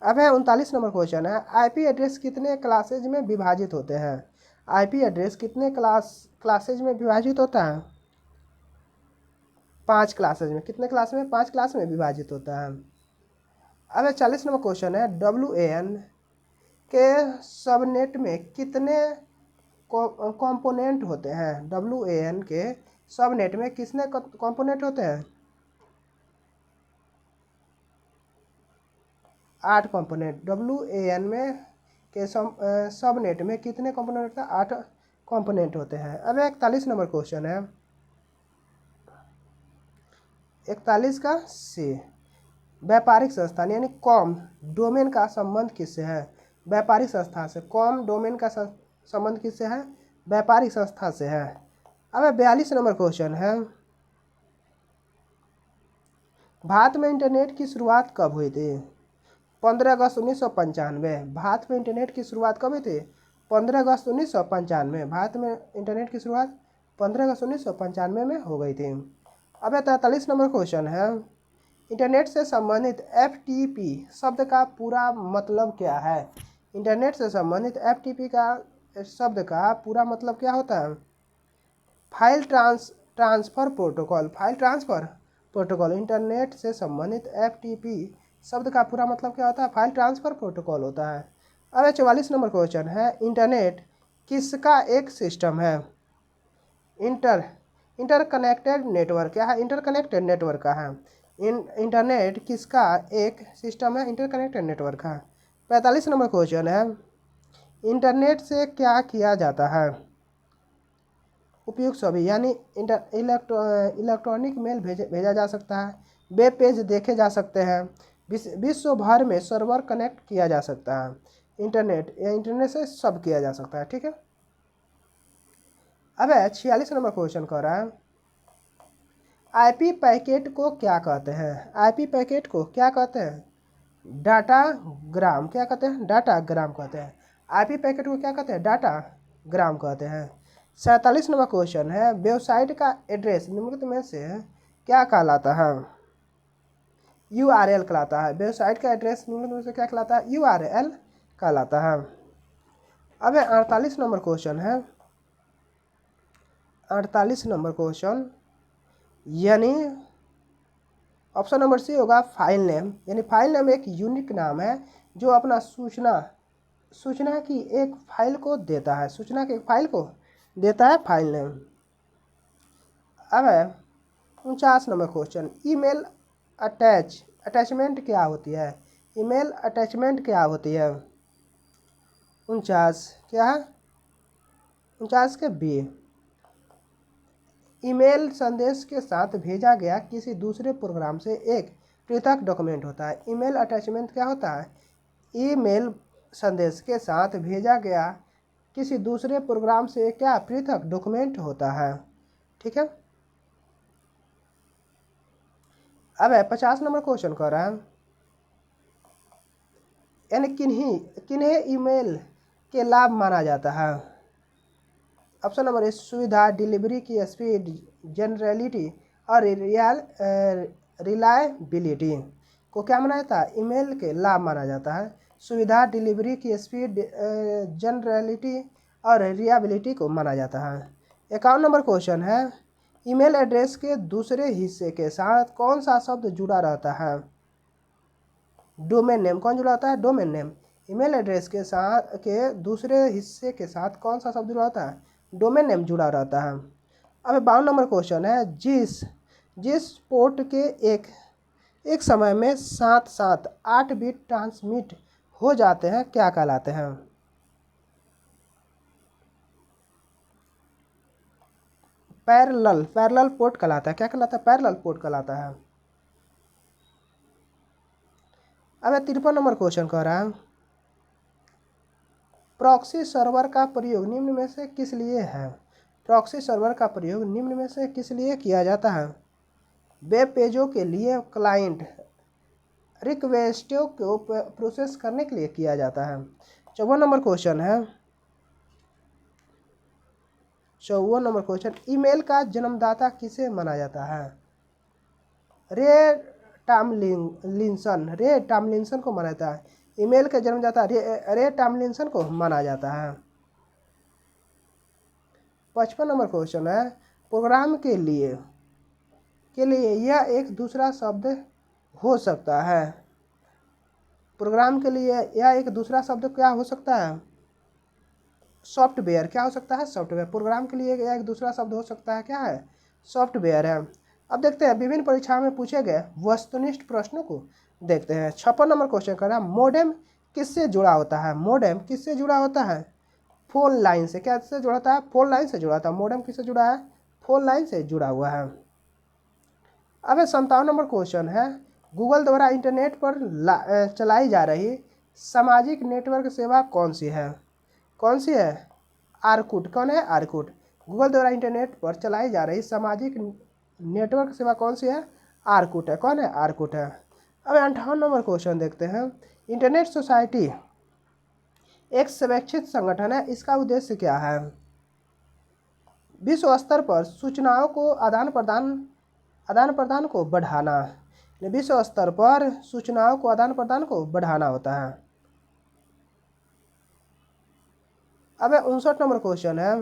अब 39 नंबर क्वेश्चन है, आईपी एड्रेस कितने क्लासेज में विभाजित होते हैं, आईपी एड्रेस कितने क्लासेज में विभाजित होता है, 5 क्लासेज में, कितने क्लास में, 5 क्लास में विभाजित होता है। अब 40 नंबर क्वेश्चन है, WAN के सबनेट में कितने कंपोनेंट होते हैं, WAN के सबनेट में कितने कंपोनेंट होते हैं, 8 कंपोनेंट, WAN में के सबनेट में कितने कंपोनेंट होते हैं, 8 कंपोनेंट होते हैं। अब 41 नंबर क्वेश्चन है, 41 का सी, व्यापारिक संस्थान यानी कॉम डोमेन का संबंध किससे है, व्यापारिक संस्था से, कॉम डोमेन का संबंध किससे है, व्यापारिक संस्था से है। अब 42 नंबर क्वेश्चन है, भारत में इंटरनेट की शुरुआत कब हुई थी, 15 अगस्त 1995, भारत में इंटरनेट की शुरुआत कब हुई थी, 15 अगस्त 1995, भारत में इंटरनेट की शुरुआत 15 अगस्त 1995 में हो गई थी। अब 43 नंबर क्वेश्चन है, इंटरनेट से संबंधित FTP शब्द का पूरा मतलब क्या है, इंटरनेट से संबंधित FTP का शब्द का पूरा मतलब क्या होता है, file transfer protocol, file transfer protocol, internet से संबंधित FTP शब्द का पूरा मतलब क्या होता है, फाइल ट्रांसफ़र प्रोटोकॉल होता है। अब 44 नंबर क्वेश्चन है, इंटरनेट किसका एक सिस्टम है, इंटरकनेक्टेड नेटवर्क क्या है, इंटरकनेक्टेड नेटवर्क का है, इंटरनेट किसका एक सिस्टम है, इंटरकनेक्टेड नेटवर्क का। 45 नंबर क्वेश्चन है, इंटरनेट से क्या किया जाता है, उपयुक्त सभी, यानी इलेक्ट्रॉनिक मेल भेजा जा सकता है, वेब पेज देखे जा सकते हैं, विश्व भर में सर्वर कनेक्ट किया जा सकता है, इंटरनेट या इंटरनेट से सब किया जा सकता है। ठीक है। अब 46 नंबर क्वेश्चन कह रहा है आईपी पैकेट को क्या कहते हैं। आईपी पैकेट को क्या कहते हैं? डाटा ग्राम। क्या कहते हैं? डाटा ग्राम कहते हैं। आईपी पैकेट को क्या कहते हैं? डाटा ग्राम कहते हैं। 47 नंबर क्वेश्चन है वेबसाइट का एड्रेस निम्नलिखित में से क्या कहलाता है? URL कहलाता है। वेबसाइट का एड्रेस निम्नलिखित में से क्या कहलाता है? URL कहलाता है। अब 48 नंबर क्वेश्चन है 48 नंबर क्वेश्चन यानी ऑप्शन नंबर सी होगा फाइल नेम। यानी फाइल नेम एक यूनिक नाम है जो अपना सूचना की एक फाइल को देता है। सूचना की एक फाइल को देता है फाइल नेम। अब 49 नंबर क्वेश्चन ईमेल अटैचमेंट क्या होती है? ईमेल अटैचमेंट क्या होती है? 49 क्या है? 49 के बी ईमेल संदेश के साथ भेजा गया किसी दूसरे प्रोग्राम से एक पृथक डॉक्यूमेंट होता है। ईमेल अटैचमेंट क्या होता है? ईमेल संदेश के साथ भेजा गया किसी दूसरे प्रोग्राम से क्या पृथक डॉक्यूमेंट होता है। ठीक है। अब 50 नंबर क्वेश्चन कर रहा है यानी किन्हें ईमेल के लाभ माना जाता है? ऑप्शन नंबर ए सुविधा, डिलीवरी की स्पीड, जनरलिटी और रिलायबिलिटी को क्या माना जाता है? ईमेल के लाभ माना जाता है। सुविधा, डिलीवरी की स्पीड, जनरलिटी और रिलायबिलिटी को माना जाता है। 51 नंबर क्वेश्चन है ईमेल एड्रेस के दूसरे हिस्से के साथ कौन सा शब्द जुड़ा रहता है? Domain name. कौन जुड़ा होता है? Domain name. ईमेल एड्रेस के साथ के दूसरे हिस्से के साथ कौन सा शब्द जुड़ा होता है? डोमेन नेम जुड़ा रहता है। अब 52 नंबर क्वेश्चन है जिस पोर्ट के एक समय में साथ साथ 8 बिट ट्रांसमिट हो जाते हैं क्या कहलाते हैं? पैरेलल पोर्ट कहलाता है। क्या कहलाता है? पैरेलल पोर्ट कहलाता है। अब 53 नंबर क्वेश्चन कह रहा है प्रॉक्सी सर्वर का प्रयोग निम्न में से किस लिए है? प्रॉक्सी सर्वर का प्रयोग निम्न में से किस लिए किया जाता है? वेब पेजों के लिए क्लाइंट रिक्वेस्टों को प्रोसेस करने के लिए किया जाता है। 54 नंबर क्वेश्चन है 54 नंबर क्वेश्चन ईमेल का जन्मदाता किसे माना जाता है? रे टॉमलिंसन को माना जाता है। ईमेल का जन्मदाता रे टॉमलिंसन को माना जाता है। 55 नंबर क्वेश्चन है प्रोग्राम के लिए यह एक दूसरा शब्द हो सकता है। प्रोग्राम के लिए यह एक दूसरा शब्द क्या हो सकता है? सॉफ्टवेयर। क्या हो सकता है? सॉफ्टवेयर। प्रोग्राम के लिए यह एक दूसरा शब्द हो सकता है क्या है? सॉफ्टवेयर है। अब देखते हैं विभिन्न परीक्षाओं में पूछे गए वस्तुनिष्ठ प्रश्नों को देखते हैं। 56 नंबर क्वेश्चन कर रहा है मोडेम किससे जुड़ा होता है? मोडेम किससे जुड़ा होता है? फोन लाइन से। क्या से जुड़ा होता है? फोन लाइन से जुड़ा होता है। मोडेम किससे जुड़ा है? फोन लाइन से जुड़ा हुआ है। अब 57 नंबर क्वेश्चन है गूगल द्वारा इंटरनेट पर चलाई जा रही सामाजिक नेटवर्क सेवा कौन सी है? कौन सी है? आर्कुट। कौन है? आर्कुट। गूगल द्वारा इंटरनेट पर चलाई जा रही सामाजिक नेटवर्क सेवा कौन सी है? आर्कुट है। कौन है? आर्कुट है। अब 58 नंबर क्वेश्चन देखते हैं इंटरनेट सोसाइटी एक स्वैच्छिक संगठन है इसका उद्देश्य क्या है? विश्व स्तर पर सूचनाओं को आदान प्रदान को बढ़ाना। विश्व स्तर पर सूचनाओं को आदान प्रदान को बढ़ाना होता है। अब 59 नंबर क्वेश्चन है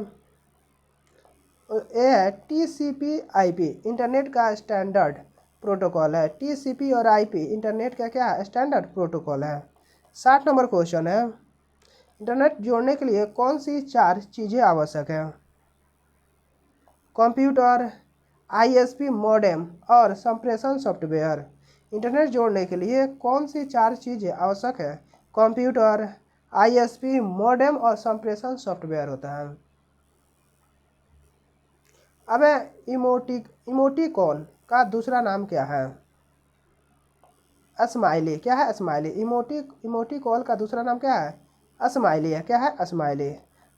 ये है TCP/IP इंटरनेट का स्टैंडर्ड प्रोटोकॉल है। TCP और IP इंटरनेट का क्या है? स्टैंडर्ड प्रोटोकॉल है। 60 नंबर क्वेश्चन है इंटरनेट जोड़ने के लिए कौन सी 4 चीज़ें आवश्यक है? कंप्यूटर, ISP मॉडेम और संप्रेषण सॉफ्टवेयर। इंटरनेट जोड़ने के लिए कौन सी 4 चीज़ें आवश्यक है? कंप्यूटर, ISP मॉडेम और संप्रेषण सॉफ्टवेयर होता है। अब इमोटिकॉन का दूसरा नाम क्या है? स्माइली। क्या है? स्माइली। इमोटिकॉन का दूसरा नाम क्या है? स्माइली है। क्या है? स्माइली।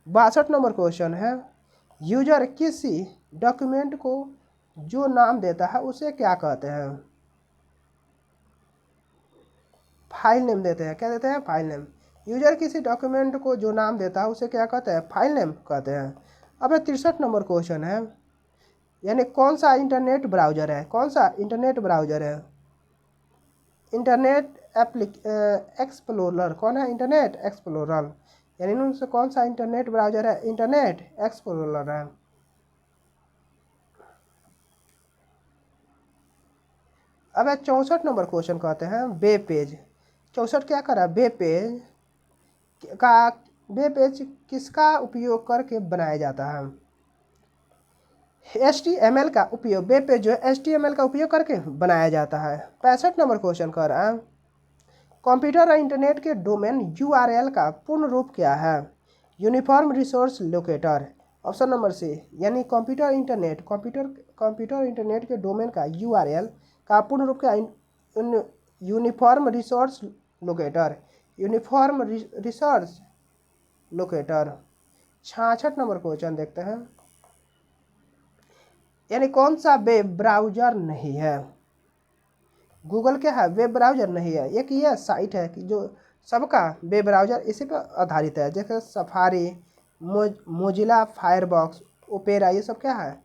62 नंबर क्वेश्चन है यूजर किसी डॉक्यूमेंट को जो नाम देता है उसे क्या कहते हैं? फाइल नेम देते हैं। क्या देते हैं? File name. यूजर किसी डॉक्यूमेंट को जो नाम देता है उसे क्या कहते हैं? फाइल नेम कहते हैं। अब 63 नंबर क्वेश्चन है, यानी कौन सा इंटरनेट ब्राउजर है? कौन सा इंटरनेट ब्राउजर है? Internet explorer. कौन है? Internet explorer. यानी इनमें से कौन सा इंटरनेट ब्राउजर है? इंटरनेट एक्सप्लोरर है। अब 64 नंबर क्वेश्चन कहते हैं वेब पेज। 64 क्या करा? वेब पेज का वेब पेज किसका उपयोग करके बनाया जाता है? HTML का उपयोग। वेब पेज जो है HTML का उपयोग करके बनाया जाता है। 65 नंबर क्वेश्चन कह रहा है कंप्यूटर और इंटरनेट के डोमेन URL का पूर्ण रूप क्या है? Uniform resource locator. Option number C, यानी कंप्यूटर इंटरनेट के डोमेन का URL का पूर्ण रूप क्या? Uniform resource locator. Uniform resource locator. 66 number question देखते हैं, यानी कौन सा वेब ब्राउजर नहीं है? गूगल क्या है? वेब ब्राउजर नहीं है। एक ये साइट है कि जो सबका वेब ब्राउजर इसी पर आधारित है, जैसे सफारी, मोजिला फायरबॉक्स, ओपेरा, ये सब क्या है?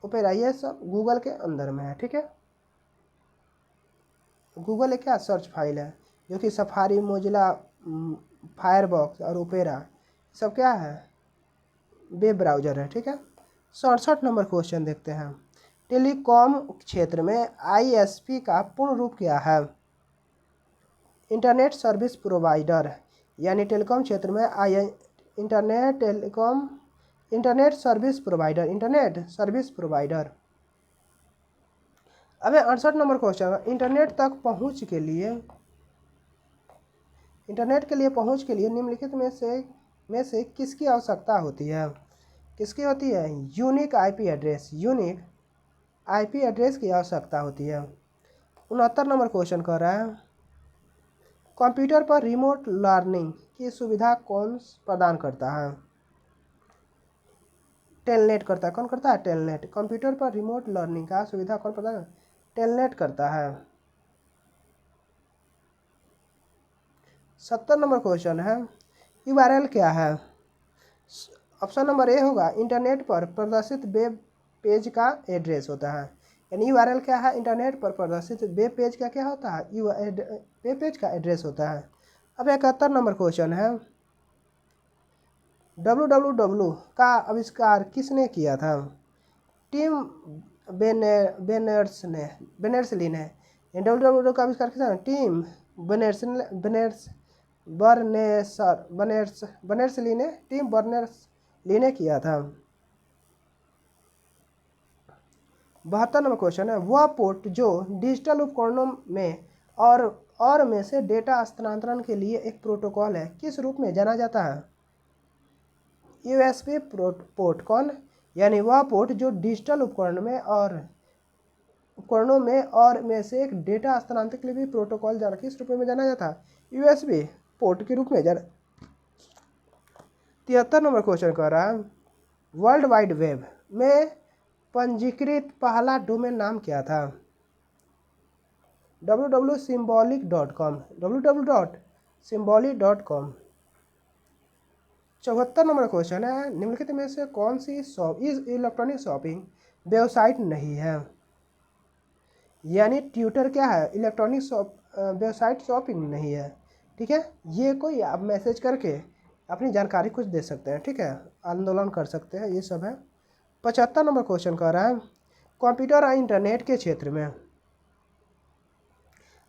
ओपेरा ये सब गूगल के अंदर में है। ठीक है, गूगल एक क्या सर्च फाइल है, जो कि सफारी, मोजिला, फायरबॉक्स और ओपेरा सब क्या है? वेब ब्राउजर है। ठीक है, 67 नंबर क्वेश्चन देखते हैं, टेलीकॉम क्षेत्र में ISP का पूर्ण रूप क्या है? Internet service provider. यानी टेलीकॉम क्षेत्र में internet service provider. Internet service provider. अब 68 नंबर क्वेश्चन, इंटरनेट के लिए पहुंच के लिए निम्नलिखित में से किसकी आवश्यकता होती है? किसकी होती है? Unique IP address. Unique IP address की आवश्यकता होती है। 69 नंबर क्वेश्चन कह रहा है कंप्यूटर पर रिमोट लर्निंग की सुविधा कौन प्रदान करता है? टेलनेट करता है। कौन करता है? टेलनेट। कंप्यूटर पर रिमोट लर्निंग का सुविधा कौन प्रदान? टेलनेट करता है। 70 नंबर क्वेश्चन है URL क्या है? ऑप्शन नंबर ए होगा इंटरनेट पर प्रदर्शित वेब पेज का एड्रेस होता है। यानी URL क्या है? इंटरनेट पर प्रदर्शित वेब पेज का क्या होता है? वेब पेज का एड्रेस होता है। अब 71 नंबर क्वेश्चन है www का आविष्कार किसने किया था? टिम बेनेर्सली ने। www का आविष्कार किसने? टिम बर्नेर्सली ने। टिम बर्नेर्सली ने किया था। 72 नंबर क्वेश्चन है वह पोर्ट जो डिजिटल उपकरणों में और में से डेटा हस्तांतरण के लिए एक प्रोटोकॉल है, किस रूप में जाना जाता है? USB port. कौन? यानी वह पोर्ट जो डिजिटल उपकरणों में से एक डेटा हस्तांतरण के लिए भी प्रोटोकॉल जाना, किस रूप में जाना जाता है? USB पोर्ट के रूप में जाना। 73 नंबर क्वेश्चन कह रहा है वर्ल्ड वाइड वेब में पंजीकृत पहला डोमेन नाम क्या था? www.symbolic.com। www.symbolic.com। 74 नंबर क्वेश्चन है निम्नलिखित में से कौन सी इलेक्ट्रॉनिक शॉपिंग वेबसाइट नहीं है? यानी ट्विटर क्या है? इलेक्ट्रॉनिक वेबसाइट शॉपिंग नहीं है। ठीक है, ये कोई आप मैसेज करके अपनी जानकारी कुछ दे सकते हैं। ठीक है, आंदोलन कर सकते हैं, ये सब है। 75 नंबर क्वेश्चन कह रहा है कंप्यूटर और इंटरनेट के क्षेत्र में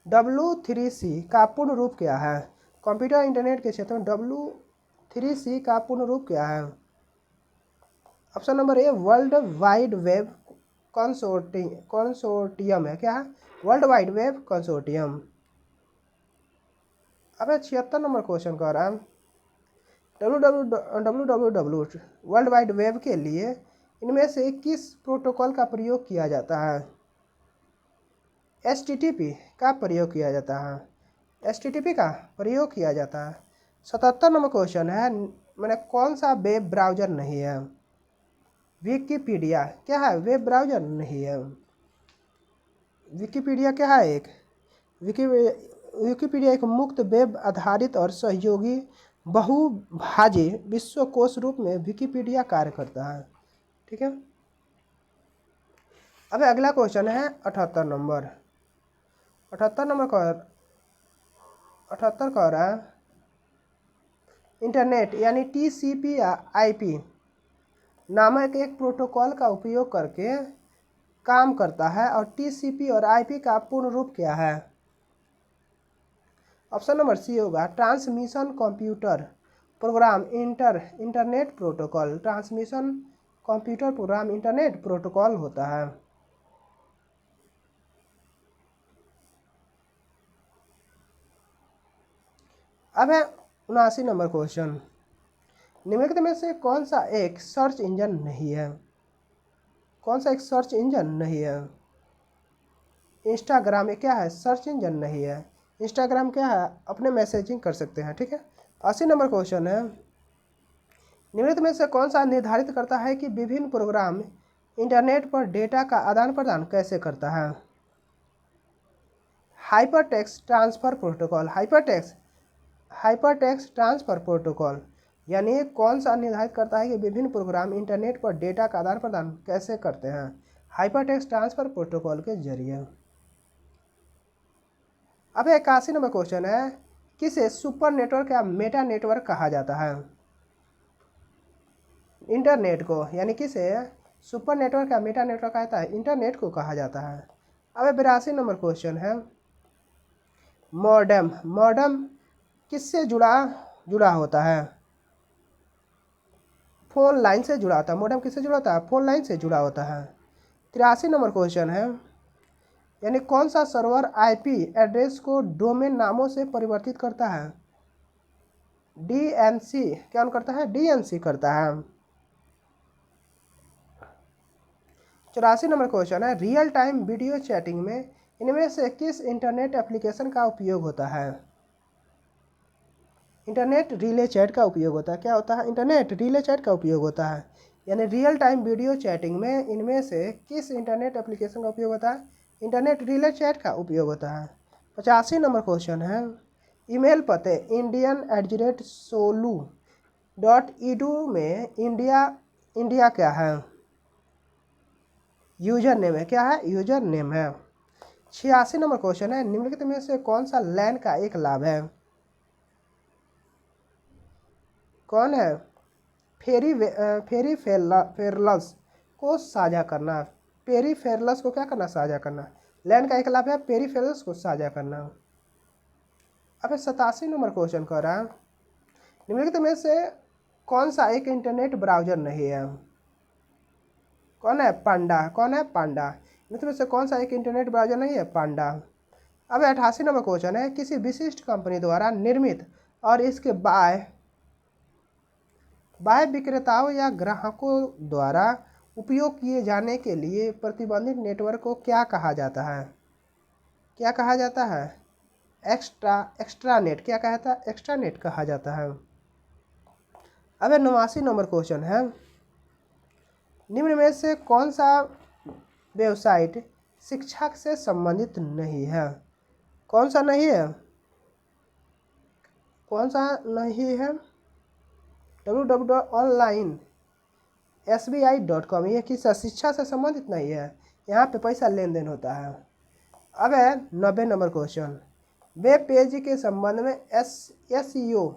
W3C का पूर्ण रूप क्या है? कंप्यूटर इंटरनेट के क्षेत्र में W3C का पूर्ण रूप क्या है? Option number a world wide web consortium है। क्या है? World wide web consortium. अब 76 नंबर क्वेश्चन कह रहा है www वर्ल्ड वाइड वेब के लिए इनमें से किस प्रोटोकॉल का प्रयोग किया जाता है? HTTP का प्रयोग किया जाता है। HTTP का प्रयोग किया जाता है। 77 नंबर क्वेश्चन है मैंने कौन सा वेब ब्राउज़र नहीं है? विकिपीडिया क्या है? वेब ब्राउज़र नहीं है। विकिपीडिया क्या है? विकिपीडिया एक मुक्त वेब आधारित और सहयोगी बहुभाषी विश्वकोश रूप में विकिपीडिया कार्य करता है। ठीक है। अब अगला क्वेश्चन है 78 नंबर। 78 कह रहा है इंटरनेट यानी टीसीपी या आईपी नामक एक प्रोटोकॉल का उपयोग करके काम करता है और टीसीपी और आईपी का पूर्ण रूप क्या है? ऑप्शन नंबर सी होगा transmission computer program internet protocol. Transmission computer program internet protocol होता है। अब है 79 नंबर क्वेश्चन। निम्नलिखित में से कौन सा एक सर्च इंजन नहीं है? कौन सा एक सर्च इंजन नहीं है? इंस्टाग्राम क्या है? सर्च इंजन नहीं है। इंस्टाग्राम क्या है? अपने मैसेजिंग कर सकते हैं। ठीक है। 80 नंबर क्वेश्चन है निम्नलिखित में से कौन सा निर्धारित करता है कि विभिन्न प्रोग्राम इंटरनेट पर डेटा का आदान प्रदान कैसे करता है? Hypertext transfer protocol. Hypertext transfer protocol यानी कौन सा निर्धारित करता है कि विभिन्न प्रोग्राम इंटरनेट पर डेटा का आदान प्रदान कैसे करते हैं? हाइपरटेक्स्ट ट्रांसफर प्रोटोकॉल के जरिए। अब 81 नंबर क्वेश्चन है किसे सुपर नेटवर्क या मेटा नेटवर्क कहा जाता है? इंटरनेट को यानी किसे सुपर नेटवर्क या मेटा नेटवर्क कहता है? इंटरनेट को कहा जाता है। अब 82 नंबर क्वेश्चन है मॉडेम। मॉडेम किससे जुड़ा होता है? फोन लाइन से जुड़ा होता है। मॉडेम किससे जुड़ा होता है? फोन लाइन से जुड़ा होता है। 83 नंबर क्वेश्चन है यानी कौन सा सर्वर आईपी एड्रेस को डोमेन नामों से परिवर्तित करता है? डीएनसी क्या करता है? डीएनसी करता है। 84 नंबर क्वेश्चन है रियल टाइम वीडियो चैटिंग में इनमें से किस इंटरनेट एप्लीकेशन का उपयोग होता है? इंटरनेट रिले चैट का उपयोग होता है। क्या होता है? इंटरनेट रिले चैट का उपयोग होता है। यानी रियल टाइम वीडियो चैटिंग में इनमें से किस इंटरनेट एप्लीकेशन का उपयोग होता है? इंटरनेट रिले चैट का उपयोग होता है। 85 नंबर क्वेश्चन है ईमेल पते indian@solu.edu में इंडिया क्या है? यूजर नेम है। क्या है? यूजर नेम है। 86 नंबर क्वेश्चन है निम्नलिखित में से कौन सा लैन का एक लाभ है? कौन है? फेरिफेरल्स को साझा करना। पेरीफेरल्स को क्या करना? साझा करना। लैन का एक लाभ है पेरीफेरल्स को साझा करना। अब 87 नंबर क्वेश्चन कर रहा है निम्नलिखित में से कौन सा एक इंटरनेट ब्राउजर नहीं है? कौन है? पांडा। कौन है? पांडा। निम्नलिखित में से कौन सा एक इंटरनेट ब्राउजर नहीं है? पांडा। अब 88 नंबर क्वेश्चन है किसी विशिष्ट कंपनी द्वारा निर्मित और इसके बाह्य विक्रेताओं या ग्राहकों द्वारा उपयोग किए जाने के लिए प्रतिबंधित नेटवर्क को क्या कहा जाता है? क्या कहा जाता है? एक्स्ट्रानेट। क्या कहता है? एक्स्ट्रानेट कहा जाता है। अब 89 नंबर क्वेश्चन है निम्न में से कौन सा वेबसाइट शिक्षा से संबंधित नहीं है? कौन सा नहीं है? कौन सा नहीं है? www.onlinesbi.com ये किस शिक्षा से संबंधित नहीं है। यहाँ पे पैसा लेन देन होता है। अब है 90 नंबर क्वेश्चन वेब पेज के संबंध में एसईओ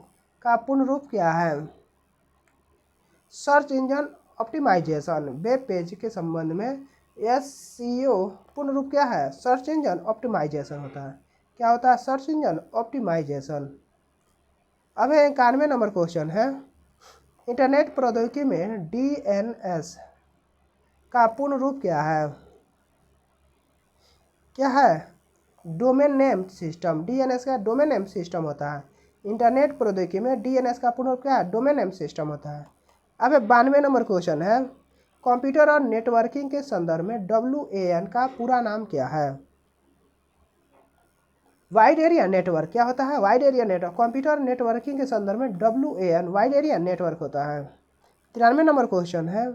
का पूर्ण रूप क्या है? Search engine optimisation. Web page के संबंध में एसईओ पूर्ण रूप क्या है? सर्च इंजन ऑप्टिमाइजेशन होता है। क्या होता है? Search engine optimisation. अब 91 नंबर क्वेश्चन है इंटरनेट प्रौद्योगिकी में डीएनएस का पूर्ण रूप क्या है? क्या है? Domain name system. डीएनएस का डोमेन नेम सिस्टम होता है। इंटरनेट प्रौद्योगिकी में डीएनएस का पूर्ण रूप क्या है? डोमेन नेम सिस्टम होता है। अब 92 नंबर क्वेश्चन है कंप्यूटर और नेटवर्किंग के संदर्भ में WAN का पूरा नाम क्या है? वाइड एरिया नेटवर्क क्या होता है? Wide area network computer networking के संदर्भ में WAN वाइड एरिया नेटवर्क होता है। 93 नंबर क्वेश्चन है,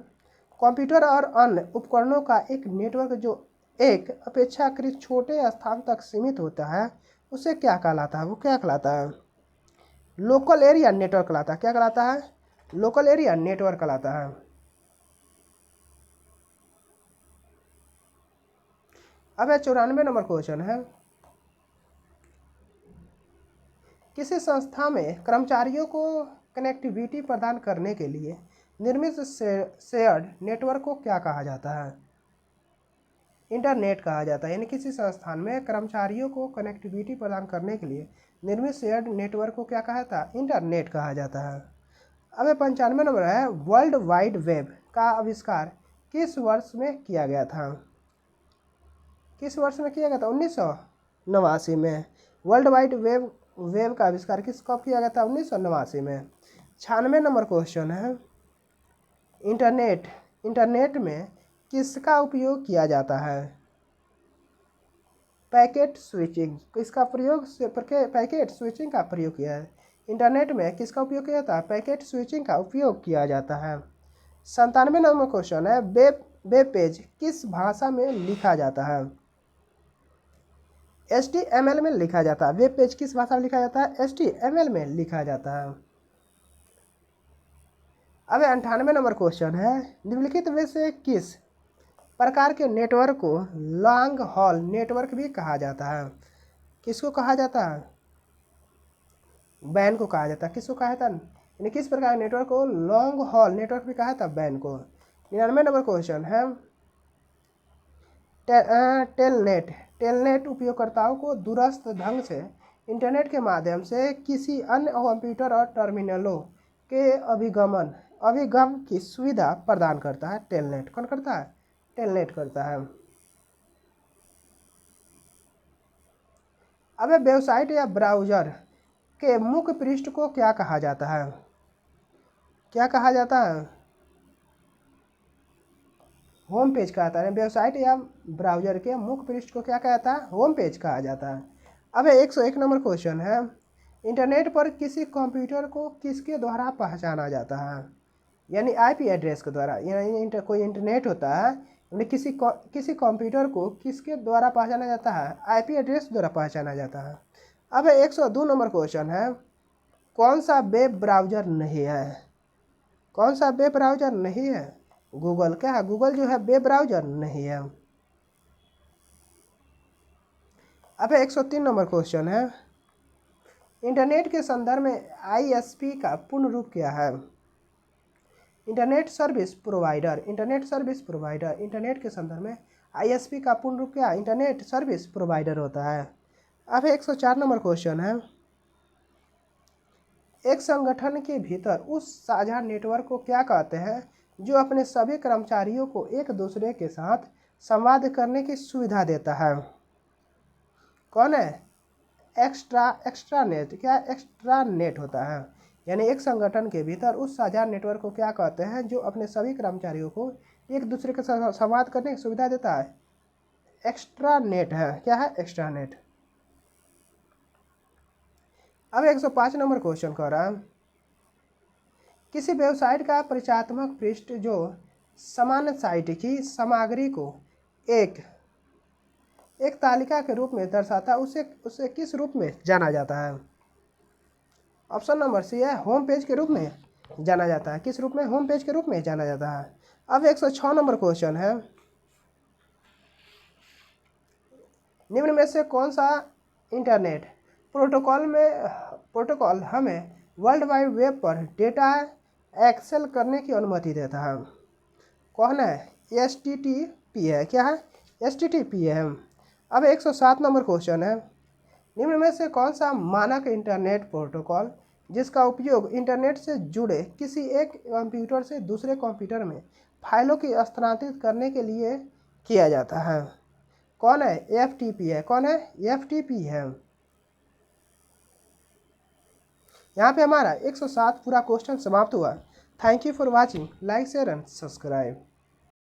कंप्यूटर और अन्य उपकरणों का एक नेटवर्क जो एक अपेक्षाकृत छोटे स्थान तक सीमित होता है उसे क्या कहलाता है? वो क्या कहलाता है? लोकल एरिया नेटवर्क कहलाता है। क्या कहलाता है? लोकल एरिया नेटवर्क कहलाता है। अब 94 नंबर क्वेश्चन है, किसी संस्था में कर्मचारियों को कनेक्टिविटी प्रदान करने के लिए निर्मित शेयर्ड नेटवर्क को क्या कहा जाता है? इंटरनेट कहा जाता है। यानी किसी संस्थान में कर्मचारियों को कनेक्टिविटी प्रदान करने के लिए निर्मित शेयर्ड नेटवर्क को क्या कहा जाता है? इंटरनेट कहा जाता है। अब 95 नंबर है, वर्ल्ड वाइड वेब का आविष्कार किस वर्ष में किया गया था? किस वर्ष में किया गया था? 1989 में। वर्ल्ड वाइड वेब का आविष्कार कब किया गया था? 1989 में। 96 नंबर क्वेश्चन है, इंटरनेट में किसका उपयोग किया जाता है? Packet switching. किसका प्रयोग? पैकेट स्विचिंग का प्रयोग किया है। इंटरनेट में किसका उपयोग किया जाता है? पैकेट स्विचिंग का उपयोग किया जाता है। 97 नंबर क्वेश्चन है, वेब पेज किस भाषा में लिखा जाता है? HTML में लिखा जाता है। वेब पेज किस भाषा में लिखा जाता है? HTML में लिखा जाता है। अब 98 नंबर क्वेश्चन है, निम्नलिखित में से किस प्रकार के नेटवर्क को लॉन्ग हॉल नेटवर्क भी कहा जाता है? किसको कहा जाता है? बैन को कहा जाता है। किसको कहा जाता है? यानी किस प्रकार के नेटवर्क को लॉन्ग हॉल नेटवर्क भी कहा जाता है? बैन को। 99 नंबर क्वेश्चन है, टेलनेट उपयोगकर्ताओं को दूरस्थ ढंग से इंटरनेट के माध्यम से किसी अन्य कंप्यूटर और टर्मिनलों के अभिगम की सुविधा प्रदान करता है। टेलनेट कौन करता है? टेलनेट करता है। अब वेबसाइट या ब्राउज़र के मुख्य पृष्ठ को क्या कहा जाता है? क्या कहा जाता है? होम पेज कहा जाता है। वेबसाइट या ब्राउज़र के मुख्य पृष्ठ को क्या कहा जाता है? होम पेज कहा जाता है। अब 101 नंबर क्वेश्चन है, इंटरनेट पर किसी कंप्यूटर को किसके द्वारा पहचाना जाता है? यानी IP एड्रेस के द्वारा। यानी कोई इंटरनेट होता है, यानी किसी कंप्यूटर को किसके द्वारा पहचाना जाता है? IP एड्रेस द्वारा पहचाना जाता है। अब 102 नंबर क्वेश्चन है, कौन सा वेब ब्राउज़र नहीं है? कौन सा वेब ब्राउज़र नहीं है? गूगल। क्या है? गूगल जो है वेब ब्राउज़र नहीं है। अब 103 नंबर क्वेश्चन है, इंटरनेट के संदर्भ में ISP का पूर्ण रूप क्या है? Internet service provider. इंटरनेट के संदर्भ में ISP का पूर्ण रूप क्या है? इंटरनेट सर्विस प्रोवाइडर होता है। अब 104 नंबर क्वेश्चन है, एक संगठन के भीतर उस साझा नेटवर्क को क्या कहते हैं जो अपने सभी कर्मचारियों को एक दूसरे के साथ संवाद करने की सुविधा देता है? कौन है? एक्स्ट्रानेट। क्या? एक्स्ट्रानेट होता है। यानी एक संगठन के भीतर उस साझा नेटवर्क को क्या कहते हैं जो अपने सभी कर्मचारियों को एक दूसरे के साथ संवाद करने की सुविधा देता है? एक्स्ट्रानेट है। क्या है? एक्स्ट्रानेट। अब 105 नंबर क्वेश्चन कह रहा है, किसी वेबसाइट का परिचयात्मक पृष्ठ जो सामान्य साइट की सामग्री को एक तालिका के रूप में दर्शाता है उसे किस रूप में जाना जाता है? ऑप्शन नंबर सी है, होम पेज के रूप में जाना जाता है। किस रूप में? होम पेज के रूप में जाना जाता है। अब 106 नंबर क्वेश्चन है, निम्न में से कौन सा इंटरनेट प्रोटोकॉल हमें वर्ल्ड वाइड वेब पर डेटा एक्सेस करने की अनुमति देता है? कौन है? HTTP है। क्या है? HTTP है। अब 107 नंबर क्वेश्चन है, निम्न में से कौन सा मानक इंटरनेट प्रोटोकॉल जिसका उपयोग इंटरनेट से जुड़े किसी एक कंप्यूटर से दूसरे कंप्यूटर में फाइलों की स्थानांतरित करने के लिए किया जाता है? कौन है? FTP है। कौन है? FTP है। यहाँ पे हमारा 107 पूरा क्वेश्चन समाप्त हुआ। Thank you for watching. Like share and subscribe.